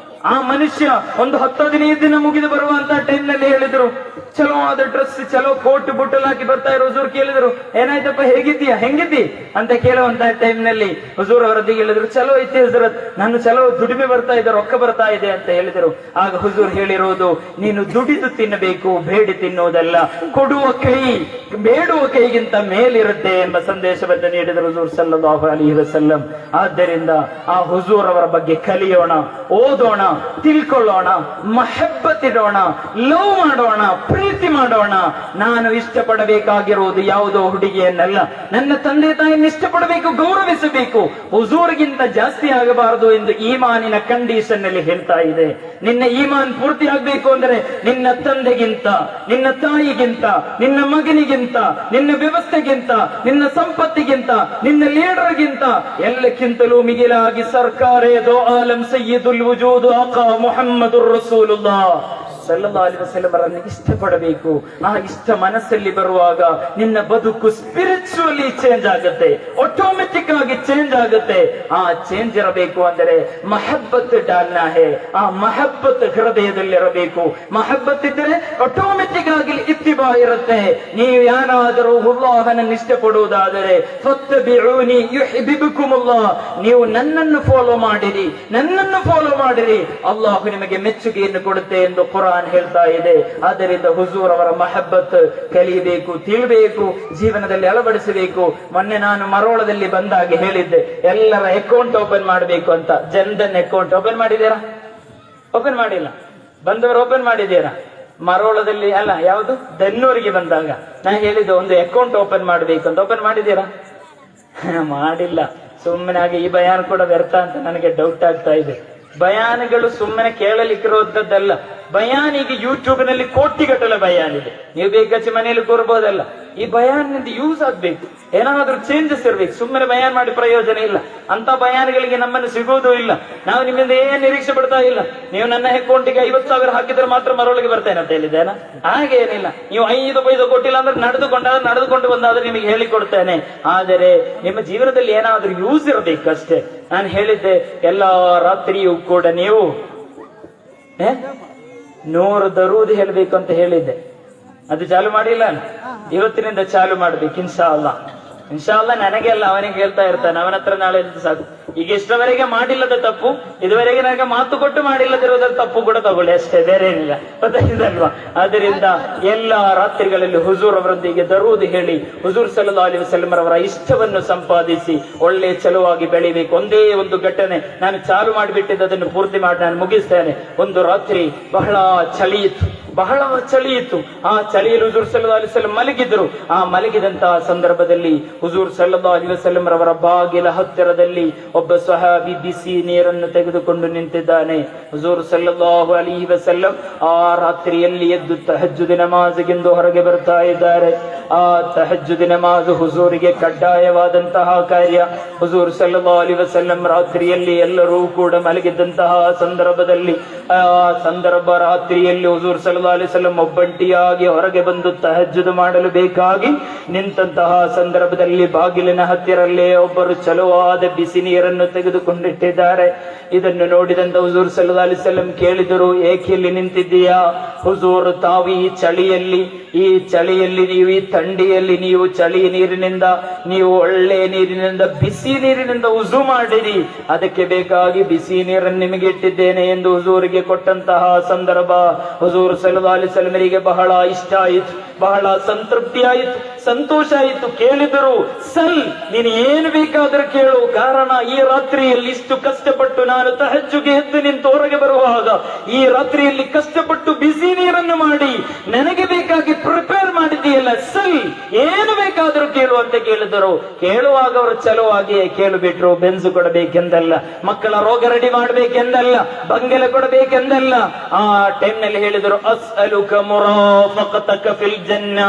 ಆ ಮನುಷ್ಯ ಒಂದು 10-15 ದಿನ ಮುಗಿದು ಬರುವಂತ ಟೈಮ್ ನಲ್ಲಿ ಹೇಳಿದ್ರು, ಚಲೋ ಆದ ಡ್ರೆಸ್, ಚಲೋ ಕೋಟ್ ಬುಟ್ಟಲ್ ಹಾಕಿ ಬರ್ತಾ ಇರೋ ಹುಜೂರ್ ಕೇಳಿದ್ರು, ಏನಾಯ್ತಪ್ಪ ಹೆಂಗಿದ್ದಿ ಅಂತ ಕೇಳುವಂತ ಟೈಮ್ ನಲ್ಲಿ ಹುಜೂರ್ ಅವರದ್ದು ಹೇಳಿದ್ರು, ಚಲೋ ಐತಿ ಹಜರತ್, ನಾನು ಚಲೋ ದುಡಿಮೆ ಬರ್ತಾ ಇದೆ, ರೊಕ್ಕ ಬರ್ತಾ ಇದೆ ಅಂತ ಹೇಳಿದರು. ಆಗ ಹುಜೂರ್ ಹೇಳಿರೋದು, ನೀನು ದುಡಿದು ತಿನ್ನಬೇಕು, ಬೇಡಿ ತಿನ್ನುವುದಲ್ಲ. ಕೊಡುವ ಕೈ ಬೇಡುವ ಕೈಗಿಂತ ಮೇಲಿರುತ್ತೆ ಎಂಬ ಸಂದೇಶವನ್ನು ನೀಡಿದರು ಹುಜೂರ್ ಸಲ್ಲಲ್ಲಾಹು ಅಲೈಹಿ ವಸಲ್ಲಂ. ಆದ್ದರಿಂದ ಆ ಹುಜೂರ್ ಅವರ ಬಗ್ಗೆ ಕಲಿಯೋಣ, ಓದೋಣ, ತಿಳ್ಕೊಳ್ಳೋಣ, ಮಹಬ್ಬತ್ ಇಡೋಣ, ಲವ್ ಮಾಡೋಣ, ಪ್ರೀತಿ ಮಾಡೋಣ. ನಾನು ಇಷ್ಟಪಡಬೇಕಾಗಿರುವುದು ಯಾವುದೋ ಹುಡುಗಿಯನ್ನಲ್ಲ, ನನ್ನ ತಂದೆ ತಾಯಿಯನ್ನು ಇಷ್ಟಪಡಬೇಕು, ಗೌರವಿಸಬೇಕು. ಹುಜೂರ್ಗಿಂತ ಜಾಸ್ತಿ ಆಗಬಾರದು ಎಂದು ಈಮಾನಿನ ಕಂಡೀಷನ್ ನಲ್ಲಿ ಹೇಳ್ತಾ ಇದೆ. ನಿನ್ನ ಈಮಾನ್ ಪೂರ್ತಿ ಆಗ್ಬೇಕು ಅಂದ್ರೆ ನಿನ್ನ ತಂದೆಗಿಂತ, ನಿನ್ನ ತಾಯಿಗಿಂತ, ನಿನ್ನ ಮಗನಿಗಿಂತ, ನಿನ್ನ ವ್ಯವಸ್ಥೆಗಿಂತ, ನಿನ್ನ ಸಂಪತ್ತಿಗಿಂತ, ನಿನ್ನ ಲೀಡರ್ಗಿಂತ ಎಲ್ಲಕ್ಕಿಂತಲೂ ಮಿಗಿಲಾಗಿ ಸರ್ಕಾರೇ ದೋ ಆಲಂ ಸಯ್ಯಿದುಲ್ ವಜೂದ್ ಆಕಾ ಮುಹಮ್ಮದುರ್ ರಸೂಲುಲ್ಲಾಹ್ ಸಲ್ಲಲ್ಲಾಹು ಅಲೈಹಿ ವಸಲ್ಲಂ ಅವರನ್ನು ಇಷ್ಟಪಡಬೇಕು. ಆ ಇಷ್ಟ ಮನಸ್ಸಲ್ಲಿ ಬರುವಾಗ ನಿನ್ನ ಬದುಕು ಸ್ಪಿರಿಚುವಲಿ ಚೇಂಜ್ ಆಗುತ್ತೆ, ಆಟೋಮೆಟಿಕ್ ಆಗಿ ಚೇಂಜ್ ಆಗುತ್ತೆ. ಆ ಚೇಂಜ್ ಇರಬೇಕು ಅಂದರೆ ಮಹಬ್ಬತ್ ಡಾಲ್ನಾ ಹೇ, ಆ ಮಹಬ್ಬತ್ ಹೃದಯದಲ್ಲಿರಬೇಕು. ಮಹಬ್ಬತ್ ಇದ್ದರೆ ಆಟೋಮೆಟಿಕ್ ಆಗಿ ಇತ್ತಿಬಾ ಇರುತ್ತೆ. ನೀವು ಯಾರಾದರೂ ಅಲ್ಲಾಹನನ್ನು ಇಷ್ಟಪಡುವುದಾದರೆ ಫತ್ತಬಿಊನಿ ಯುಹಿಬ್ಬುಕುಮುಲ್ಲಾಹ್, ನೀವು ನನ್ನನ್ನು ಫಾಲೋ ಮಾಡಿರಿ, ಅಲ್ಲಾಹು ನಿಮಗೆ ಮೆಚ್ಚುಗೆಯನ್ನು ಕೊಡುತ್ತೆ ಎಂದು ಕುರಾನ್ ಹೇಳ್ತಾ ಇದೆ. ಆದ್ದರಿಂದ ಹುಜೂರ್ ಅವರ ಮಹಬ್ಬತ್ ಕಲಿಯಬೇಕು, ತಿಳಿಬೇಕು, ಜೀವನದಲ್ಲಿ ಅಳವಡಿಸಬೇಕು. ಮೊನ್ನೆ ನಾನು ಮರೋಳದಲ್ಲಿ ಬಂದಾಗ ಹೇಳಿದ್ದೆ, ಎಲ್ಲರ ಅಕೌಂಟ್ ಓಪನ್ ಮಾಡಬೇಕು ಅಂತ. ಜನ್ಧನ್ ಅಕೌಂಟ್ ಓಪನ್ ಮಾಡಿದ್ದೀರಾ? ಓಪನ್ ಮಾಡಿಲ್ಲ. ಬಂದವರು ಓಪನ್ ಮಾಡಿದ್ದೀರಾ? ಮರೋಳದಲ್ಲಿ ಅಲ್ಲ, ಯಾವುದು ದನ್ನೂರಿಗೆ ಬಂದಾಗ ನಾ ಹೇಳಿದ್ದು ಒಂದು ಅಕೌಂಟ್ ಓಪನ್ ಮಾಡಬೇಕು ಅಂತ. ಓಪನ್ ಮಾಡಿದ್ದೀರಾ? ಮಾಡಿಲ್ಲ. ಸುಮ್ಮನಾಗಿ ಈ ಬಯಾನ್ ಕೂಡ ವ್ಯರ್ಥ ಅಂತ ನನಗೆ ಡೌಟ್ ಆಗ್ತಾ ಇದೆ. ಬಯಾನ್ಗಳು ಸುಮ್ಮನೆ ಕೇಳಲಿಕ್ಕಿರೋದಲ್ಲ. ಬಯಾನಿಗೆ ಯೂಟ್ಯೂಬ್ ನಲ್ಲಿ ಕೋಟಿಗಟ್ಟಲೆ ಬಯಾನ್ ಇದೆ, ನೀವು ಬೇಕಾಚೆ ಮನೆಯಲ್ಲಿ ಕೂರಬಹುದಲ್ಲ. ಈ ಬಯಾನ್ನಿಂದ ಯೂಸ್ ಆಗ್ಬೇಕು, ಏನಾದ್ರೂ ಚೇಂಜಸ್ ಇರ್ಬೇಕು. ಸುಮ್ಮನೆ ಬಯಾನ್ ಮಾಡಿ ಪ್ರಯೋಜನ ಇಲ್ಲ. ಅಂತ ಬಯಾನ್ಗಳಿಗೆ ನಮ್ಮನ್ನು ಸಿಗುವುದೂ ಇಲ್ಲ. ನಾವು ನಿಮ್ಮಿಂದ ಏನ್ ನಿರೀಕ್ಷೆ ಪಡ್ತಾ ಇಲ್ಲ. ನೀವು ನನ್ನ ಅಕೌಂಟಿಗೆ 50,000 ಹಾಕಿದ್ರೆ ಮಾತ್ರ ಮರೊಳಗೆ ಬರ್ತೇನೆ ಅಂತ ಹೇಳಿದ್ದೇನ? ಹಾಗೇನಿಲ್ಲ. ನೀವು 5 ಪೈಸೆ ಕೊಟ್ಟಿಲ್ಲ ಅಂದ್ರೆ ನಡೆದುಕೊಂಡು ಬಂದಾದ್ರೆ ನಿಮಗೆ ಹೇಳಿಕೊಡ್ತೇನೆ. ಆದರೆ ನಿಮ್ಮ ಜೀವನದಲ್ಲಿ ಏನಾದ್ರೂ ಯೂಸ್ ಇರಬೇಕಷ್ಟೇ. ನಾನು ಹೇಳಿದ್ದೆ, ಎಲ್ಲಾ ರಾತ್ರಿಯೂ ಕೂಡ ನೀವು 100 ದರೂದ್ ಹೇಳ್ಬೇಕು ಅಂತ ಹೇಳಿದ್ದೆ. ಅದು ಚಾಲು ಮಾಡಿಲ್ಲ. ಇವತ್ತಿನಿಂದ ಚಾಲು ಮಾಡ್ಬೇಕು ಇನ್ಶಾ ಅಲ್ಲಾ. ನನಗೆ ಅಲ್ಲ, ಅವನಿಗೆ ಹೇಳ್ತಾ ಇರ್ತಾನೆ, ಅವನ ಹತ್ರ ನಾಳೆ ಸಾಕು. ಈಗ ಇಷ್ಟವರೆಗೆ ಮಾಡಿಲ್ಲದ ತಪ್ಪು, ಇದುವರೆಗೆ ನನಗೆ ಮಾತು ಕೊಟ್ಟು ಮಾಡಿಲ್ಲದಿರೋದ್ರ ತಪ್ಪು ಕೂಡ ತಗೊಳ್ಳಿ ಅಷ್ಟೇ, ಬೇರೆ ಏನಿಲ್ಲ. ಗೊತ್ತಾಗಿದಲ್ವಾ? ಆದ್ದರಿಂದ ಎಲ್ಲ ರಾತ್ರಿಗಳಲ್ಲಿ ಹುಜೂರ್ ಅವರೊಂದಿಗೆ ದರೂದ್ ಹೇಳಿ ಹುಜೂರ್ ಸಲ್ಲಲ್ಲಾಹು ಅಲೈಹಿ ವಸಲ್ಲಂ ಅವರ ಇಷ್ಟವನ್ನು ಸಂಪಾದಿಸಿ ಒಳ್ಳೆ ಚಲುವಾಗಿ ಬೆಳಿಬೇಕು. ಒಂದೇ ಒಂದು ಘಟನೆ ನಾನು ಚಾಲು ಮಾಡಿಬಿಟ್ಟಿದ್ದು, ಅದನ್ನು ಪೂರ್ತಿ ಮಾಡಿ ನಾನು ಮುಗಿಸ್ತೇನೆ. ಒಂದು ರಾತ್ರಿ ಬಹಳ ಚಳಿ ಇತ್ತು. ಆ ಚಳಿಯಲ್ಲಿ ಹುಜೂರ್ ಸಲ್ಲಲ್ಲಾಹು ಅಲೈಹಿ ವಸಲ್ಲಂ ಮಲಗಿದ್ರು. ಆ ಮಲಗಿದಂತಹ ಸಂದರ್ಭದಲ್ಲಿ ಹುಜೂರ್ ಸಲ್ಲಲ್ಲಾಹು ಅಲೈಹಿ ವಸಲ್ಲಂ ಅವರ ಬಾಗಿಲ ಹತ್ತಿರದಲ್ಲಿ ಒಬ್ಬ ಸ್ವಹಾಬಿ ಬಿಸಿ ನೀರನ್ನು ತೆಗೆದುಕೊಂಡು ನಿಂತಿದ್ದಾನೆ. ಹುಜೂರ್ ಸಲ್ಲಲ್ಲಾಹು ಅಲೈಹಿ ವಸಲ್ಲಂ ಆ ರಾತ್ರಿಯಲ್ಲಿ ಎದ್ದು ತಹಜ್ಜುದ್ ನಮಾಜ್ಗೆಂದು ಹೊರಗೆ ಬರ್ತಾ ಇದ್ದಾರೆ. ಆ ತಹಜ್ಜುದ್ ನಮಾಜ್ ಹುಜೂರಿಗೆ ಕಡ್ಡಾಯವಾದಂತಹ ಕಾರ್ಯ. ಹುಜೂರ್ ಸಲ್ಲಲ್ಲಾಹು ಅಲೈಹಿ ವಸಲ್ಲಂ ರಾತ್ರಿಯಲ್ಲಿ ಎಲ್ಲರೂ ಕೂಡ ಮಲಗಿದ್ದಂತಹ ಸಂದರ್ಭದಲ್ಲಿ, ಆ ರಾತ್ರಿಯಲ್ಲಿ ಹುಜೂರ್ ಸಲ್ಲಲ್ಲಾಹು ಸಲ್ಲಲ್ಲಾಹು ಅಲೈಹಿ ವಸಲ್ಲಂ ಒಬ್ಬಂಟಿಯಾಗಿ ಹೊರಗೆ ಬಂದು ತಹಜ್ಜುದ್ ಮಾಡಲು ಬೇಕಾಗಿ ನಿಂತಹ ಸಂದರ್ಭದಲ್ಲಿ ಬಾಗಿಲಿನ ಹತ್ತಿರಲ್ಲೇ ಒಬ್ಬರು ಚಲುವಾದ ಬಿಸಿ ನೀರನ್ನು ತೆಗೆದುಕೊಂಡಿಟ್ಟಿದ್ದಾರೆ. ಇದನ್ನು ನೋಡಿದಂತ ಹುಜೂರ್ ಸಲ್ಲಲ್ಲಾಹು ಅಲೈಹಿ ವಸಲ್ಲಂ ಕೇಳಿದರು, ಏಕೆ ಇಲ್ಲಿ ನಿಂತಿದ್ದೀಯಾ? ಹುಜೂರ್, ತಾವು ಈ ಚಳಿಯಲ್ಲಿ ನೀವು ಈ ಥಂಡಿಯಲ್ಲಿ ನೀವು ಚಳಿ ನೀರಿನಿಂದ, ನೀವು ಒಳ್ಳೆ ನೀರಿನಿಂದ, ಬಿಸಿ ನೀರಿನಿಂದ ಉಜು ಮಾಡಿರಿ, ಅದಕ್ಕೆ ಬೇಕಾಗಿ ಬಿಸಿ ನೀರನ್ನು ನಿಮಗೆ ಇಟ್ಟಿದ್ದೇನೆ ಎಂದು ಹುಜೂರಿಗೆ ಕೊಟ್ಟಂತಹ ಸಂದರ್ಭ ಹುಜೂರ್ ಸಲ್ಲಲ್ಲಾಹು ಅಲೈಹಿ ವಸಲ್ಲಮರಿಗೆ ಬಹಳ ಇಷ್ಟ ಆಯಿತು, ಬಹಳ ಸಂತೃಪ್ತಿ ಆಯಿತು, ಸಂತೋಷ ಆಯಿತು. ಕೇಳಿದರು, ಸಲ್, ನೀನು ಏನು ಬೇಕಾದರೂ ಕೇಳು, ಕಾರಣ ಈ ರಾತ್ರಿಯಲ್ಲಿ ಇಷ್ಟು ಕಷ್ಟಪಟ್ಟು ನಾನು ತಹಜ್ಜುಗೆ ಎದ್ದು ನಿಂತು ಹೊರಗೆ ಬರುವಾಗ ಈ ರಾತ್ರಿಯಲ್ಲಿ ಕಷ್ಟಪಟ್ಟು ಬಿಸಿ ನೀರನ್ನು ಮಾಡಿ ನನಗೆ ಬೇಕಾಗಿ ಪ್ರಿಪೇರ್ ಮಾಡಿದೆಯಲ್ಲ, ಸಲ್, ಏನು ಬೇಕಾದರೂ ಕೇಳು ಅಂತ ಕೇಳಿದರು. ಕೇಳುವಾಗ ಅವರು ಚಲುವಾಗಿಯೇ ಕೇಳಿಬಿಟ್ರು. ಬೆನ್ಸು ಕೊಡಬೇಕೆಂದಲ್ಲ, ಮಕ್ಕಳ ರೋಗ ರೆಡಿ ಮಾಡಬೇಕೆಂದಲ್ಲ, ಬಂಗಲೆ ಕೊಡಬೇಕೆಂದಲ್ಲ. ಆ ಟೈಮ್ನಲ್ಲಿ ಹೇಳಿದರು, ಅಸ್ಅಲುಕ ಮುರಾಫಕತಕ ಫಿಲ್ ಜನ್ನಾ,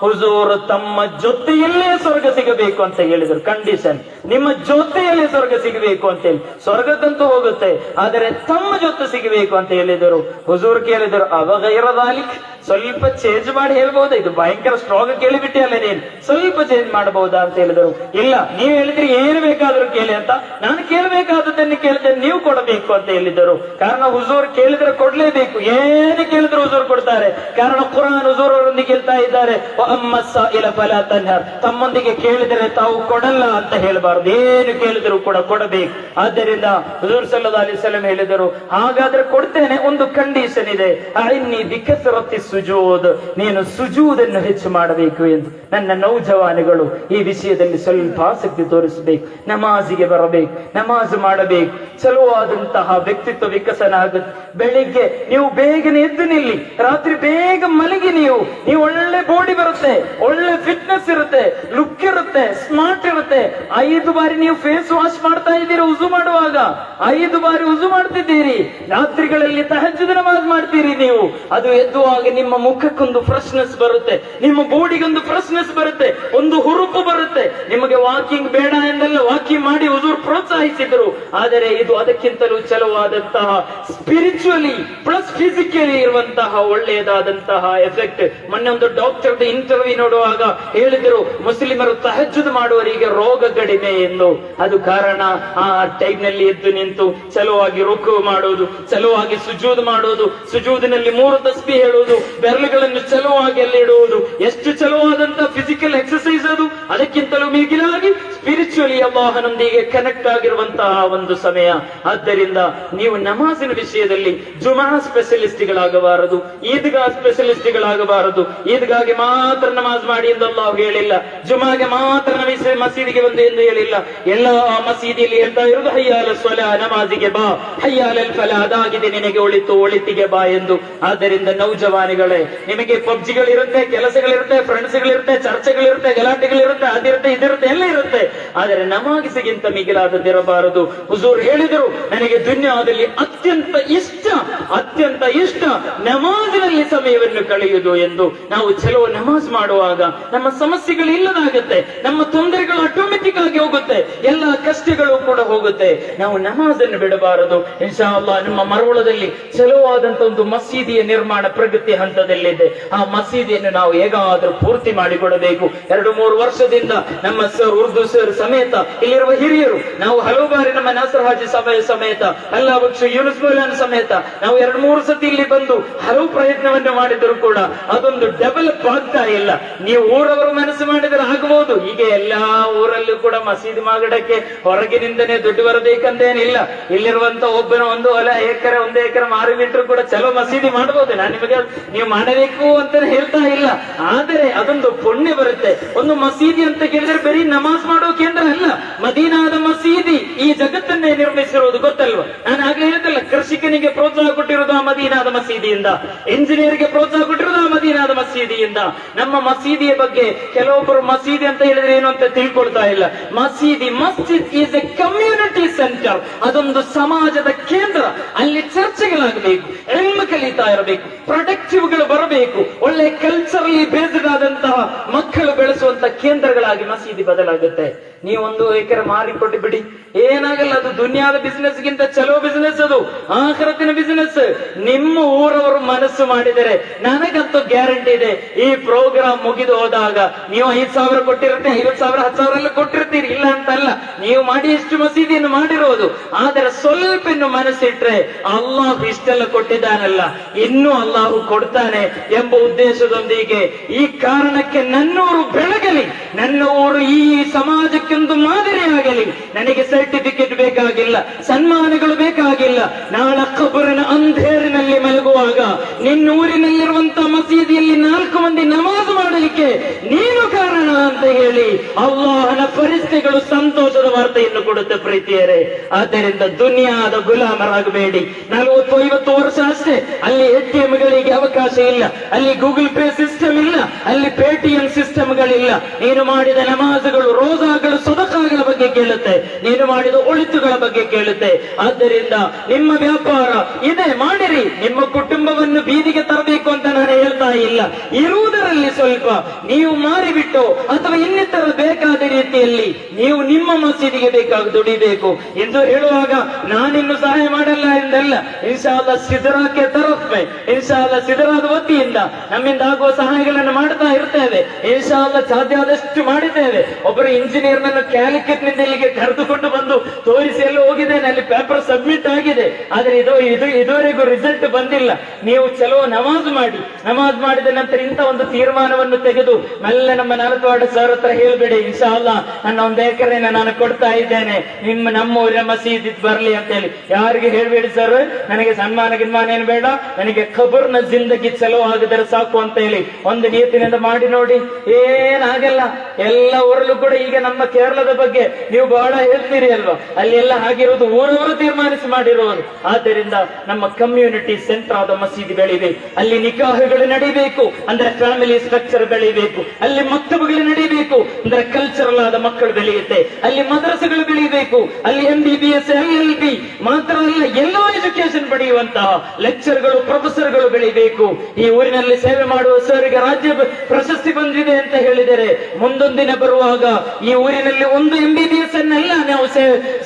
ಹುಜೂರ್ ತಮ್ಮ ಜೊತೆಯಲ್ಲೇ ಸ್ವರ್ಗ ಸಿಗಬೇಕು ಅಂತ ಹೇಳಿದರು. ಕಂಡೀಷನ್, ನಿಮ್ಮ ಜೊತೆಯಲ್ಲೇ ಸ್ವರ್ಗ ಸಿಗಬೇಕು ಅಂತ ಹೇಳಿ. ಸ್ವರ್ಗದಂತೂ ಹೋಗುತ್ತೆ, ಆದರೆ ತಮ್ಮ ಜೊತೆ ಸಿಗಬೇಕು ಅಂತ ಹೇಳಿದರು. ಹುಜೂರ್ ಕೇಳಿದರು, ಅವಗೈರದಾಲಿಕ್, ಸ್ವಲ್ಪ ಚೇಂಜ್ ಮಾಡಿ ಹೇಳ್ಬಹುದಾ? ಇದು ಭಯಂಕರ ಸ್ಟ್ರಾಂಗ್ ಕೇಳಿಬಿಟ್ಟೆ ಅಲ್ಲ, ನೀನು ಸ್ವಲ್ಪ ಚೇಂಜ್ ಮಾಡಬಹುದಾ ಅಂತ ಹೇಳಿದರು. ಇಲ್ಲ, ನೀವು ಹೇಳಿದ್ರಿ ಏನು ಬೇಕಾದ್ರೂ ಕೇಳಿ ಅಂತ. ನಾನು ಕೇಳಬೇಕಾದದ್ದನ್ನು ಕೇಳಿದ್ರೆ ನೀವು ಕೊಡಬೇಕು ಅಂತ ಹೇಳಿದರು. ಕಾರಣ ಹುಜೂರ್ ಕೇಳಿದ್ರೆ ಕೊಡ್ಲೇಬೇಕು, ಏನು ಕೇಳಿದ್ರು ಹುಜೂರ್ ಕೊಡ್ತಾರೆ. ಕಾರಣ ಕುರಾನ್ ಹುಜೂರ್ ಅವರೊಂದಿಗೆ ಹೇಳ್ತಾ ಇದ್ದಾರೆ, ತಮ್ಮೊಂದಿಗೆ ಕೇಳಿದರೆ ತಾವು ಕೊಡಲ್ಲ ಅಂತ ಹೇಳಬಾರದು, ಏನು ಕೇಳಿದ್ರು ಕೂಡ ಕೊಡಬೇಕು. ಆದ್ದರಿಂದ ಹುಜೂರ್ ಸಲ್ಲಲ್ಲಾಹು ಅಲೈಹಿ ವಸಲ್ಲಂ ಹೇಳಿದರು, ಹಾಗಾದ್ರೆ ಕೊಡ್ತೇನೆ, ಒಂದು ಕಂಡೀಷನ್ ಇದೆ, ಸುಜೂದ್, ನೀನು ಸುಜೂದನ್ನು ಹೆಚ್ಚು ಮಾಡಬೇಕು ಎಂದು. ನನ್ನ ನೌಜವಾನಿಗಳು ಈ ವಿಷಯದಲ್ಲಿ ಸ್ವಲ್ಪ ಆಸಕ್ತಿ ತೋರಿಸಬೇಕು, ನಮಾಜಿಗೆ ಬರಬೇಕು, ನಮಾಜ್ ಮಾಡಬೇಕು, ಚಲುವಾದಂತಹ ವ್ಯಕ್ತಿತ್ವ ವಿಕಸನ ಆಗುತ್ತೆ. ಬೆಳಿಗ್ಗೆ ನೀವು ಬೇಗನೆ ಎದ್ದು ನಿಲ್ಲಿ, ರಾತ್ರಿ ಬೇಗ ಮಲಗಿ, ನೀವು ಒಳ್ಳೆ ಬಾಡಿ ಬರುತ್ತೆ, ಒಳ್ಳೆ ಫಿಟ್ನೆಸ್ ಇರುತ್ತೆ, ಲುಕ್ ಇರುತ್ತೆ, ಸ್ಮಾರ್ಟ್ ಇರುತ್ತೆ. 5 ಬಾರಿ ನೀವು ಫೇಸ್ ವಾಶ್ ಮಾಡ್ತಾ ಇದ್ದೀರಿ ಉಜು ಮಾಡುವಾಗ, 5 ಬಾರಿ ಉಜು ಮಾಡ್ತಿದ್ದೀರಿ. ರಾತ್ರಿಗಳಲ್ಲಿ ತಹಜ್ಜುದ್ ನಮಾಜ್ ಮಾಡ್ತೀರಿ ನೀವು. ಅದು ಎದ್ದುವಾಗ ನಿಮ್ಮ ಮುಖಕ್ಕೊಂದು ಫ್ರೆಶ್ನೆಸ್ ಬರುತ್ತೆ, ನಿಮ್ಮ ಬಾಡಿಗೊಂದು ಫ್ರೆಶ್ನೆಸ್ ಬರುತ್ತೆ, ಒಂದು ಹುರುಪು ಬರುತ್ತೆ. ನಿಮಗೆ ವಾಕಿಂಗ್ ಬೇಡ ಎಂದಲ್ಲ, ವಾಕಿಂಗ್ ಮಾಡಿ ಹುಜೂರ್ ಪ್ರೋತ್ಸಾಹಿಸಿದರು. ಆದರೆ ಇದು ಅದಕ್ಕಿಂತಲೂ ಚಲುವಾದಂತಹ ಸ್ಪಿರಿಚುವಲಿ ಪ್ಲಸ್ ಫಿಸಿಕಲಿ ಇರುವಂತಹ ಒಳ್ಳೆಯದಾದಂತಹ ಎಫೆಕ್ಟ್. ಮೊನ್ನೆ ಒಂದು ಡಾಕ್ಟರ್ ಇಂಟರ್ವ್ಯೂ ನೋಡುವಾಗ ಹೇಳಿದರು, ಮುಸ್ಲಿಮರು ತಹಜ್ಜುದ್ ಮಾಡುವವರಿಗೆ ರೋಗ ಕಡಿಮೆ ಎಂದು. ಅದು ಕಾರಣ ಆ ಟೈಮ್ನಲ್ಲಿ ಎದ್ದು ನಿಂತು ಚಲುವಾಗಿ ರುಕು ಮಾಡುವುದು, ಚಲುವಾಗಿ ಸುಜೂದ್ ಮಾಡುವುದು, ಸುಜೂದಿನಲ್ಲಿ 3 ತಸ್ಬೀಹ್ ಹೇಳುವುದು, ಬೆರಳುಗಳನ್ನು ಚಲುವಾಗಿ ಅಲ್ಲಿ ಇಡುವುದು. ಎಷ್ಟು ಚಲುವಾದಂತ ಫಿಸಿಕಲ್ ಎಕ್ಸರ್ಸೈಸ್ ಅದು. ಅದಕ್ಕಿಂತಲೂ ಮಿಗಿಲಾಗಿ ಸ್ಪಿರಿಚುವಲಿ ಅಲ್ಲಾಹನೊಂದಿಗೆ ಕನೆಕ್ಟ್ ಆಗಿರುವಂತಹ ಒಂದು ಸಮಯ. ಆದ್ದರಿಂದ ನೀವು ನಮಾಜಿನ ವಿಷಯದಲ್ಲಿ ಜುಮಾ ಸ್ಪೆಷಲಿಸ್ಟ್ಗಳಾಗಬಾರದು, ಈದ್ಗಾ ಸ್ಪೆಷಲಿಸ್ಟ್ಗಳಾಗಬಾರದು. ಈದ್ಗಾಗಿ ಮಾತ್ರ ನಮಾಜ್ ಮಾಡಿ ಎಂದು ಅಲ್ಲಾಹ್ ಹೇಳಿಲ್ಲ, ಜುಮಾಗೆ ಮಾತ್ರ ಮಸೀದಿಗೆ ಬಂದು ಎಂದು ಹೇಳಿಲ್ಲ. ಎಲ್ಲ ಮಸೀದಿಯಲ್ಲಿ ಹೇಳ್ತಾ ಇರುವುದು ಹಯ್ಯಾಲ ಸ್ವಲಾ, ನಮಾಜಿಗೆ ಬಾ, ಹಯ್ಯಾಲಲ್ ಫಲಾ, ಅದಾಗಿದೆ ನಿನಗೆ ಒಳಿತಿಗೆ ಬಾ ಎಂದು. ಆದ್ದರಿಂದ ನೌಜವಾನಿಗಳೇ, ನಿಮಗೆ ಪಬ್ಜಿಗಳಿರುತ್ತೆ, ಕೆಲಸಗಳಿರುತ್ತೆ, ಫ್ರೆಂಡ್ಸ್ಗಳಿರುತ್ತೆ, ಚರ್ಚೆಗಳಿರುತ್ತೆ, ಗಲಾಟೆಗಳಿರುತ್ತೆ, ಅದಿರುತ್ತೆ, ಇದಿರುತ್ತೆ, ಎಲ್ಲ ಇರುತ್ತೆ. ಆದರೆ ನಮಾಜಿಗಿಂತ ಮಿಗಿಲಾದದಿರಬಾರದು. ಹುಜೂರ್ ಹೇಳಿದರು, ನನಗೆ ದುನ್ಯಾದಲ್ಲಿ ಅತ್ಯಂತ ಇಷ್ಟ ನಮಾಜಿನಲ್ಲಿ ಸಮಯವನ್ನು ಕಳೆಯುವುದು ಎಂದು. ನಾವು ಚಲೋ ನಮಾಜ್ ಮಾಡುವಾಗ ನಮ್ಮ ಸಮಸ್ಯೆಗಳು ಇಲ್ಲದಾಗುತ್ತೆ, ನಮ್ಮ ತೊಂದರೆಗಳು ಆಟೋಮೆಟಿಕ್ ಆಗಿ ಹೋಗುತ್ತೆ, ಎಲ್ಲ ಕಷ್ಟಗಳು ಕೂಡ ಹೋಗುತ್ತೆ. ನಾವು ನಮಾಜನ್ನು ಬಿಡಬಾರದು. ಇನ್ಶಾ ಅಲ್ಲಾಹ್ ನಮ್ಮ ಮರವಳದಲ್ಲಿ ಚಲೋವಾದಂತ ಒಂದು ಮಸೀದಿಯ ನಿರ್ಮಾಣ ಪ್ರಗತಿ ಹಂತದಲ್ಲಿದೆ. ಆ ಮಸೀದಿಯನ್ನು ನಾವು ಹೇಗಾದ್ರೂ ಪೂರ್ತಿ ಮಾಡಿಕೊಡಬೇಕು. 2-3 ವರ್ಷದಿಂದ ನಮ್ಮ ಸರ್, ಉರ್ದು ಸರ್ ಸಮೇತ, ಇಲ್ಲಿರುವ ಹಿರಿಯರು, ನಾವು ಹಲವು ಬಾರಿ ನಮ್ಮ ನಾಸರ್ ಹಾಜಿ ಸಮೇತ, ಅಲ್ಲಾ ಬಕ್ಷು ಯೂನುಸ್ ಮೌಲಾನ ಸಮೇತ ನಾವು 2-3 ಸತಿ ಇಲ್ಲಿ ಬಂದು ಹಲವು ಪ್ರಯತ್ನವನ್ನು ಮಾಡಿದರೂ ಕೂಡ ಅದೊಂದು ಡೆವಲಪ್ ಆಗ್ತಾ ಇಲ್ಲ. ನೀವು ಊರವರು ಮನಸ್ಸು ಮಾಡಿದರೆ ಆಗಬಹುದು. ಈಗ ಎಲ್ಲಾ ಊರಲ್ಲೂ ಕೂಡ ಮಸೀದಿ ಮಾಡಕ್ಕೆ ಹೊರಗಿನಿಂದನೇ ದುಡ್ಡು ಬರಬೇಕಂತೇನಿಲ್ಲ. ಇಲ್ಲಿರುವಂತ ಒಬ್ಬನ 1 ಎಕರೆ ಮಾರಿಬಿಟ್ರು ಕೂಡ ಚಲೋ ಮಸೀದಿ ಮಾಡಬಹುದು. ನಾನು ನಿಮಗೆ ನೀವು ಮಾಡಬೇಕು ಅಂತ ಹೇಳ್ತಾ ಇಲ್ಲ, ಆದರೆ ಅದೊಂದು ಪುಣ್ಯ ಬರುತ್ತೆ. ಒಂದು ಮಸೀದಿ ಅಂತ ಕೇಳಿದ್ರೆ ಬರೀ ನಮಾಜ್ ಮಾಡೋ ಕೇಂದ್ರ ಅಲ್ಲ, ಮದೀನಾದ ಮಸೀದಿ ಈ ಜಗತ್ತನ್ನೇ ನಿರ್ಮಿಸಿರುವುದು ಗೊತ್ತಲ್ವಾ? ನಾನು ಆಗ್ಲೇ ಹೇಳ್ತಲ್ಲ, ಕೃಷಿಕನಿಗೆ ಪ್ರೋತ್ಸಾಹ ಕೊಟ್ಟಿರೋದು ಆ ಮದೀನಾದ ಮಸೀದಿಯಿಂದ, ಇಂಜಿನಿಯರ್ಗೆ ಪ್ರೋತ್ಸಾಹ ಕೊಟ್ಟಿರೋದು ಆ ಮದೀನಾದ ಮಸೀದಿಯಿಂದ. ನಮ್ಮ ಮಸೀದಿಯ ಬಗ್ಗೆ ಕೆಲವೊಬ್ಬರು ಮಸೀದಿ ಅಂತ ಹೇಳಿದ್ರೆ ಏನು ಅಂತ ತಿಳ್ಕೊಳ್ತಾ ಇಲ್ಲ. ಮಸ್ಜಿದ್ ಈಸ್ ಎ ಕಮ್ಯುನಿಟಿ ಸೆಂಟರ್, ಅದೊಂದು ಸಮಾಜದ ಕೇಂದ್ರ. ಅಲ್ಲಿ ಚರ್ಚೆಗಳಾಗಬೇಕು, ಎಲ್ಮ್ ಕಲಿತಾ ಇರಬೇಕು, ಪ್ರೊಡಕ್ಟಿವ್ಗಳು ಬರಬೇಕು, ಒಳ್ಳೆ ಕಲ್ಚರಲಿ ಬೇಸ್ಡ್ ಆದಂತಹ ಮಕ್ಕಳು ಬೆಳೆಸುವಂತ ಕೇಂದ್ರಗಳಾಗಿ ಮಸೀದಿ ಬದಲಾಗುತ್ತೆ. ನೀವು 1 ಎಕರೆ ಮಾರಿಕೊಟ್ಟು ಬಿಡಿ, ಏನಾಗಲ್ಲ. ಅದು ದುನಿಯಾದ ಬಿಸಿನೆಸ್ ಗಿಂತ ಚಲೋ ಬಿಸಿನೆಸ್, ಅದು ಆಖರತ್ತಿನ ಬಿಸಿನೆಸ್. ನಿಮ್ಮ ಊರವರು ಮನಸ್ಸು ಮಾಡಿದರೆ ನನಗಂತೂ ಗ್ಯಾರಂಟಿ ಇದೆ, ಈ ಪ್ರೋಗ್ರಾಮ್ ಮುಗಿದು ಹೋದಾಗ ನೀವು 5,000 ಕೊಟ್ಟಿರುತ್ತೆ, 50,000 10,000 ಎಲ್ಲ ಕೊಟ್ಟಿರ್ತೀರಿ, ಇಲ್ಲ ಅಂತಲ್ಲ. ನೀವು ಮಾಡಿ ಎಷ್ಟು ಮಸೀದಿಯನ್ನು ಮಾಡಿರೋದು, ಆದರೆ ಸ್ವಲ್ಪ ಇನ್ನು ಮನಸ್ಸಿಟ್ರೆ ಅಲ್ಲಾಹ್ ಇಷ್ಟೆಲ್ಲ ಕೊಟ್ಟಿದ್ದಾನಲ್ಲ, ಇನ್ನೂ ಅಲ್ಲಾಹು ಕೊಡ್ತಾನೆ ಎಂಬ ಉದ್ದೇಶದೊಂದಿಗೆ ಈ ಕಾರಣಕ್ಕೆ ನನ್ನೂರು ಬೆಳಗಲಿ, ನನ್ನ ಊರು ಈ ಸಮಾಜಕ್ಕೊಂದು ಮಾದರಿಯಾಗಲಿ. ನನಗೆ ಸರ್ಟಿಫಿಕೇಟ್ ಬೇಕಾಗಿಲ್ಲ, ಸನ್ಮಾನಗಳು ಬೇಕಾಗಿಲ್ಲ. ನಾಳೆ ಕಬರಿನ ಅಂಧೇರಿನಲ್ಲಿ ಮಲಗುವಾಗ ನಿನ್ನೂರಿನಲ್ಲಿರುವಂತಹ ಮಸೀದಿಯಲ್ಲಿ 4 ಮಂದಿ ನಮಾಜ್ ಮಾಡಲಿಕ್ಕೆ ನೀನು ಕಾರಣ ಅಂತ ಹೇಳಿ ಅಲ್ಲಾಹನ ಪರಿಸ್ಥಿತಿಗಳು ಸಂತೋಷದ ವಾರ್ತೆಯನ್ನು ಕೊಡುತ್ತೆ ಪ್ರೀತಿಯರೇ. ಆದ್ದರಿಂದ ದುನಿಯಾದ ಗುಲಾಮರಾಗಬೇಡಿ. 40-50 ವರ್ಷ ಅಷ್ಟೇ, ಅಲ್ಲಿ ATMಗಳಿಗೆ ಅವಕಾಶ ಇಲ್ಲ, ಅಲ್ಲಿ ಗೂಗಲ್ ಪೇ ಸಿಸ್ಟಮ್ ಇಲ್ಲ, ಅಲ್ಲಿ ಪೇಟಿಎಂ ಸಿಸ್ಟಮ್ಗಳಿಲ್ಲ. ನೀನು ಮಾಡಿದ ನಮಾಜುಗಳು, ರೋಜಾಗಳು, ಸದಕಾಗಳ ಬಗ್ಗೆ ಕೇಳುತ್ತೆ, ನೀನು ಮಾಡಿದ ಒಳಿತುಗಳ ಬಗ್ಗೆ ಕೇಳುತ್ತೆ. ಆದ್ದರಿಂದ ನಿಮ್ಮ ವ್ಯಾಪಾರ ಇದೆ ಮಾಡಿರಿ, ನಿಮ್ಮ ಕುಟುಂಬವನ್ನು ಬೀದಿಗೆ ತರಬೇಕು ಅಂತ ನಾನು ಹೇಳ್ತಾ ಇಲ್ಲ. ಇರುವುದರಲ್ಲಿ ಸ್ವಲ್ಪ ನೀವು ಮಾರಿಬಿಟ್ಟು ಅಥವಾ ಇನ್ನಿತರ ಬೇಕಾದ ರೀತಿಯಲ್ಲಿ ನೀವು ನಿಮ್ಮ ಮಸೀದಿಗೆ ಬೇಕಾಗಿ ದುಡಿಬೇಕು ಎಂದು ಹೇಳುವಾಗ ನಾನಿನ್ನು ಸಹಾಯ ಮಾಡಲ್ಲ ಎಂದಲ್ಲ. ಇನ್ಶಾ ಅಲ್ಲಾ ಸಿದರಾಕ್ಕೆ ತರಫೆ, ಇನ್ಶಾ ಅಲ್ಲಾ ಸಿದರಾದ ವತಿಯಿಂದ ನಮ್ಮಿಂದ ಆಗುವ ಸಹಾಯಗಳನ್ನು ಮಾಡ್ತಾ ಇರ್ತೇವೆ. ಇನ್ಶಾ ಅಲ್ಲಾ ಸಾಧ್ಯ ಆದಷ್ಟು ಮಾಡಿದ್ದೇವೆ. ಒಬ್ಬರು ಇಂಜಿನಿಯರ್ ನನ್ನ ಕ್ಯಾಲಿಕಟ್ ನಿಂದ ಇಲ್ಲಿಗೆ ಕರೆದುಕೊಂಡು ಬಂದು ತೋರಿಸಿ ಎಲ್ಲ ಹೋಗಿದ್ದೇನೆ, ಅಲ್ಲಿ ಪೇಪರ್ ಸಬ್ಮಿಟ್ ಆಗಿದೆ, ಆದ್ರೆ ಇದುವರೆಗೂ ರಿಸಲ್ಟ್ ಬಂದಿಲ್ಲ. ನೀವು ಚಲೋ ನಮಾಜ್ ಮಾಡಿ, ನಮಾಜ್ ಮಾಡಿದ ನಂತರ ಇಂಥ ಒಂದು ತೀರ್ಮಾನವನ್ನು ತೆಗೆದು ಮೆಲ್ಲ ನಮ್ಮ ನಾಲ್ಕವಾಡ ಸರ್ ಹತ್ರ ಹೇಳ್ಬೇಡಿ, ಇನ್ಶಾ ಅಲ್ಲಾ ನನ್ನ 1 ಎಕರೆನ ನಾನು ಕೊಡ್ತಾ ಇದ್ದೇನೆ, ನಮ್ಮ ಊರಿನ ಮಸೀದಿ ಬರ್ಲಿ ಅಂತ ಹೇಳಿ ಯಾರಿಗೆ ಹೇಳ್ಬೇಡಿ ಸರ್, ನನಗೆ ಸನ್ಮಾನ ಗಿನ್ಮಾನ ಏನು ಬೇಡ, ನನಗೆ ಖಬರ್ನ ಜಿಂದಗಿ ಚಲೋ ಆಗಿದರೆ ಸಾಕು ಅಂತ ಹೇಳಿ ಒಂದು ನಿಯತ್ತಿನಿಂದ ಮಾಡಿ ನೋಡಿ, ಏನಾಗಲ್ಲ. ಎಲ್ಲ ಊರಲ್ಲೂ ಕೂಡ ಈಗ ನಮ್ಮ ಕೇರಳದ ಬಗ್ಗೆ ನೀವು ಬಹಳ ಹೇಳ್ತೀರಿ ಅಲ್ವಾ, ಅಲ್ಲಿ ಎಲ್ಲ ಆಗಿರೋದು ಊರವರು ತೀರ್ಮಾನಿಸಿ ಮಾಡಿರುವುದು. ಆದ್ದರಿಂದ ನಮ್ಮ ಕಮ್ಯುನಿಟಿ ಸೆಂಟರ್ ಆದ ಮಸೀದಿ ಬೆಳಿಬೇಕು, ಅಲ್ಲಿ ನಿಕಾಹಗಳು ನಡೀಬೇಕು ಅಂದ್ರೆ ಫ್ಯಾಮಿಲಿ ಸ್ಟ್ರಕ್ಚರ್ ಬೆಳಿಬೇಕು, ಅಲ್ಲಿ ಮಕ್ತಬಗಳು ನಡೀಬೇಕು ಅಂದ್ರೆ ಕಲ್ಚರಲ್ ಆದ ಮಕ್ಕಳು ಬೆಳೆಯುತ್ತೆ, ಅಲ್ಲಿ ಮದ್ರಸೆಗಳು ಬೆಳಿಬೇಕು, ಅಲ್ಲಿ MBBS LLB ಮಾತ್ರ ಅಲ್ಲ ಎಲ್ಲೋ ಎಜುಕೇಶನ್ ಪಡೆಯುವಂತಹ ಲೆಕ್ಚರ್ಗಳು, ಪ್ರೊಫೆಸರ್ಗಳು ಬೆಳಿಬೇಕು. ಈ ಊರಿನಲ್ಲಿ ಸೇವೆ ಮಾಡುವ ಸರ್ಗೆ ರಾಜ್ಯ ಪ್ರಶಸ್ತಿ ಬಂದಿದೆ ಅಂತ ಹೇಳಿದರೆ ಮುಂದೊಂದು ದಿನ ಬರುವಾಗ ಈ ಊರಿನಲ್ಲಿ ಒಂದು MBBS ಅನ್ನೆಲ್ಲ ನಾವು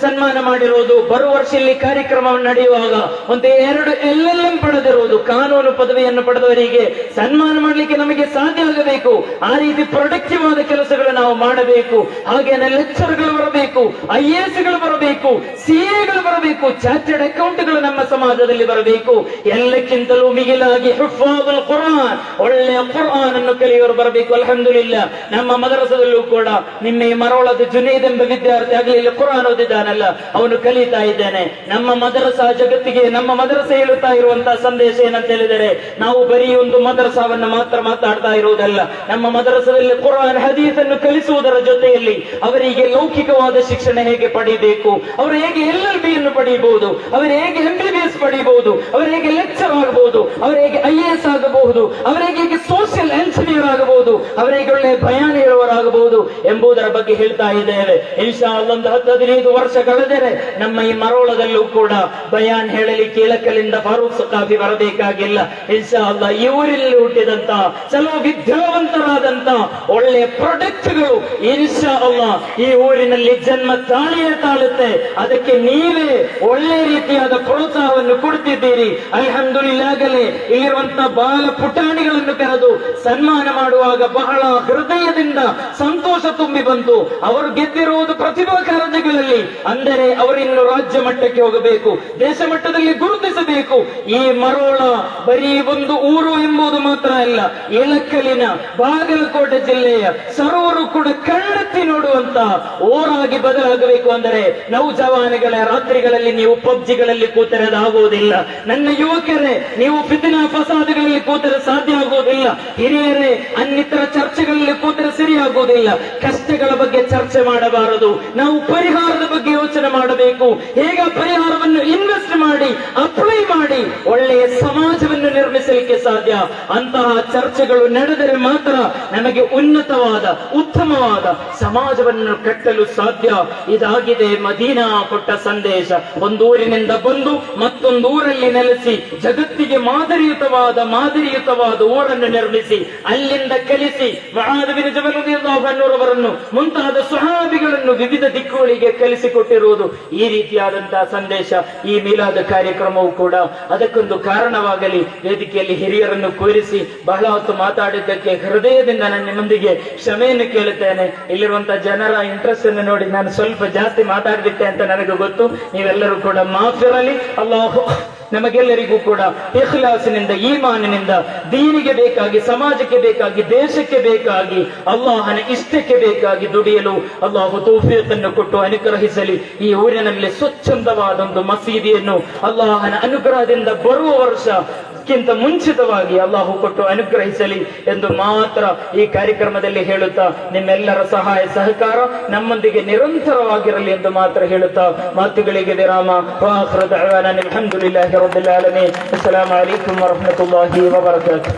ಸನ್ಮಾನ ಮಾಡಿರೋದು, ಬರುವ ವರ್ಷ ಇಲ್ಲಿ ಕಾರ್ಯಕ್ರಮವನ್ನು ನಡೆಯುವಾಗ ಒಂದು 2 LLM ಪಡೆದಿರುವುದು, ಕಾನೂನು ಪದವಿಯನ್ನು ಪಡೆದವರಿಗೆ ಸನ್ಮಾನ ಮಾಡಲಿಕ್ಕೆ ನಮಗೆ ಸಾಧ್ಯ ಆಗಬೇಕು. ಆ ರೀತಿ ಪ್ರೊಡಕ್ಟಿವ್ ಆದ ಕೆಲಸಗಳು ನಾವು ಮಾಡಬೇಕು. ಹಾಗೇನೆ ಲೆಕ್ಚರ್ಗಳು ಬರಬೇಕು, IAS ಗಳು ಬರಬೇಕು, CA ಗಳು ಬರಬೇಕು, ಚಾರ್ಟೆಡ್ ಅಕೌಂಟ್ಗಳು ನಮ್ಮ ಸಮಾಜದಲ್ಲಿ ಬರಬೇಕು. ಎಲ್ಲಕ್ಕಿಂತಲೂ ಮಿಗಿಲಾಗಿ ಹುಫಾಜುಲ್ ಕುರ್ಆನ್, ಒಳ್ಳೆಯ ಕುರ್ಆನ್ ಅನ್ನು ಕಲಿಯೋರು ಬರಬೇಕು. ಅಲ್ಹಮ್ದುಲಿಲ್ಲಾ ನಮ್ಮ ಮದರಸದಲ್ಲೂ ಕೂಡ ನಿಮ್ಮ ಈ ಮರೋಳದ ಜುನೈದ್ ಎಂಬ ವಿದ್ಯಾರ್ಥಿ ಆಗಲಿ ಕುರ್ಆನ್ ಓದಿದ್ದಾನಲ್ಲ, ಅವನು ಕಲಿತಾ ಇದ್ದಾನೆ. ನಮ್ಮ ಮದರಸಾ ಜಗತ್ತಿಗೆ ನಮ್ಮ ಮದರಸೆ ಹೇಳುತ್ತಾ ಇರುವಂತಹ ಸಂದೇಶ ಏನಂತ ಹೇಳಿದರೆ, ನಾವು ಬರೀ ಒಂದು ಮದರಸಾವನ್ನು ಮಾತ್ರ ಮಾತಾಡ್ತಾ ಇರುವುದಲ್ಲ, ನಮ್ಮ ಮದರಸದಲ್ಲಿ ಕುರ್ಆನ್ ಹದೀಸ್ ಅನ್ನು ಕಲಿಸುವುದರ ಜೊತೆಯಲ್ಲಿ ಅವರಿಗೆ ಲೌಕಿಕವಾದ ಶಿಕ್ಷಣ ಹೇಗೆ ಪಡೆಯಬೇಕು, ಅವರು ಹೇಗೆ LLB ಯನ್ನು ಪಡೆಯಬಹುದು, ಅವರು ಹೇಗೆ MBBS ಪಡೆಯಬಹುದು, ಅವರು ಹೇಗೆ ಲೆಕ್ಚರ್ ಆಗಬಹುದು, ಅವರು ಹೇಗೆ IAS ಆಗಬಹುದು, ಅವರಿಗೆ ಹೇಗೆ ಸೋಷಿಯಲ್ ಎಂಜಿನಿಯರ್ ಆಗಬಹುದು, ಅವರಿಗೆ ಒಳ್ಳೆ ಬಯಾನ್ ಹೇಳುವವರಾಗಬಹುದು ಎಂಬುದರ ಬಗ್ಗೆ ಹೇಳ್ತಾ ಇದ್ದೇವೆ. ಇನ್ಶಾ ಅಲ್ಲಾ ಒಂದು 10-15 ವರ್ಷ ಕಳೆದರೆ ನಮ್ಮ ಈ ಮರೋಳದಲ್ಲೂ ಕೂಡ ಬಯಾನ್ ಹೇಳಲಿ ಕೀಳಕಲಿಂದ ಫಾರೂಕ್ ಸಖಾಫಿ ಬರಬೇಕಾಗಿಲ್ಲ. ಇನ್ಶಾ ಅಲ್ಲಾ ಈ ಊರಿನಲ್ಲಿ ಹುಟ್ಟಿದಂತ ಚಲೋ ವಿದ್ಯಾವಂತರಾದಂತ ಒಳ್ಳೆಯ ಪ್ರೊಡಕ್ಟ್ಗಳು ಇನ್ಶಾ ಅಲ್ಲಾ ಈ ಊರಿನಲ್ಲಿ ಜನ್ಮ ತಾಳುತ್ತೆ. ಅದಕ್ಕೆ ನೀವೇ ಒಳ್ಳೆ ರೀತಿಯಾದ ಪ್ರೋತ್ಸಾಹವನ್ನು ಕೊಡ್ತಿದ್ದೀರಿ. ಅಲ್ಹಮ್ದುಲಿಲ್ಲಾಗಲೇ ಇಲ್ಲಿರುವಂತಹ ಬಾಲ ಪುಟಾಣಿಗಳನ್ನು ಕರೆದು ಸನ್ಮಾನ ಮಾಡುವಾಗ ಬಹಳ ಹೃದಯದಿಂದ ಸಂತೋಷ ತುಂಬಿ ಬಂತು. ಅವರು ಗೆದ್ದಿರುವುದು ಪ್ರತಿಭಾ ಕಾರಂಜಿಗಳಲ್ಲಿ, ಅಂದರೆ ಅವರಿನ್ನು ರಾಜ್ಯ ಮಟ್ಟಕ್ಕೆ ಹೋಗಬೇಕು, ದೇಶ ಮಟ್ಟದಲ್ಲಿ ಗುರುತಿಸಬೇಕು. ಈ ಮರೋಳ ಬರೀ ಒಂದು ಊರು ಎಂಬುದು ಮಾತ್ರ ಅಲ್ಲ, ಇಳಕಲಿನ ಬಾಗಲಕೋಟೆ ಜಿಲ್ಲೆಯ ಸರ್ವರು ಕೂಡ ಕಣ್ಣೆತ್ತಿ ನೋಡುವಂತಹ ಊರಾಗಿ ಬದಲಾಗಬೇಕು. ಅಂದರೆ ನೌಜವಾನಿಗಳ ರಾತ್ರಿಗಳಲ್ಲಿ ನೀವು ಪಬ್ಜಿಗಳಲ್ಲಿ ಕೂತರೆ ಆಗುವುದಿಲ್ಲ. ನನ್ನ ಯುವಕರೇ, ನೀವು ಫಿತ್ನಾ ಫಸಾದ್ಗಳಲ್ಲಿ ಕೂತರೆ ಸಾಧ್ಯ ಆಗುವುದಿಲ್ಲ. ಹಿರಿಯರೇ, ಅನ್ನಿತರ ಚರ್ಚೆಗಳಲ್ಲಿ ಕೂತರೆ ಸರಿಯಾಗುವುದಿಲ್ಲ. ಕಷ್ಟಗಳ ಬಗ್ಗೆ ಚರ್ಚೆ ಮಾಡಬಾರದು, ನಾವು ಪರಿಹಾರದ ಬಗ್ಗೆ ಯೋಚನೆ ಮಾಡಬೇಕು. ಹೇಗೆ ಪರಿಹಾರವನ್ನು ಇನ್ವೆಸ್ಟ್ ಮಾಡಿ ಅಪ್ಲೈ ಮಾಡಿ ಒಳ್ಳೆಯ ಸಮಾಜವನ್ನು ನಿರ್ಮಿಸಲಿಕ್ಕೆ ಸಾಧ್ಯ ಅಂತಹ ಚರ್ಚೆಗಳು ನಡೆದರೆ ಮಾತ್ರ ನಮಗೆ ಉನ್ನತವಾದ ಉತ್ತಮವಾದ ಸಮಾಜವನ್ನು ಕಟ್ಟಲು ಸಾಧ್ಯ. ಇದಾಗಿದೆ ಮದೀನಾ ಕೊಟ್ಟ ಸಂದೇಶ. ಒಂದೂರಿನಿಂದ ಬಂದು ಮತ್ತೊಂದು ಊರಲ್ಲಿ ನೆಲೆಸಿ ಜಗತ್ತಿಗೆ ಮಾದರಿಯುತವಾದ ಊರನ್ನು ನಿರ್ಮಿಸಿ ಅಲ್ಲಿಂದ ಕಲಿಸಿ ಮುಆದ್ ಬಿನ್ ಜಬಲ್ ರಲಿಯಲ್ಲಾಹು ಅನ್ಹುರವರನ್ನು ಮುಂತಾದ ಸ್ವಹಾಬಿಗಳನ್ನು ವಿವಿಧ ದಿಕ್ಕುಗಳಿಗೆ ಕಲಿಸಿಕೊಟ್ಟಿರುವುದು ಈ ರೀತಿಯಾದಂತಹ ಸಂದೇಶ. ಈ ಮೀಲಾದ್ ಕಾರ್ಯಕ್ರಮವು ಕೂಡ ಅದಕ್ಕೊಂದು ಕಾರಣವಾಗಲಿ. ವೇದಿಕೆಯಲ್ಲಿ ಹಿರಿಯರನ್ನು ಕೂರಿಸಿ ಬಹಳ ಹೊತ್ತು ಮಾತಾಡಿದ್ದಕ್ಕೆ ಹೃದಯದಿಂದ ನಾನು ನಿಮ್ಮೊಂದಿಗೆ ಕ್ಷಮೆಯನ್ನು ಕೇಳುತ್ತೇನೆ. ಇಲ್ಲಿರುವಂತಹ ಜನರ ಇಂಟ್ರೆಸ್ಟ್ ಅನ್ನು ನೋಡಿ ನಾನು ಸ್ವಲ್ಪ ಜಾಸ್ತಿ ಮಾತಾಡ್ಬಿಟ್ಟೆ ಅಂತ ನನಗೆ ಗೊತ್ತು. ನೀವೆಲ್ಲರೂ ಕೂಡ ಮಾಫಿರಲಿ. ಅಲ್ಲಾಹು ನಮಗೆಲ್ಲರಿಗೂ ಕೂಡ ಇಖ್ಲಾಸಿನಿಂದ ಈಮಾನಿನಿಂದ ದೀನಿಗೆ ಬೇಕಾಗಿ, ಸಮಾಜಕ್ಕೆ ಬೇಕಾಗಿ, ದೇಶಕ್ಕೆ ಬೇಕಾಗಿ, ಅಲ್ಲಾಹನ ಇಷ್ಟಕ್ಕೆ ಬೇಕಾಗಿ ದುಡಿಯಲು ಅಲ್ಲಾಹು ತೌಫೀಕನ್ನು ಕೊಟ್ಟು ಅನುಗ್ರಹಿಸಲಿ. ಈ ಊರಿನಲ್ಲಿ ಸ್ವಚ್ಛಂದವಾದ ಒಂದು ಮಸೀದಿಯನ್ನು ಅಲ್ಲಾಹನ ಅನುಗ್ರಹದಿಂದ ಬರುವ ವರ್ಷಕ್ಕಿಂತ ಮುಂಚಿತವಾಗಿ ಅಲ್ಲಾಹು ಕೊಟ್ಟು ಅನುಗ್ರಹಿಸಲಿ ಎಂದು ಮಾತ್ರ ಈ ಕಾರ್ಯಕ್ರಮದಲ್ಲಿ ಹೇಳುತ್ತಾ, ನಿಮ್ಮೆಲ್ಲರ ಸಹಾಯ ಸಹಕಾರ ನಮ್ಮೊಂದಿಗೆ ನಿರಂತರವಾಗಿರಲಿ ಎಂದು ಮಾತ್ರ ಹೇಳುತ್ತಾ ಮಾತುಗಳಿಗೆ ವಿರಾಮ. ವಾಖಿರು ದಅವಾನಾ ಅಲ್ಹಮ್ದುಲಿಲ್ಲಾಹಿ ರಬ್ಬಿಲ್ ಆಲಮೀನ್. ಅಸ್ಸಲಾಮು ಅಲೈಕುಂ ವರಹ್ಮತುಲ್ಲಾಹಿ ವಬರಕಾತುಹು.